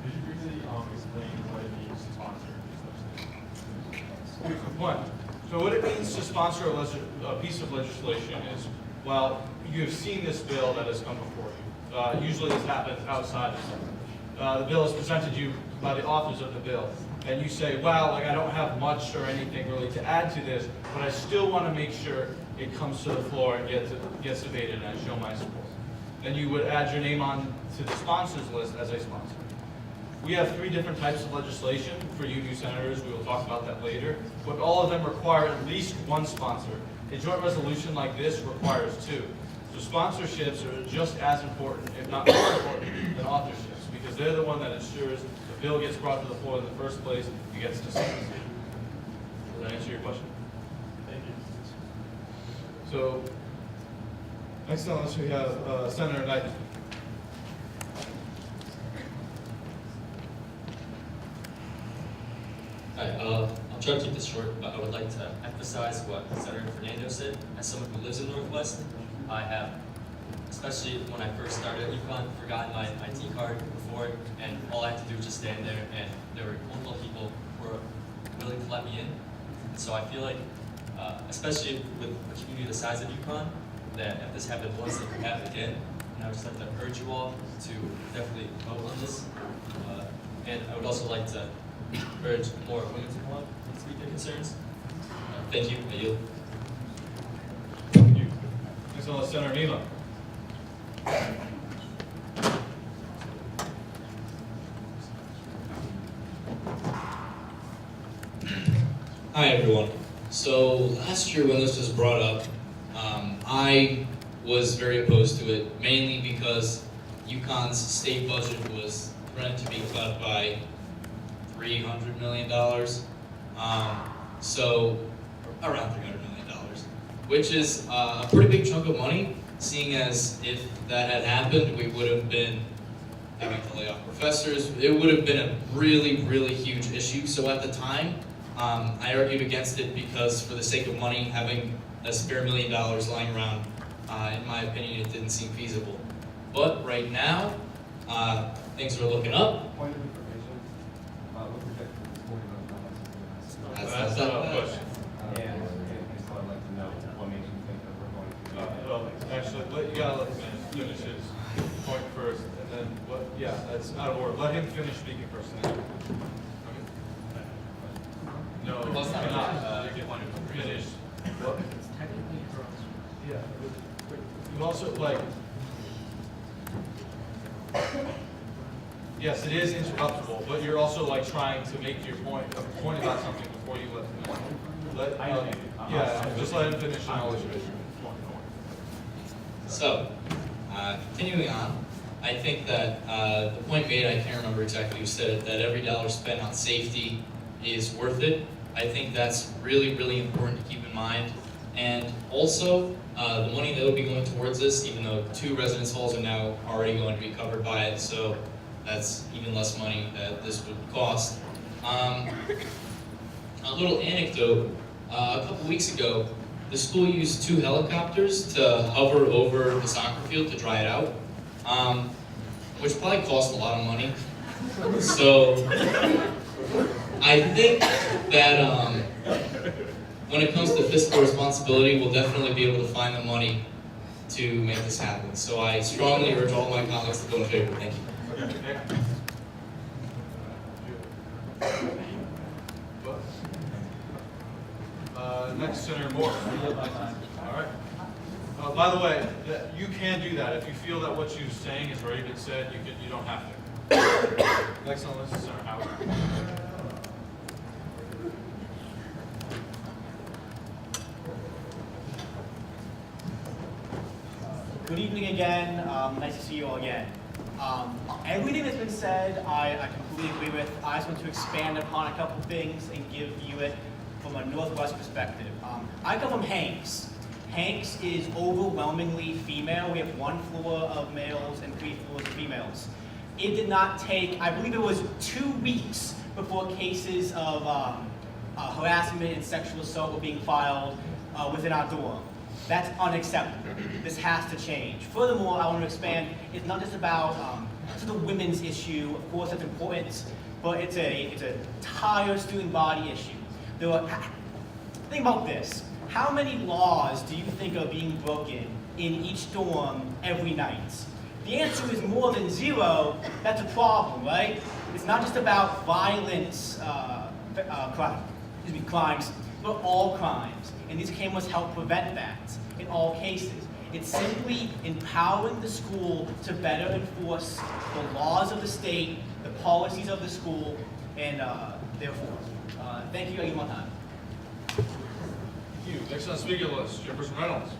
Could you briefly explain what it means to sponsor Good point. So what it means to sponsor a piece of legislation is, well, you have seen this bill that has come before you. Usually this happens outside of Senate. The bill is presented to you by the authors of the bill, and you say, well, like I don't have much or anything really to add to this, but I still want to make sure it comes to the floor and gets debated, and I show my support. Then you would add your name on to the sponsors list as a sponsor. we have 3 different types of legislation for you new senators. We will talk about that later. But all of them require at least 1 sponsor. A joint resolution like this requires 2. So sponsorships are just as important, if not more important, than authorships, because they're the one that ensures the bill gets brought to the floor in the first place and gets discussed. Does that answer your question? Thank you. So, next on us we have Senator Knight. Hi, I'll try to keep this short, but I would like to emphasize what Senator Fernando said. As someone who lives in Northwest, I have, especially when I first started at UConn, forgotten my ID card before, and all I had to do was just stand there, and there were multiple people who were willing to let me in. And so I feel like, especially with a community the size of UConn, that if this happened once, it could happen again. And I would just like to urge you all to definitely vote on this. And I would also like to urge more women to come up and speak their concerns. Thank you. I yield. Thank you. Next on Senator Nima. Hi everyone. So last year when this was brought up, I was very opposed to it, mainly because UConn's state budget was threatened to be cut by $300 million. So around $300 million, which is a pretty big chunk of money, seeing as if that had happened, we would have been having to lay off professors. It would have been a really, really huge issue. So at the time, I argued against it because for the sake of money, having a spare $1 million lying around, in my opinion, it didn't seem feasible. But right now, things are looking up. Point of information, what projected this $40 million? That's not a question. So I'd like to know what makes you think that we're going to Well, actually, you gotta let the man finish his point first, and then what? Yeah, that's out of order. Let him finish speaking first. And then. Okay. No, Well, it's not cannot. really You a point of can finish. What? It's technically correct. Yeah. You also like. Yes, it is interruptible, but you're also like trying to make your point about something before you let him finish. Yeah, just let him finish and I'll let you finish. So, continuing on, I think that the point made, I can't remember exactly who said it, that every dollar spent on safety is worth it. I think that's really, really important to keep in mind. And also, the money that would be going towards this, even though 2 residence halls are now already going to be covered by it, so that's even less money that this would cost. A little anecdote, a couple weeks ago, the school used 2 helicopters to hover over the soccer field to dry it out, which probably cost a lot of money. So I think that when it comes to fiscal responsibility, we'll definitely be able to find the money to make this happen. So I strongly urge all my colleagues to vote in favor. Thank you. Next, Senator Moore. All right. By the way, you can do that. If you feel that what you're saying has already been said, you don't have to. Next on the list is Senator Howard. Good evening again. Nice to see you all again. Everything that's been said, I completely agree with. I just want to expand upon a couple things and give you it from a Northwest perspective. I come from Hanks. Hanks is overwhelmingly female. We have 1 floor of males and 3 floors of females. It did not take, I believe it was 2 weeks before cases of harassment and sexual assault were being filed within our dorm. That's unacceptable. This has to change. Furthermore, I want to expand, it's not just about it's the women's issue. Of course, that's important, but it's a entire student body issue. Think about this. How many laws do you think are being broken in each dorm every night? The answer is more than 0. That's a problem, right? It's not just about violence, crimes, but all crimes. And these cameras help prevent that in all cases. It's simply empowering the school to better enforce the laws of the state the policies of the school, and therefore, thank you. I give my time. Thank you. Next on the speaker list, Jefferson Reynolds.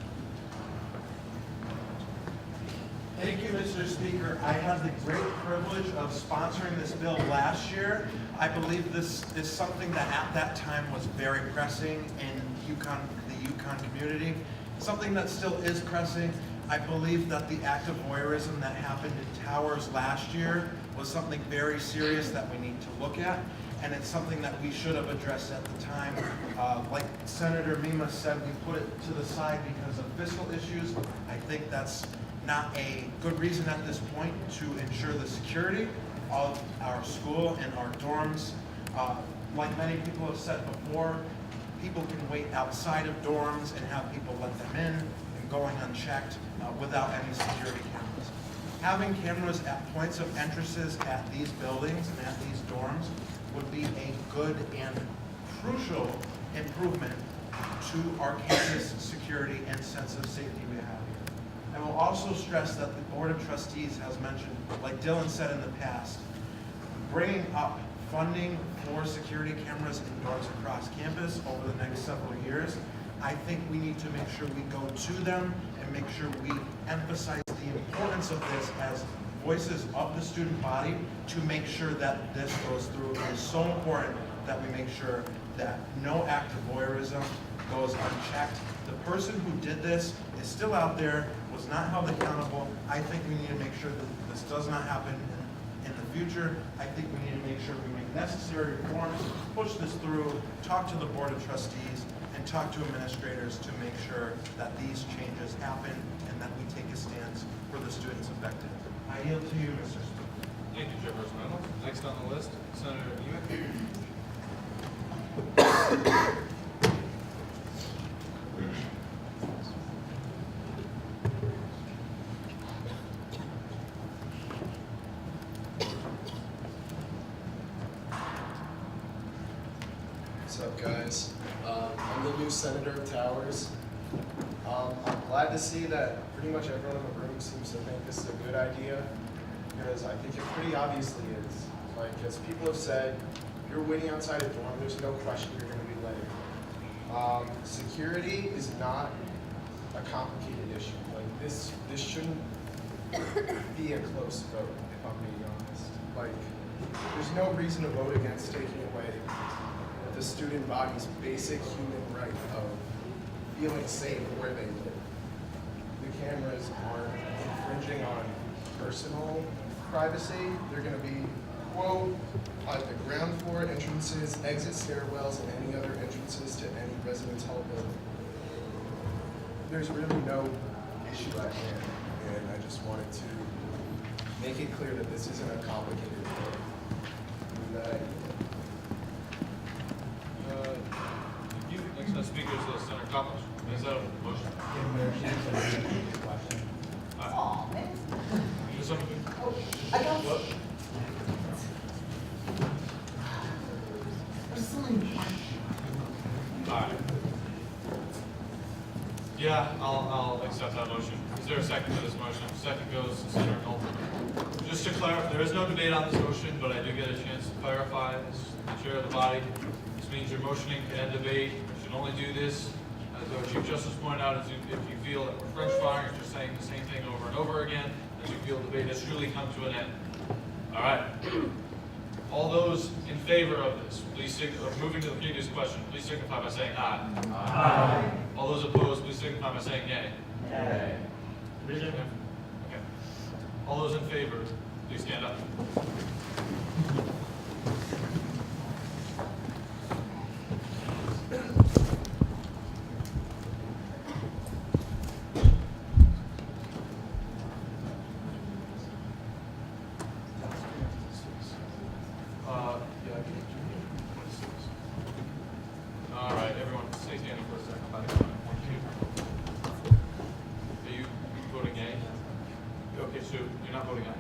Thank you, Mr. Speaker. I had the great privilege of sponsoring this bill last year. I believe this is something that at that time was very pressing in the Yukon community. Something that still is pressing. I believe that the act of voyeurism that happened in Towers last year was something very serious that we need to look at, and it's something that we should have addressed at the time. Like Senator Mima said, we put it to the side because of fiscal issues. I think that's not a good reason at this point to ensure the security of our school and our dorms. Like many people have said before, people can wait outside of dorms and have people let them in and going unchecked without any security cameras. Having cameras at points of entrances at these buildings and at these dorms would be a good and crucial improvement to our campus security and sense of safety we have here. I will also stress that the Board of Trustees has mentioned, like Dylan said in the past, bringing up funding for security cameras in dorms across campus over the next several years. I think we need to make sure we go to them and make sure we emphasize the importance of this as voices of the student body to make sure that this goes through. It is so important that we make sure that no act of voyeurism goes unchecked. The person who did this is still out there, was not held accountable. I think we need to make sure that this does not happen in the future. I think we need to make sure we make necessary reforms, push this through, talk to the Board of Trustees, and talk to administrators to make sure that these changes happen and that we take a stance for the students affected. I yield to you, Mr. Speaker. Thank you, Jefferson Reynolds. Next on the list, Senator Emick. What's up, guys? I'm the new Senator of Towers. I'm glad to see that pretty much everyone in the room seems to think this is a good idea, because I think it pretty obviously is. Like, as people have said, if you're waiting outside a dorm, there's no question you're going to be late. Security is not a complicated issue. Like, this shouldn't be a close vote, if I'm being honest. Like, there's no reason to vote against taking away the student body's basic human right of feeling safe where they live. The cameras aren't infringing on personal privacy. They're going to be, quote, at the ground floor entrances, exit stairwells, and any other entrances to any residence hall building. There's really no issue at hand, and I just wanted to make it clear that this isn't a complicated thing. Thank you. Next on the speakers list, Senator Coppins. Is that a motion? Aw, man. Is something? Oh, I got What? There's something. All right. Yeah, I'll accept that motion. Is there a second to this motion? Second goes to Senator Knowlton. Just to clarify, there is no debate on this motion, but I do get a chance to clarify as the chair of the body. This means you're motioning to end debate. You should only do this, as our Chief Justice pointed out, if you feel that we're French firing, if you're saying the same thing over and over again, as you feel the debate has truly come to an end. All right. All those in favor of this, please moving to the previous question, please signify by saying aye. Aye. All those opposed, please signify by saying yay. Yay. Okay. All those in favor, please stand up. All right, everyone, stay standing for a second. Are you voting yay? Okay, so you're not voting aye?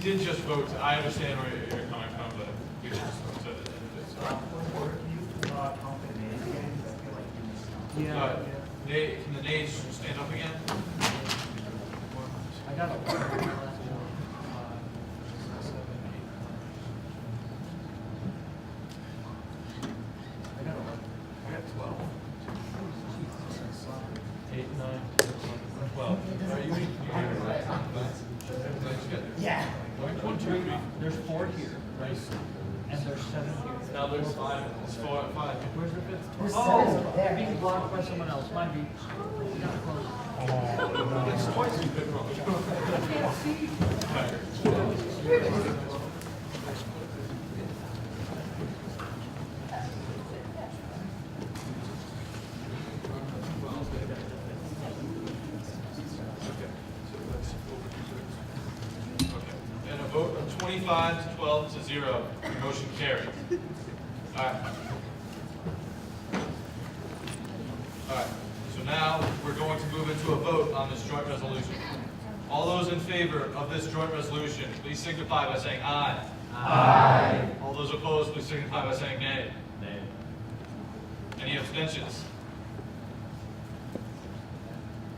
did just vote, I understand where you're coming from, but we did just vote to end it, so. Count the names again, 'cause I feel like you missed something. Can the nays stand up again? I got it. I got 12. 8, 9, 10, 11, 12. Are you Yeah. 1, 2, 3. There's 4 here, right? And there's 7 here. Now there's 5. It's 4, 5. Where's the 5th? There's Oh, 7 there. being blocked by someone else. Might be. We got close. It's twice as big wrong. And a vote of 25 to 12 to 0, motion carried. All right. All right, so now we're going to move into a vote on this joint resolution. All those in favor of this joint resolution, please signify by saying aye. Aye. All those opposed, please signify by saying nay. Nay. Any abstentions?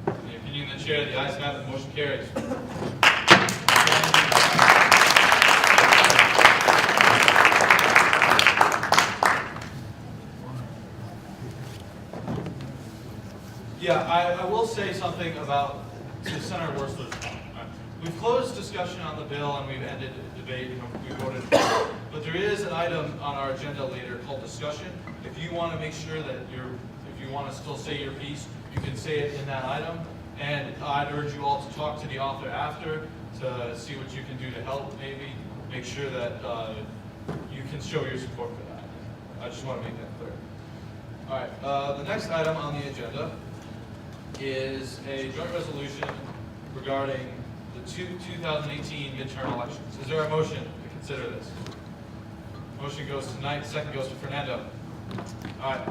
In the opinion of the chair, the ayes have it, the motion carries. Yeah, I will say something about to Senator Worsler's point. We've closed discussion on the bill and we've ended debate and we voted. But there is an item on our agenda later called discussion. If you want to make sure that if you want to still say your piece, you can say it in that item. And I'd urge you all to talk to the author after to see what you can do to help maybe make sure that you can show your support for that. I just want to make that clear. All right, the next item on the agenda is a joint resolution regarding the 2018 midterm elections. Is there a motion to consider this? Motion goes to Knight, second goes to Fernando. All right,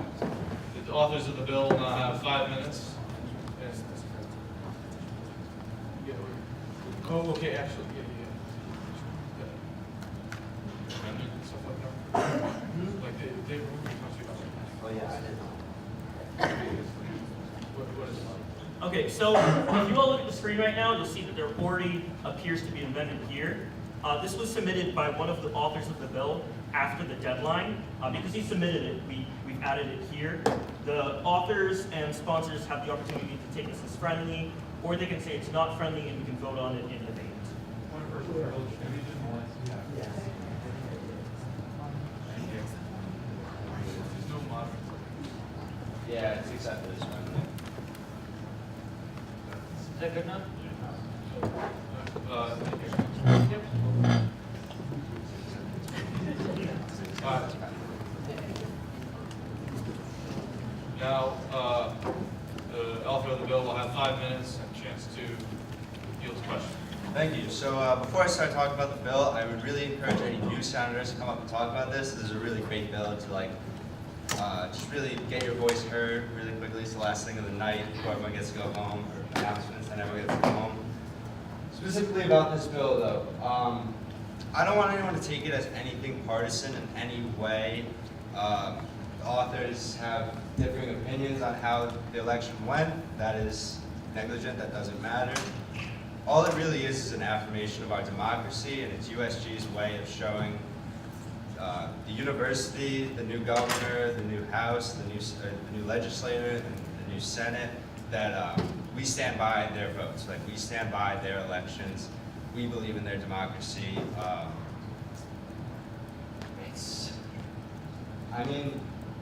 the authors of the bill now have 5 minutes. Oh, okay, actually, Like they Oh, yeah, I did what is it? Okay, so if you all look at the screen right now, you'll see that there already appears to be an amendment here. This was submitted by one of the authors of the bill after the deadline. Because he submitted it, we've added it here. The authors and sponsors have the opportunity to take this as friendly, or they can say it's not friendly and we can vote on it in debate. Yeah, it's accepted as friendly. Is that good enough? Now, the author of the bill will have 5 minutes and a chance to yield to questions. Thank you. So before I start talking about the bill, I would really encourage any new senators to come up and talk about this. This is a really great bill to just really get your voice heard really quickly. It's the last thing of the night before everyone gets to go home, or announcements and everyone gets to go home. Specifically about this bill though, I don't want anyone to take it as anything partisan in any way. The authors have differing opinions on how the election went. That is negligent, that doesn't matter. All it really is an affirmation of our democracy, and it's USG's way of showing the university, the new governor, the new House, the new legislator, and the new Senate, that we stand by their votes. Like, we stand by their elections. We believe in their democracy.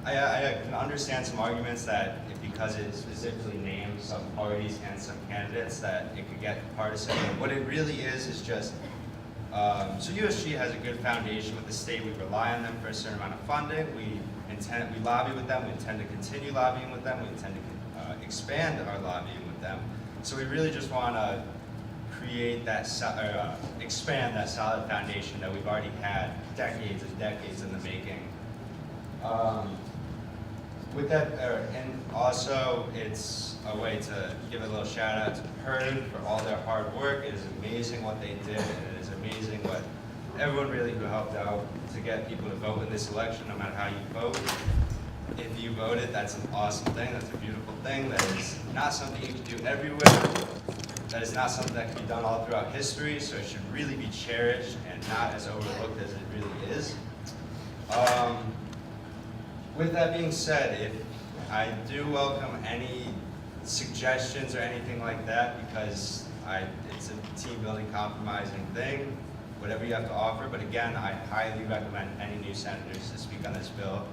I can understand some arguments that because it specifically names some parties and some candidates that it could get partisan. But what it really is just, so USG has a good foundation with the state. We rely on them for a certain amount of funding. We lobby with them. We intend to continue lobbying with them. We intend to expand our lobbying with them. So we really just want to create that, expand that solid foundation that we've already had decades and decades in the making. With that, and also it's a way to give a little shout out to PERD for all their hard work. It is amazing what they did, and it is a amazing. What everyone really who helped out to get people to vote in this election, no matter how you vote. If you voted, that's an awesome thing. That's a beautiful thing. That is not something you can do everywhere. That is not something that can be done all throughout history, so it should really be cherished and not as overlooked as it really is. With that being said, if I do welcome any suggestions or anything like that, because it's a team building, compromising thing, whatever you have to offer. But again, I highly recommend any new senators to speak on this bill.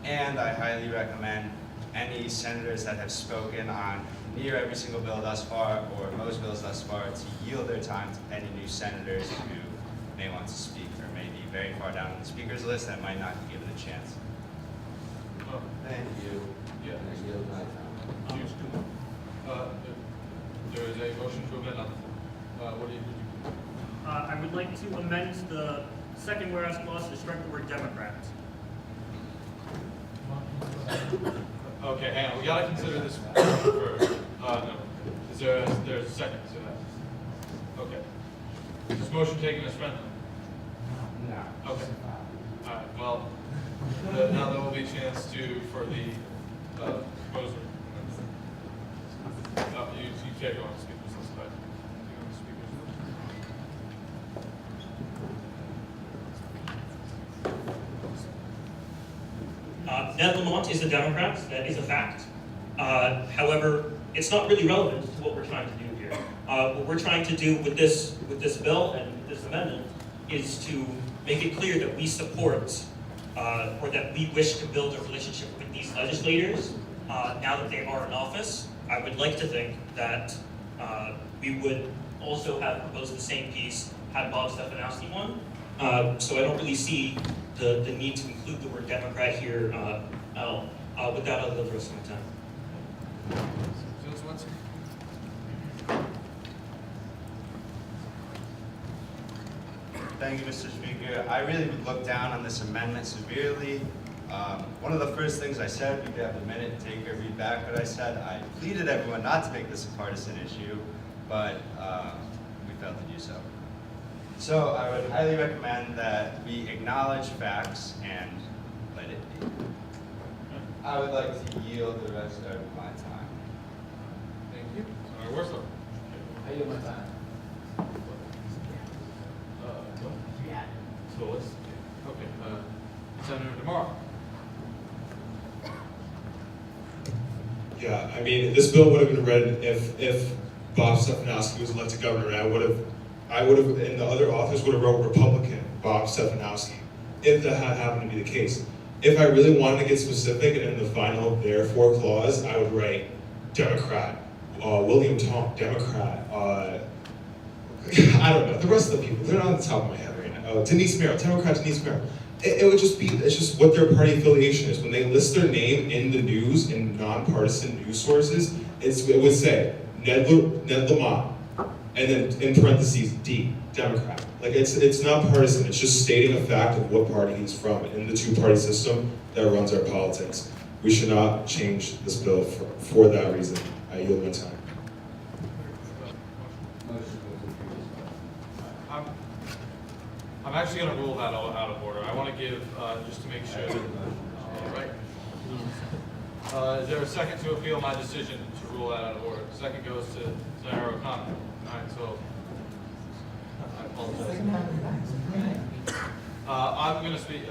And I highly recommend any senators that have spoken on near every single bill thus far, or most bills thus far, to yield their time to any new senators who may want to speak or may be very far down on the speaker's list that might not be given a chance. Oh, Thank you. yeah. I yield my time. There is a motion to amend on the floor. What do you? I would like to amend the second whereas clause to strike the word Democrat. Okay, hang on. We gotta consider this first. No. There's a second to that? Okay. Is this motion taken as friendly? No. Okay. All right. Well, now there will be a chance for the proposer. You can't go on the speaker's list, but you on the speaker's list. Ned Lamont is a Democrat, that is a fact. However, it's not really relevant to what we're trying to do here. What we're trying to do with this bill and with this amendment is to make it clear that we support or that we wish to build a relationship with these legislators now that they are in office. I would like to think that we would also have proposed the same piece had Bob Stefanowski won. So I don't really see the need to include the word Democrat here at all. With that, I'll yield the rest of my time. Thank you, Mr. Speaker. I really would look down on this amendment severely. One of the first things I said, we could have a minute, take or read back what I said. I pleaded everyone not to make this a partisan issue, but we failed to do so. So I would highly recommend that we acknowledge facts and let it be. I would like to yield the rest of my time. Thank you. Senator Worslow. I yield my time. So let's, okay, Senator DeMar. Yeah, I mean, this bill would have been read if Bob Stefanowski was elected governor, and I would have, and the other authors would have wrote Republican Bob Stefanowski, if that had happened to be the case. If I really wanted to get specific, and in the final therefore clause, I would write Democrat, William Tonk, Democrat, I don't know, the rest of the people, they're not on the top of my head right now. Denise Merrill, Democrat Denise Merrill. It would just be, it's just what their party affiliation is. When they list their name in the news, in nonpartisan news sources, it would say Ned Lamont, and then in parentheses, D, Democrat. Like it's not partisan, it's just stating a fact of what party he's from in the two-party system that runs our politics. We should not change this bill for that reason. I yield my time. I'm actually going to rule that out of order. I want to give, just to make sure that, right. Is there a second to appeal my decision to rule that out of order? Second goes to Senator O'Connor. All right, so I apologize. I'm going to speak,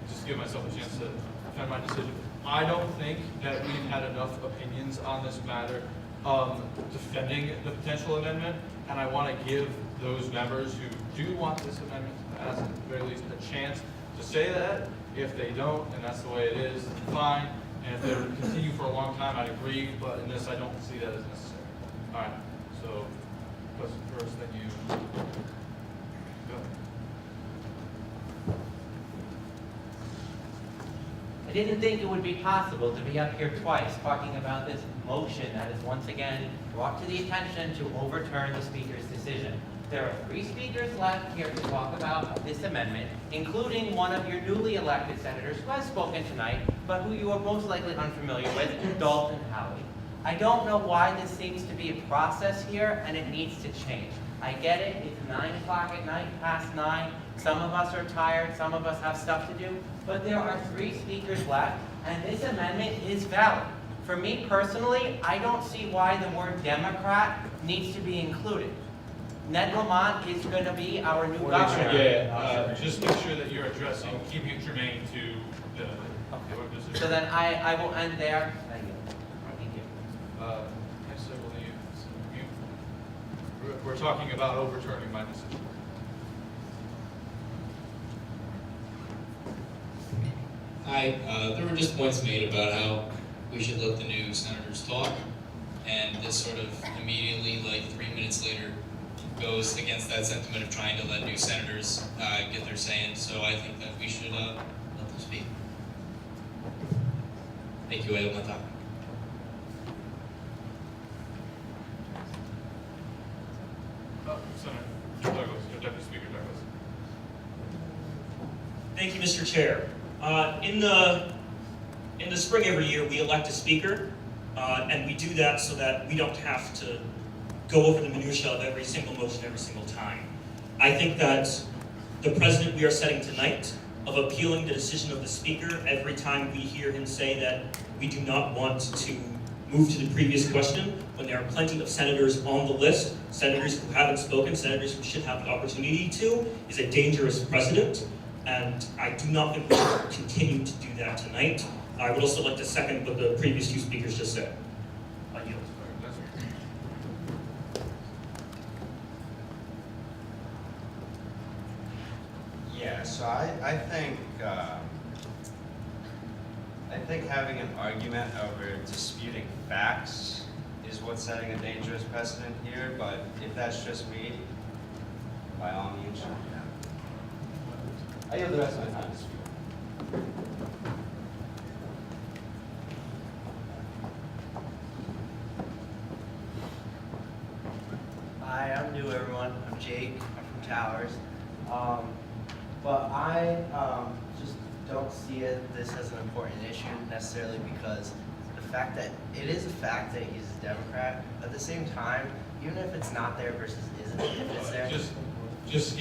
just give myself a chance to defend my decision. I don't think that we've had enough opinions on this matter defending the potential amendment, and I want to give those members who do want this amendment to pass at the very least a chance to say that. If they don't, and that's the way it is, fine. And if they continue for a long time, I'd agree, but in this, I don't see that as necessary. All right, so question first, then you go. I didn't think it would be possible to be up here twice talking about this motion that is once again brought to the attention to overturn the speaker's decision. There are 3 speakers left here to talk about this amendment, including one of your newly elected senators who has spoken tonight, but who you are most likely unfamiliar with, Dalton Howie. I don't know why this seems to be a process here, and it needs to change. I get it, it's 9 o'clock at night, past 9. Some of us are tired, some of us have stuff to do, but there are 3 speakers left, and this amendment is valid. For me personally, I don't see why the word Democrat needs to be included. Ned Lamont is going to be our new governor. Yeah, just make sure that you're addressing, keeping it germane to the decision. So then I will end there. Thank you. Yes, I believe, we're talking about overturning my decision. Hi, there were just points made about how we should let the new senators talk, and this sort of immediately, like 3 minutes later, goes against that sentiment of trying to let new senators get their say in, so I think that we should let them speak. Thank you, I have my time. Senator Douglas, Deputy Speaker Douglas. Thank you, Mr. Chair. In the spring every year, we elect a speaker, and we do that so that we don't have to go over the minutia of every single motion every single time. I think that the precedent we are setting tonight of appealing the decision of the speaker every time we hear him say that we do not want to move to the previous question, when there are plenty of senators on the list, senators who haven't spoken, senators who should have the opportunity to, is a dangerous precedent. And I do not think we should continue to do that tonight. I would also like to second what the previous 2 speakers just said. I yield. Yeah, so I think having an argument over disputing facts is what's setting a dangerous precedent here, but if that's just me, by all means, yeah. I yield the rest of my time to speak. Hi, I'm new, everyone. I'm Jake. I'm from Towers. But I just don't see this as an important issue necessarily because the fact that it is a fact that he's a Democrat. At the same time, even if it's not there versus isn't, if it's there. Just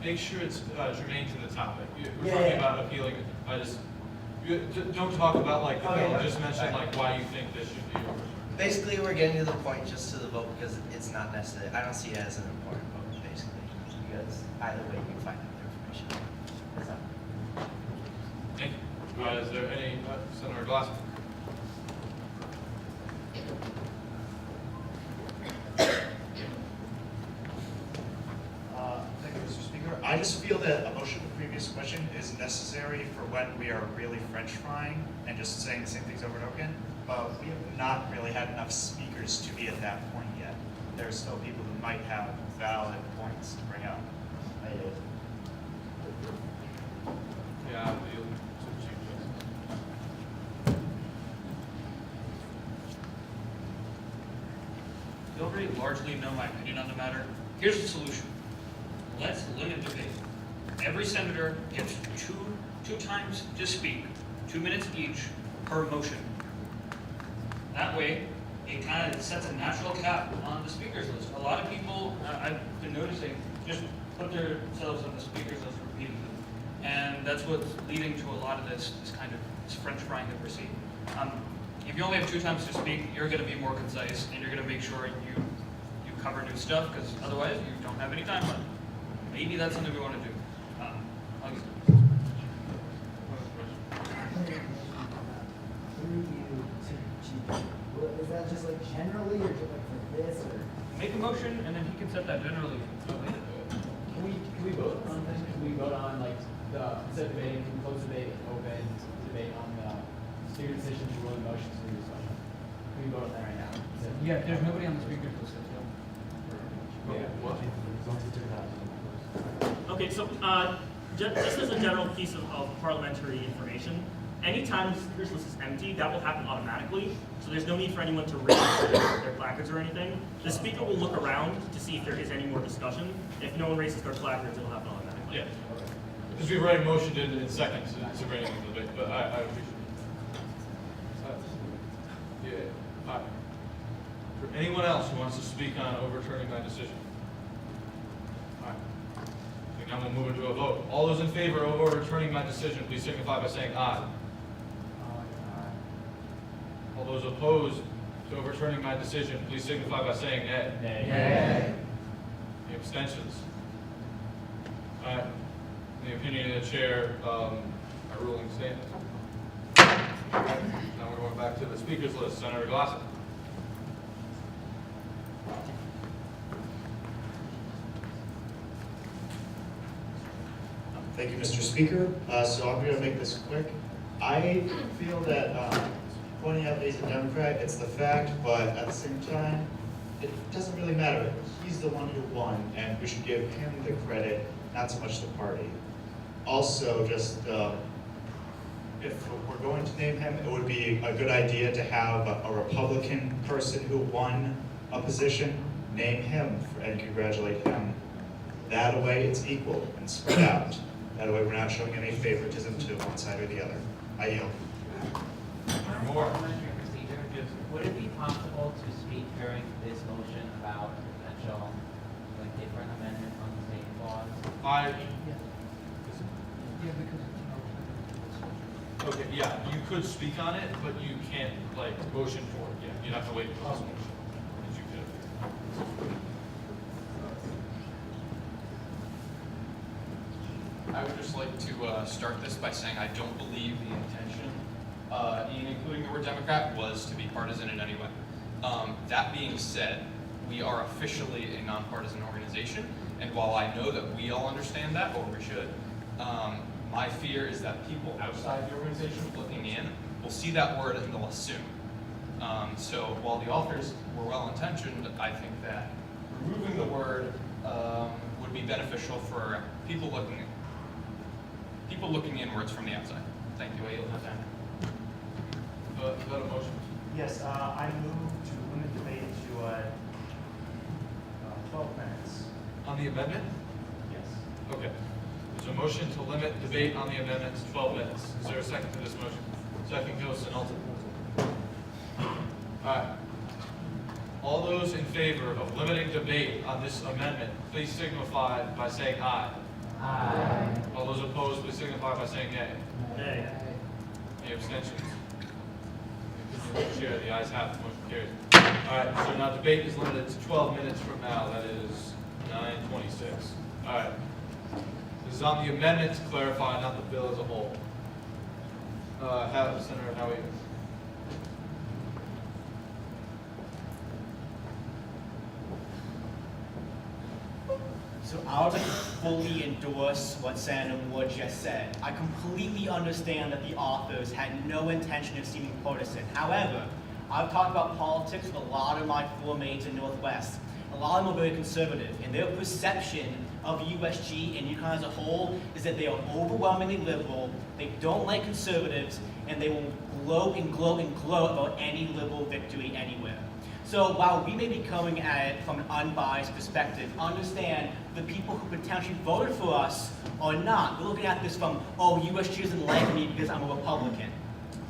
make sure it's germane to the topic. We're talking about appealing. Don't talk about like the bill. Just mention like why you think this should be overturned. Basically, we're getting to the point just to the vote because it's not necessary. I don't see it as an important vote, basically, because either way you can find out the information. That's all. Thank you. Is there any Senator Glassman? Thank you, Mr. Speaker. I just feel that a motion to the previous question is necessary for when we are really French frying and just saying the same things over and over again. But we have not really had enough speakers to be at that point yet. There are still people who might have valid points to bring up. Yeah, I yield to the Chief Justice. You already largely know my opinion on the matter. Here's the solution. Let's limit debate. Every senator gets two times to speak, 2 minutes each per motion. That way, it kind of sets a natural cap on the speakers list. A lot of people, I've been noticing, just put themselves on the speakers list repeatedly. And that's what's leading to a lot of this kind of this French frying that we're seeing. If you only have 2 times to speak, you're going to be more concise, and you're going to make sure you cover new stuff, because otherwise you don't have any time left. Maybe that's something we want to do. I'll get to it. Is that just like generally, or just like for this, or? Make a motion, and then he can set that generally. Can we vote on things? Can we vote on like the instead of debating, can we close debate and open debate on the speaker decision to rule the motions for this question? Can we vote on that right now? Yeah, there's nobody on the speakers list. Okay, so just as a general piece of parliamentary information, anytime the speaker's list is empty, that will happen automatically. So there's no need for anyone to raise their placards or anything. The speaker will look around to see if there is any more discussion. If no one raises their placards, it'll happen automatically. Yeah. Because we've already motioned in seconds to bring it to the debate, but I appreciate it. Yeah. For anyone else who wants to speak on overturning my decision? now we'll move into a vote. All those in favor of overturning my decision, please signify by saying aye. All those opposed to overturning my decision, please signify by saying nay. Nay. Any abstentions? All right, in the opinion of the chair, my ruling stands. Now we're going back to the speakers list. Senator Glassett. Thank you, Mr. Speaker. So I'm going to make this quick. I feel that pointing out that he's a Democrat, it's the fact, but at the same time, it doesn't really matter. He's the one who won, and we should give him the credit, not so much the party. Also, just if we're going to name him, it would be a good idea to have a Republican person who won a position name him and congratulate him. That way it's equal and spread out. That way we're not showing any favoritism to one side or the other. I yield. More. Parliamentary procedure, would it be possible to speak during this motion about potential, like, different amendments on the same clause? Okay, yeah, you could speak on it, but you can't, like, motion for it. Yeah, you'd have to wait for this motion. As you could. I would just like to start this by saying I don't believe the intention in including the word Democrat was to be partisan in any way. That being said, we are officially a nonpartisan organization, and while I know that we all understand that, or we should, my fear is that people outside the organization looking in will see that word and they'll assume. So while the authors were well-intentioned, I think that removing the word would be beneficial for people looking inwards from the outside. Thank you. I yield my time. Is that a motion? Yes, I move to limit debate to 12 minutes. On the amendment? Yes. Okay. There's a motion to limit debate on the amendment to 12 minutes. Is there a second to this motion? Second goes to Nelson. All right. All those in favor of limiting debate on this amendment, please signify by saying aye. Aye. All those opposed, please signify by saying nay. Nay. Any abstentions? Chair, the ayes have it, motion carries. All right, so now debate is limited to 12 minutes from now. That is 9:26. All right. This is on the amendment to clarify, not the bill as a whole. Senator Howie. So I'll just fully endorse what Senator Wood just said. I completely understand that the authors had no intention of seeming partisan. However, I've talked about politics with a lot of my floor mates in Northwest. A lot of them are very conservative, and their perception of USG and UConn as a whole is that they are overwhelmingly liberal, they don't like conservatives, and they will gloat and gloat and gloat about any liberal victory anywhere. So while we may be coming at it from an unbiased perspective, understand the people who potentially voted for us are not. We're looking at this from, oh, USG doesn't like me because I'm a Republican.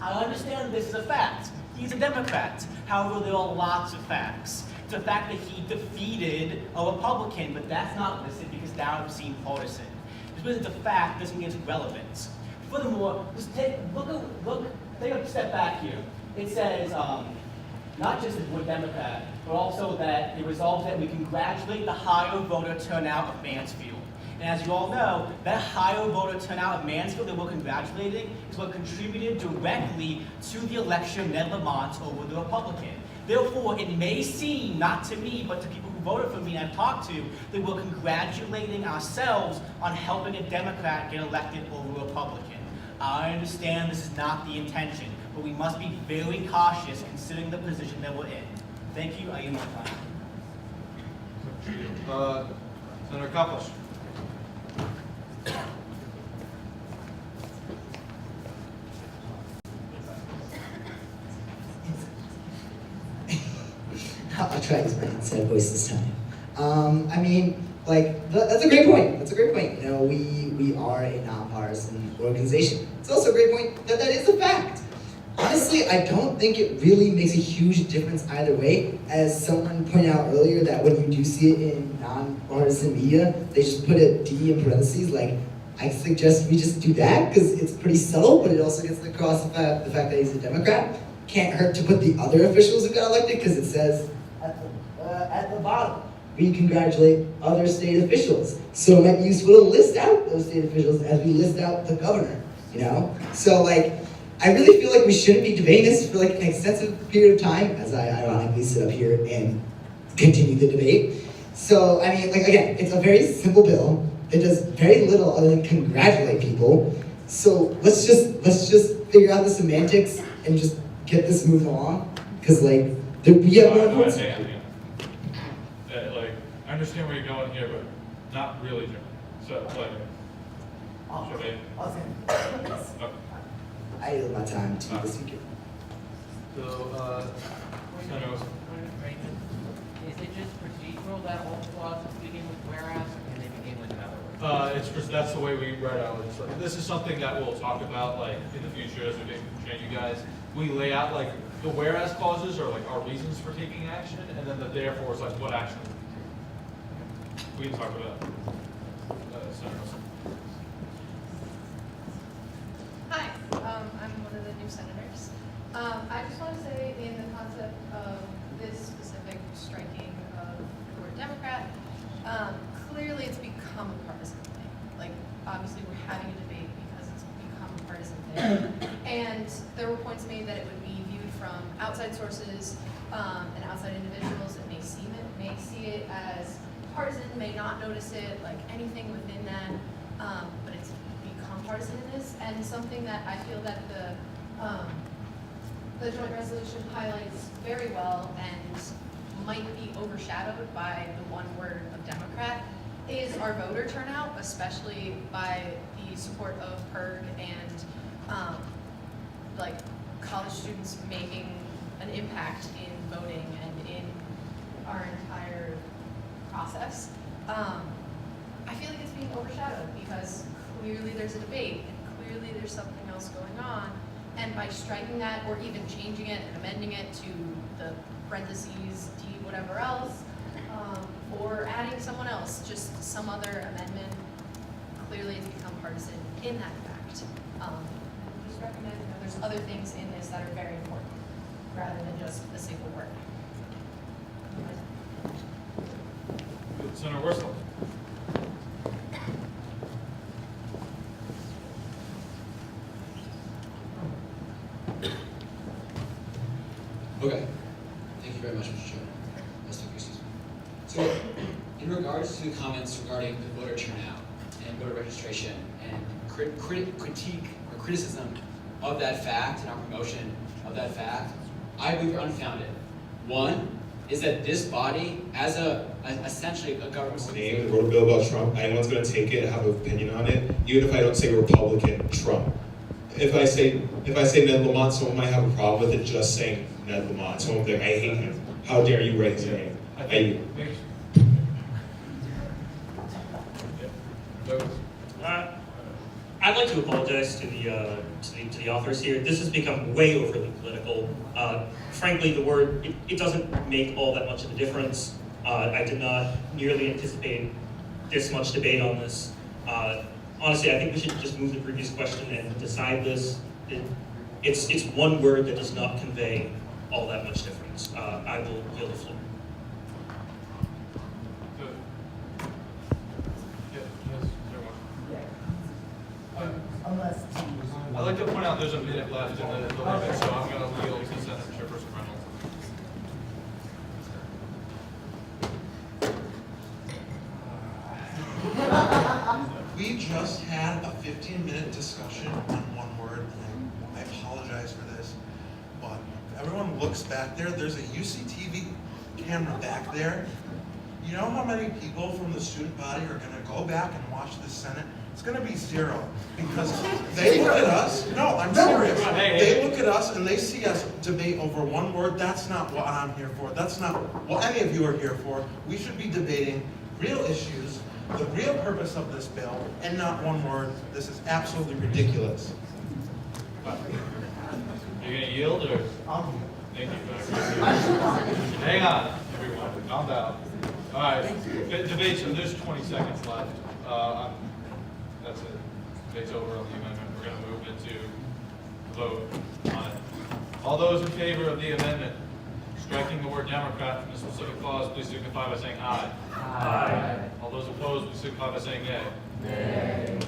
I understand this is a fact. He's a Democrat. However, there are lots of facts. It's a fact that he defeated a Republican, but that's not listed because that would seem partisan. Just because it's a fact doesn't mean it's relevant. Furthermore, just take a step back here. It says, not just that we're Democrat, but also that it resolves that we congratulate the higher voter turnout of Mansfield. And as you all know, that higher voter turnout of Mansfield that we're congratulating is what contributed directly to the election of Ned Lamont over the Republican. Therefore, it may seem, not to me, but to people who voted for me and I've talked to, that we're congratulating ourselves on helping a Democrat get elected over a Republican. I understand this is not the intention, but we must be very cautious considering the position that we're in. Thank you. I yield my time. Senator Koppelsch. I'll try to use my inside voice this time. I mean, like, that's a great point. That's a great point. You know, we are a nonpartisan organization. It's also a great point that that is a fact. honestly, I don't think it really makes a huge difference either way. As someone pointed out earlier, that when you do see it in non-partisan media, they just put a D in parentheses. Like, I suggest we just do that because it's pretty subtle, but it also gets across the fact that he's a Democrat. Can't hurt to put the other officials who got elected because it says at the bottom, we congratulate other state officials. So it might be useful to list out those state officials as we list out the governor, you know? So like, I really feel like we shouldn't be debating this for like an extensive period of time, as I ironically sit up here and continue the debate. So, I mean, like again, it's a very simple bill. It does very little other than congratulate people. So let's just figure out the semantics and just get this moved along. Because like, we have more points. Like, I understand where you're going here, but not really, Jim. So, like, should we? Okay. I yield my time to the speaker. So, Senator Wilson. Is it just procedural that all clauses begin with whereas, or can they begin with another word? It's just, that's the way we write our legislation. This is something that we'll talk about like in the future as we train you guys. We lay out like the whereas clauses are like our reasons for taking action, and then the therefore is like what action we can talk about. Senator Wilson. Hi, I'm one of the new senators. I just want to say in the concept of this specific striking of the word Democrat, clearly it's become a partisan thing. Like, obviously we're having a debate because it's become a partisan thing. And there were points made that it would be viewed from outside sources and outside individuals that may see it as partisan, may not notice it, like anything within that, but it's become partisan in this, and something that I feel that the joint resolution highlights very well and might be overshadowed by the one word of Democrat is our voter turnout, especially by the support of PERG and like college students making an impact in voting and in our entire process. I feel like it's being overshadowed because clearly there's a debate and clearly there's something else going on. And by striking that or even changing it and amending it to the parentheses, D, whatever else, or adding someone else, just some other amendment, clearly it's become partisan in that fact. Just recommend, there's other things in this that are very important rather than just a single word. Senator Worsthel. Okay. Thank you very much, Mr. Chairman. Excuse me. So, in regards to comments regarding the voter turnout and voter registration and critique or criticism of that fact and our promotion of that fact, I believe are unfounded. One is that this body, as essentially a government name, wrote a bill about Trump, anyone's going to take it, have an opinion on it, even if I don't say Republican, Trump. If I say Ned Lamont, someone might have a problem with it just saying Ned Lamont. Someone will be like, I hate him. How dare you write his name? I'd like to apologize to the authors here. This has become way overly political. Frankly, the word, it doesn't make all that much of a difference. I did not nearly anticipate this much debate on this. Honestly, I think we should just move the previous question and decide this. It's one word that does not convey all that much difference. I will yield the floor. I'd like to point out there's a minute left in the limit, so I'm going to yield to Senator Chairperson Reynolds. We just had a 15-minute discussion on one word, and I apologize for this, but everyone looks back there, there's a UCTV camera back there. You know how many people from the student body are going to go back and watch the Senate? It's going to be zero, because they look at us, no, I'm serious, they look at us and they see us debate over one word. That's not what I'm here for. That's not what any of you are here for. We should be debating real issues, the real purpose of this bill, and not one word. This is absolutely ridiculous. Are you gonna yield or? Thank you. Hang on, everyone, calm down. All right, debate, so there's 20 seconds left. That's it. Debate's over on the amendment. We're gonna move into vote on it. All those in favor of the amendment, striking the word Democrat from the specific clause, please signify by saying aye. Aye. All those opposed, please signify by saying nay. Nay.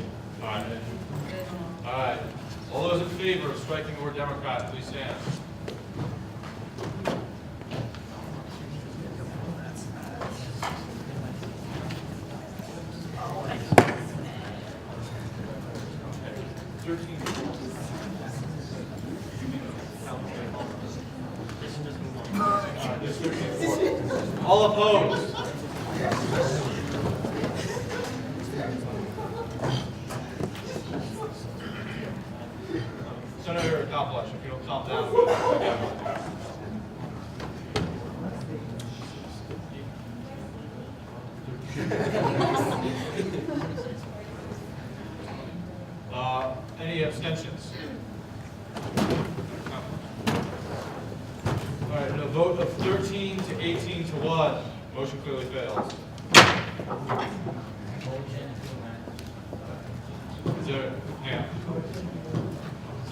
All right. All right. All those in favor of striking the word Democrat, please stand. All opposed? Senator Koppelach, if you don't calm down. Any abstentions? All right, a vote of 13 to 18 to 1. Motion clearly fails. Is there, hang on. Is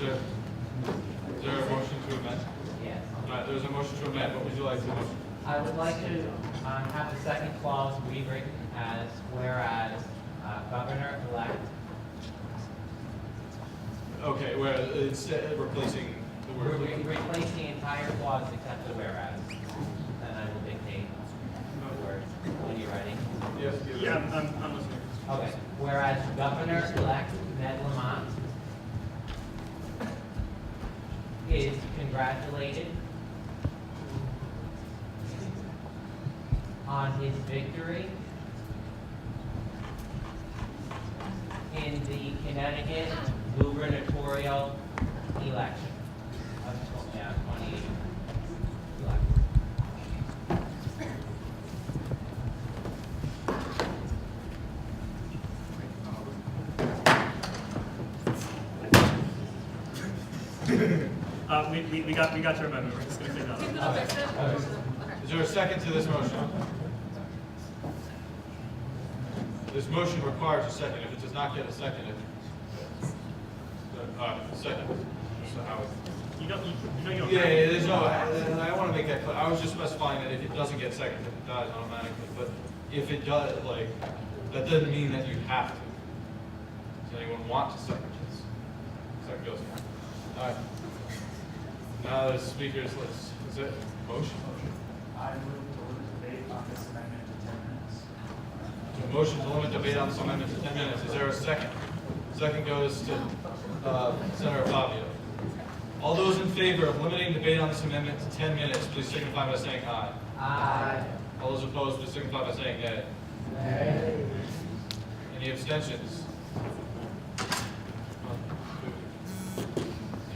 there a motion to amend? Yes. All right, there's a motion to amend. What would you like to motion? I would like to have the second clause rewritten as whereas Governor-elect. Okay, where instead of replacing the word. Replace the entire clause except the whereas. Then I will dictate the words. Are you ready? Yes. Yeah, I'm listening. Okay. Whereas Governor-elect Ned Lamont is congratulated on his victory in the Connecticut gubernatorial election of 2018 election. We got your amendment. We're just gonna clean that up. Is there a second to this motion? This motion requires a second. If it does not get a second, second. So how? You know you don't. Yeah, there's no. I want to make that clear. I was just specifying that if it doesn't get seconded, it dies automatically. But if it does, like, that doesn't mean that you have to. Does anyone want to second this? Second goes. All right. Now the speakers list. Is it motion? I move to limit debate on this amendment to 10 minutes. A motion to limit debate on this amendment to 10 minutes. Is there a second? Second goes to Senator Fabio. All those in favor of limiting debate on this amendment to 10 minutes, please signify by saying aye. Aye. All those opposed, please signify by saying nay. Nay. Any abstentions?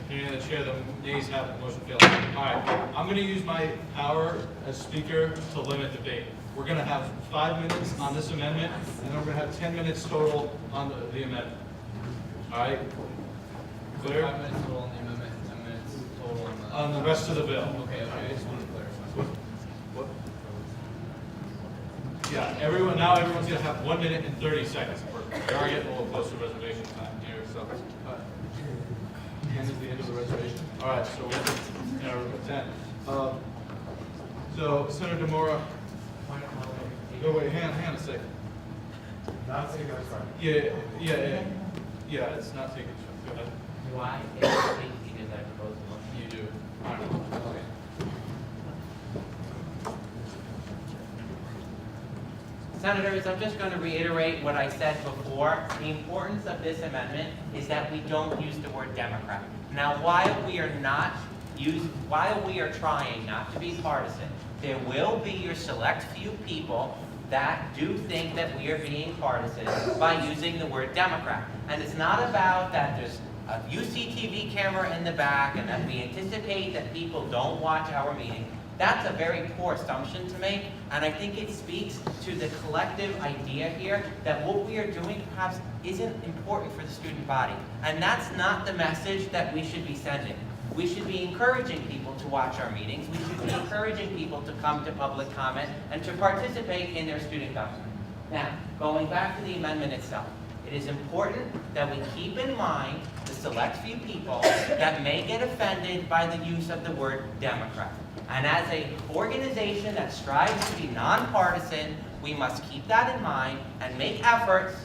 Opinion of the chair, the nays have it, motion fails. All right, I'm going to use my power as speaker to limit debate. We're going to have 5 minutes on this amendment, and then we're going to have 10 minutes total on the amendment. All right? Clear? 5 minutes total on the amendment, 10 minutes total On the rest of the bill. Okay, I just want to clarify. What? Yeah, everyone's going to have 1 minute and 30 seconds. We are getting a little close to reservation time here, so. End is the end of the reservation. All right, so we're at 10. So Senator DeMora. Oh wait, hang on a second. Not taking this right. Yeah, it's not taken. Go ahead. Do I take the seat because I propose the motion? You do. All right. Okay. Senators, I'm just going to reiterate what I said before. The importance of this amendment is that we don't use the word Democrat. Now, while we are trying not to be partisan, there will be your select few people that do think that we are being partisan by using the word Democrat. And it's not about that there's a UCTV camera in the back and that we anticipate that people don't watch our meeting. That's a very poor assumption to make, and I think it speaks to the collective idea here that what we are doing perhaps isn't important for the student body. And that's not the message that we should be sending. We should be encouraging people to watch our meetings. We should be encouraging people to come to public comment and to participate in their student government. Now, going back to the amendment itself, it is important that we keep in mind the select few people that may get offended by the use of the word Democrat. And as an organization that strives to be nonpartisan, we must keep that in mind and make efforts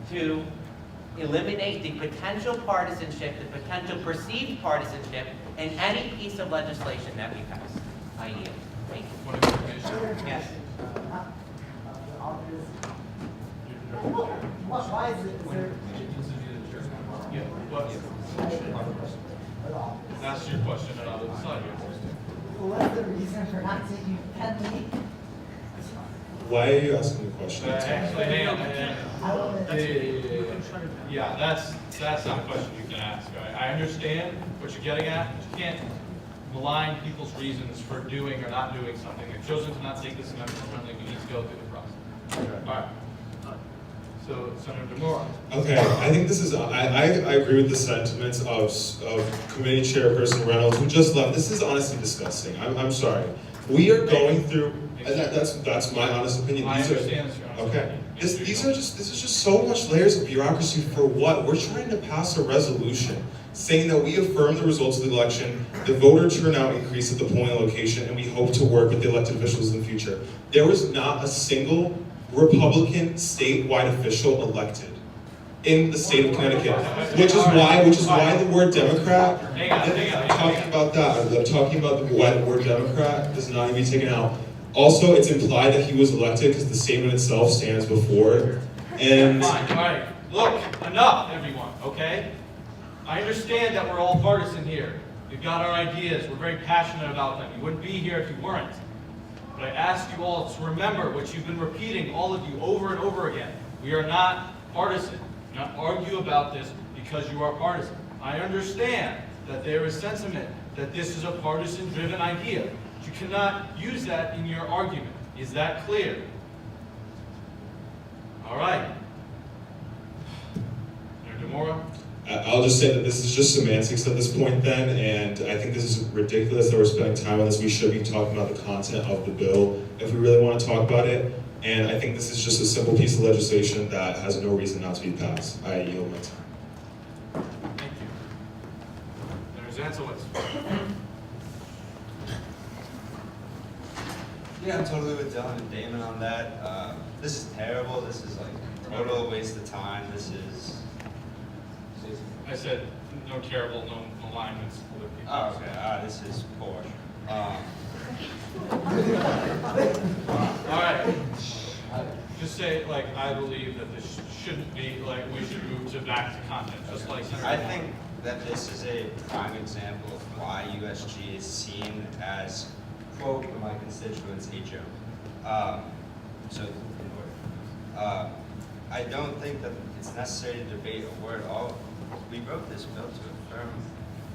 to eliminate the potential partisanship, the potential perceived partisanship in any piece of legislation that we pass. I yield. Thank you. Yes. Why is it, is there? Yeah, but that's your question, and I'll decide yours. What's the reason for not taking pen leave? Why are you asking the question? Actually, hang on. Yeah, that's not a question you can ask. I understand what you're getting at, but you can't malign people's reasons for doing or not doing something. They've chosen to not take this amendment friendly. We need to go through the process. All right. So, Senator DeMora. Okay, I think this is, I agree with the sentiments of Committee Chairperson Reynolds, who just left. This is honestly disgusting. I'm sorry. We are going through, and that's my honest opinion. I understand, Your Honor. Okay. This is just so much layers of bureaucracy for what? We're trying to pass a resolution saying that we affirm the results of the election, the voter turnout increased at the polling location, and we hope to work with the elected officials in the future. There was not a single Republican statewide official elected in the state of Connecticut, which is why the word Democrat. I'm talking about that. I'm talking about why the word Democrat does not need to be taken out. Also, it's implied that he was elected because the statement itself stands before it. And Fine, all right. Look, enough, everyone. Okay? I understand that we're all partisan here. We've got our ideas. We're very passionate about them. You wouldn't be here if you weren't. But I ask you all to remember what you've been repeating, all of you, over and over again. We are not partisan. Do not argue about this because you are partisan. I understand that there is sentiment that this is a partisan-driven idea. You cannot use that in your argument. Is that clear? All right. Senator DeMora? I'll just say that this is just semantics at this point then, and I think this is ridiculous that we're spending time on this. We should be talking about the content of the bill if we really want to talk about it, and I think this is just a simple piece of legislation that has no reason not to be passed. I yield my time. Thank you. Senator Zantzowitz. Yeah, I'm totally with Dylan and Damon on that. This is terrible. This is like a total waste of time. This is. I said no terrible, no alignments. Oh, okay. This is poor. All right. Just say, like, I believe that this shouldn't be, like, we should move back to content, just like Senator. I think that this is a prime example of why USG is seen as, quote, for my constituents, a joke. I don't think that it's necessary to debate a word at all. We wrote this bill to affirm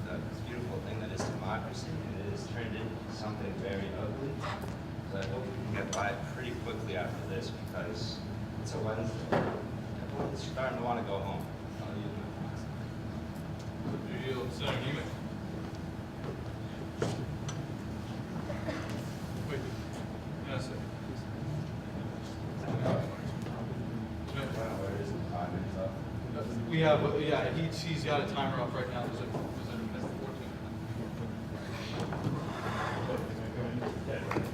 the beautiful thing that is democracy, and it has turned into something very ugly. So I hope we can get by pretty quickly after this, because it's a Wednesday. Everyone's starting to want to go home. I'll use my You yield, Senator Neiman. Wait, yes, sir. We have, yeah, he's got a timer up right now. There's a minute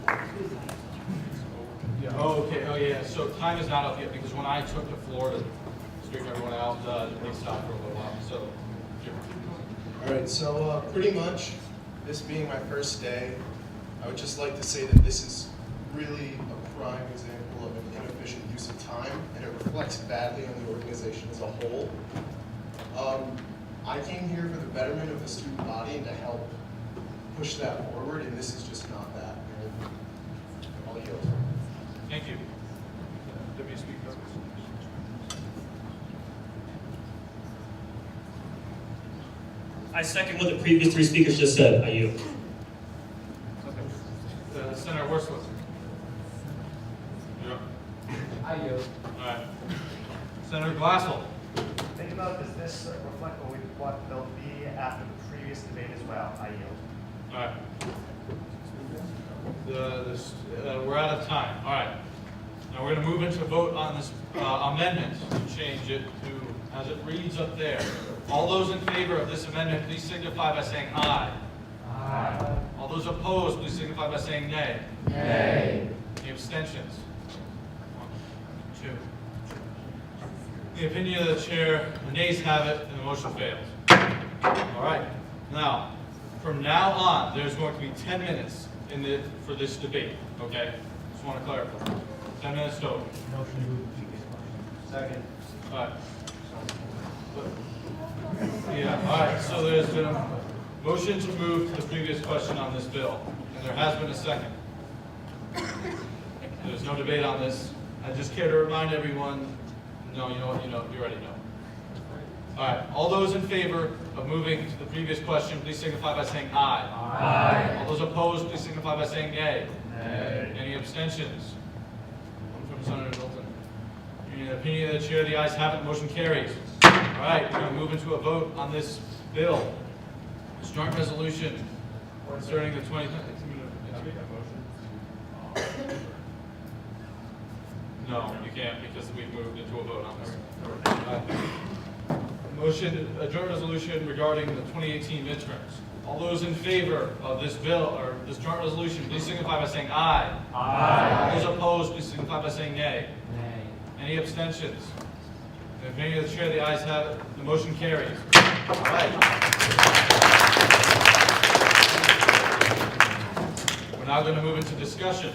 14. Yeah, oh, okay, oh yeah, so time is not up yet because when I took the floor to straighten everyone out, they stopped for a little while, so. All right, so pretty much, this being my first day, I would just like to say that this is really a prime example of an inefficient use of time, and it reflects badly on the organization as a whole. I came here for the betterment of the student body and to help push that forward, and this is just not that. And I'll yield. Thank you. Deputy Speaker. I second what the previous three speakers just said. I yield. Okay. Senator Wursworth. You're up. I yield. All right. Senator Glassell. Thank you, about, does this reflect what they'll be after the previous debate as well? I yield. All right. We're out of time. All right. Now we're going to move into a vote on this amendment to change it to, as it reads up there. All those in favor of this amendment, please signify by saying aye. Aye. All those opposed, please signify by saying nay. Nay. Any abstentions? 1, 2. In the opinion of the chair, the nays have it, and the motion fails. All right. Now, from now on, there's going to be 10 minutes for this debate. Okay? Just want to clarify. 10 minutes total. Motion to move the previous question. Second. All right. Yeah. All right. So there's been a motion to move to the previous question on this bill, and there has been a second. There's no debate on this. I just care to remind everyone. No, you know what? You already know. All right. All those in favor of moving to the previous question, please signify by saying aye. Aye. All those opposed, please signify by saying nay. Nay. Any abstentions? One from Senator Dalton. In the opinion of the chair, the ayes have it. Motion carries. All right. We're going to move into a vote on this bill. This joint resolution concerning the 20. No, you can't because we've moved into a vote on this. Motion, a joint resolution regarding the 2018 midterms. All those in favor of this bill or this joint resolution, please signify by saying aye. Aye. All those opposed, please signify by saying nay. Nay. Any abstentions? In the opinion of the chair, the ayes have it. The motion carries. All right. We're now going to move into discussion.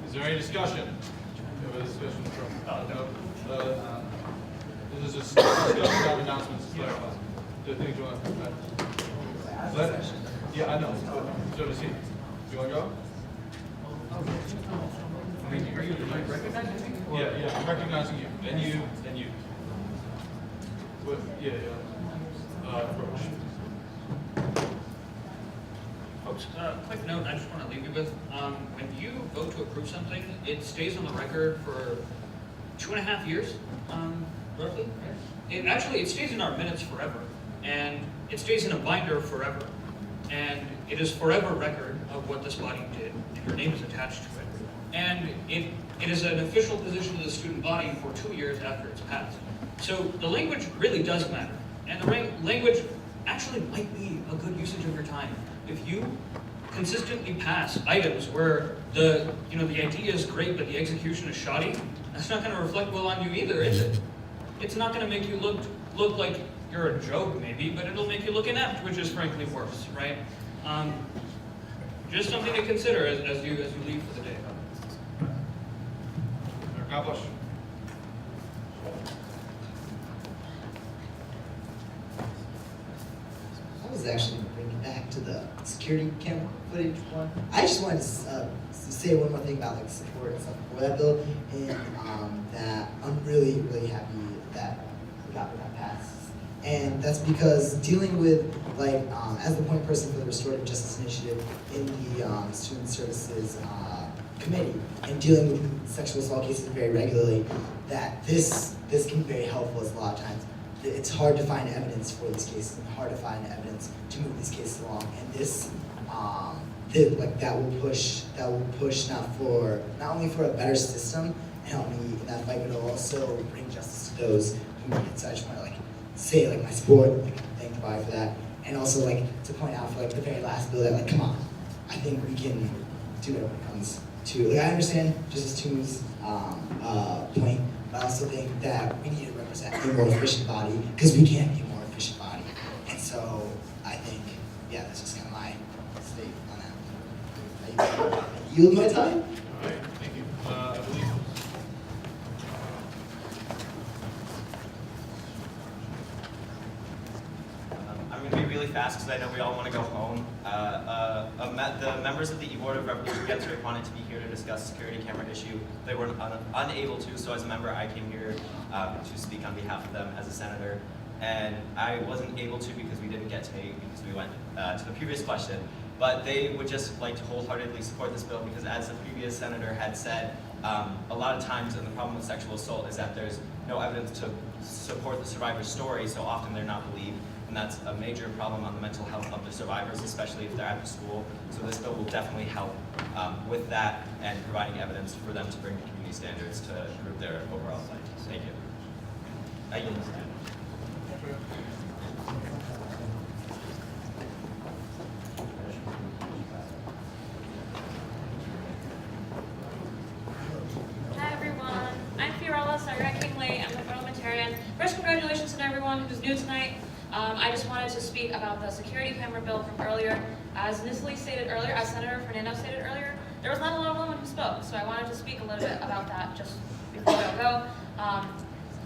Is there any discussion? We have a discussion from, no. This is a discussion about announcements. The things you want to yeah, I know. So does he. You want to go? Are you recognizing me? Yeah, I'm recognizing you. Then you, then you. What? Yeah. Approach. Folks, quick note I just want to leave you with. When you vote to approve something, it stays on the record for 2.5 years, roughly. It stays in our minutes forever, and it stays in a binder forever, and it is forever record of what this body did, and your name is attached to it. And it is an official position of the student body for 2 years after it's passed. So the language really does matter, and the language actually might be a good usage of your time. If you consistently pass items where the idea is great but the execution is shoddy, that's not going to reflect well on you either, is it? It's not going to make you look like you're a joke maybe, but it'll make you look inept, which is frankly worse, right? Just something to consider as you leave for the day. Accomplish. I was actually going to bring it back to the security camera footage one. I just wanted to say one more thing about like support and stuff for that bill, and that I'm really, really happy that we got that passed. And that's because dealing with like as the point person for the Restorative Justice Initiative in the Student Services Committee, and dealing with sexual assault cases very regularly, that this can be very helpful as a lot of times. It's hard to find evidence for these cases and hard to find evidence to move these cases along. And this, that will push not only for a better system and help me in that fight, but it'll also bring justice to those who need it. So I just want to say my support, thank the body for that, and also to point out for the very last bill that come on, I think we can do it when it comes to I understand Justice Toom's point. I also think that we need to represent a more efficient body because we can be a more efficient body. And so I think, that's just kind of my state on that. Yield my time? All right, thank you. I believe. I'm going to be really fast because I know we all want to go home. The members of the Board of Revolution District wanted to be here to discuss the security camera issue. They were unable to, so as a member, I came here to speak on behalf of them as a senator. And I wasn't able to because we didn't get to me because we went to the previous question. But they would just like to wholeheartedly support this bill because, as the previous senator had said, A lot of times, and the problem with sexual assault is that there's no evidence to support the survivor's story, so often they're not believed. And that's a major problem on the mental health of the survivors, especially if they're at the school. So this bill will definitely help with that and providing evidence for them to bring community standards to improve their overall life. Thank you. I yield. Hi everyone, I'm Fiorella, sorry I came late, I'm a parliamentarian. First, congratulations to everyone who's new tonight. I just wanted to speak about the security camera bill from earlier. As Nisli stated earlier, as Senator Fernando stated earlier, there was not a lot of women who spoke, so I wanted to speak a little bit about that just before I go.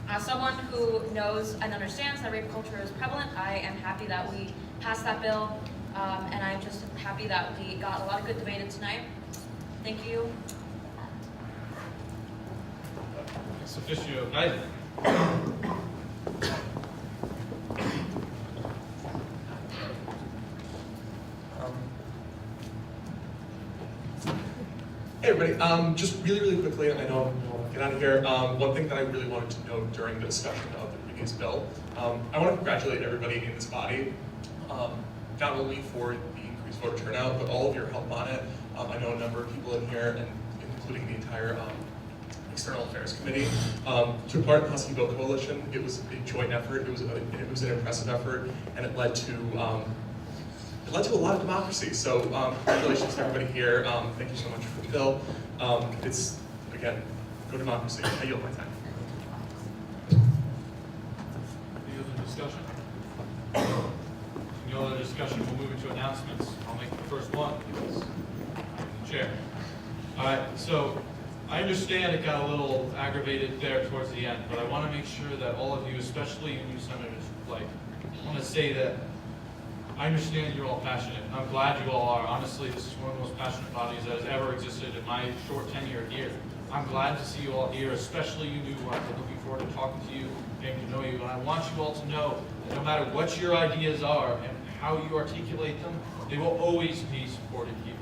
As someone who knows and understands that rape culture is prevalent, I am happy that we passed that bill, and I'm just happy that we got a lot of good debate in tonight. Thank you. Ex officio item. Hey everybody, just really quickly, I know we'll get out of here. One thing that I really wanted to note during the discussion of the previous bill, I want to congratulate everybody in this body, not only for the increased voter turnout, but all of your help on it. I know a number of people in here, and including the entire External Affairs Committee, took part in the Husky Vote Coalition. It was a joint effort, it was an impressive effort, and it led to a lot of democracy. So congratulations to everybody here. Thank you so much for the bill. It's, again, go democracy. I yield my time. Any other discussion? Any other discussion? We'll move into announcements. I'll make the first one because I'm the chair. All right, so I understand it got a little aggravated there towards the end, but I want to make sure that all of you, especially you new senators, I want to say that I understand you're all passionate, and I'm glad you all are. Honestly, this is one of the most passionate bodies that has ever existed in my short tenure here. I'm glad to see you all here, especially you new ones. I'm looking forward to talking to you, getting to know you, and I want you all to know that no matter what your ideas are and how you articulate them, they will always be supported here.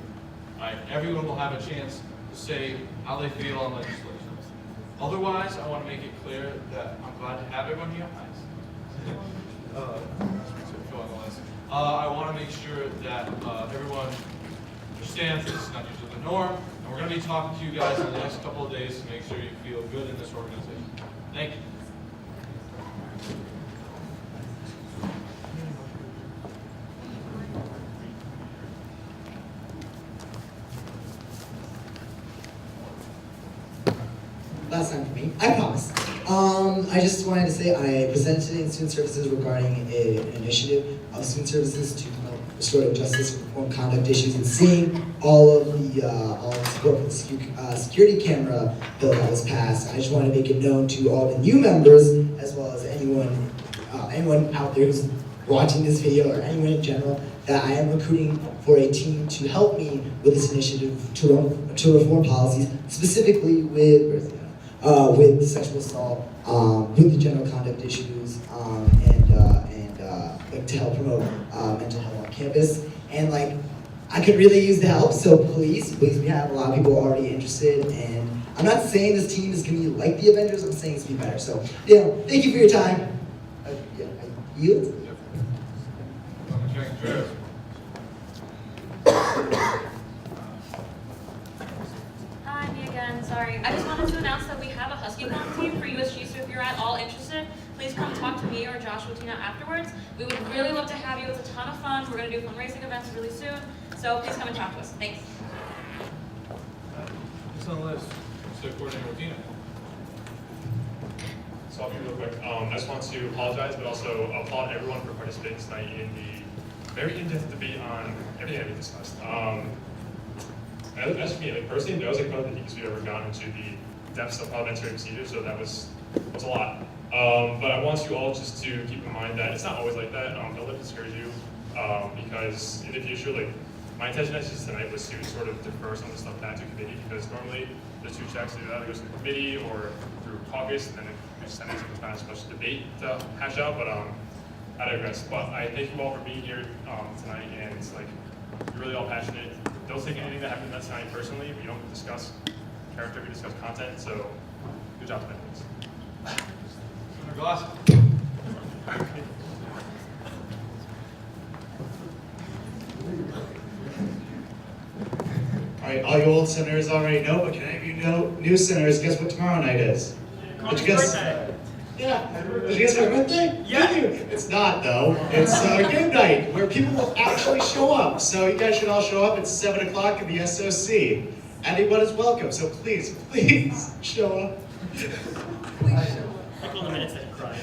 All right? Everyone will have a chance to say how they feel on legislation. Otherwise, I want to make it clear that I'm glad to have everyone here. I want to make sure that everyone understands this is not usually the norm, and we're going to be talking to you guys in the next couple of days to make sure you feel good in this organization. Thank you. Last time for me, I promise. I just wanted to say I presented in Student Services regarding an initiative of Student Services to promote restorative justice and reform conduct issues, and seeing all of the support for the security camera bill that was passed. I just want to make it known to all the new members, as well as anyone out there who's watching this video, or anyone in general, that I am recruiting for a team to help me with this initiative to reform policies, specifically with sexual assault, with the general conduct issues, and to help promote mental health on campus. And I could really use the help, so please, we have a lot of people already interested, and I'm not saying this team is gonna be like the Avengers, I'm saying it's gonna be better. So, thank you for your time. I yield. Hi, me again, sorry. I just wanted to announce that we have a Husky Bomb team for USG, so if you're at all interested, please come talk to me or Josh Watina afterwards. We would really love to have you. It's a ton of fun. We're going to do fundraising events really soon, so please come and talk to us. Thanks. What's on the list? Mr. Coordinator Watina. So I'll be real quick. I just want to apologize, but also applaud everyone for participating tonight in the very in-depth debate on everything that we discussed. As for me, personally, that was one of the deepest we've ever gotten into the depths of parliamentary procedure, so that was a lot. But I want you all just to keep in mind that it's not always like that. Don't let it discourage you, because in the future, my intention actually tonight was to sort of defer some of the stuff back to committee, because normally there's two checks, either that goes to the committee or through caucus, and then if Senate, it's not as much debate to hash out, but I digress. But I thank you all for being here tonight, and you're really all passionate. Don't take anything that happened that tonight personally. We don't discuss character, we discuss content, so good job tonight, please. Senator Glass. All right, all you old senators already know, but can any of you know, new senators, guess what tomorrow night is? Did you guess? Yeah. Did you guess my birthday? Yeah. It's not though. It's game night where people will actually show up. So you guys should all show up at 7 o'clock in the SOC. Anyone is welcome. So please, please show up. Couple of minutes that you cried.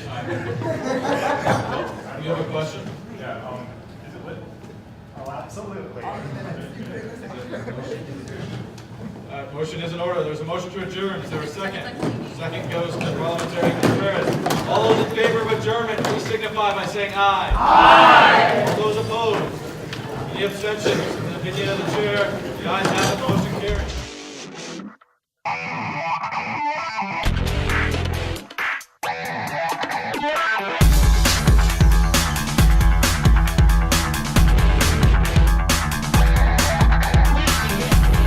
You have a question? Yeah, is it lit? It's a little late. Motion is in order. There's a motion to adjourn. Is there a second? Second goes to Parliamentary Contreras. All those in favor of adjournment, please signify by saying aye. Aye. All those opposed? Any abstentions? In the opinion of the chair, the ayes have it, motion carries.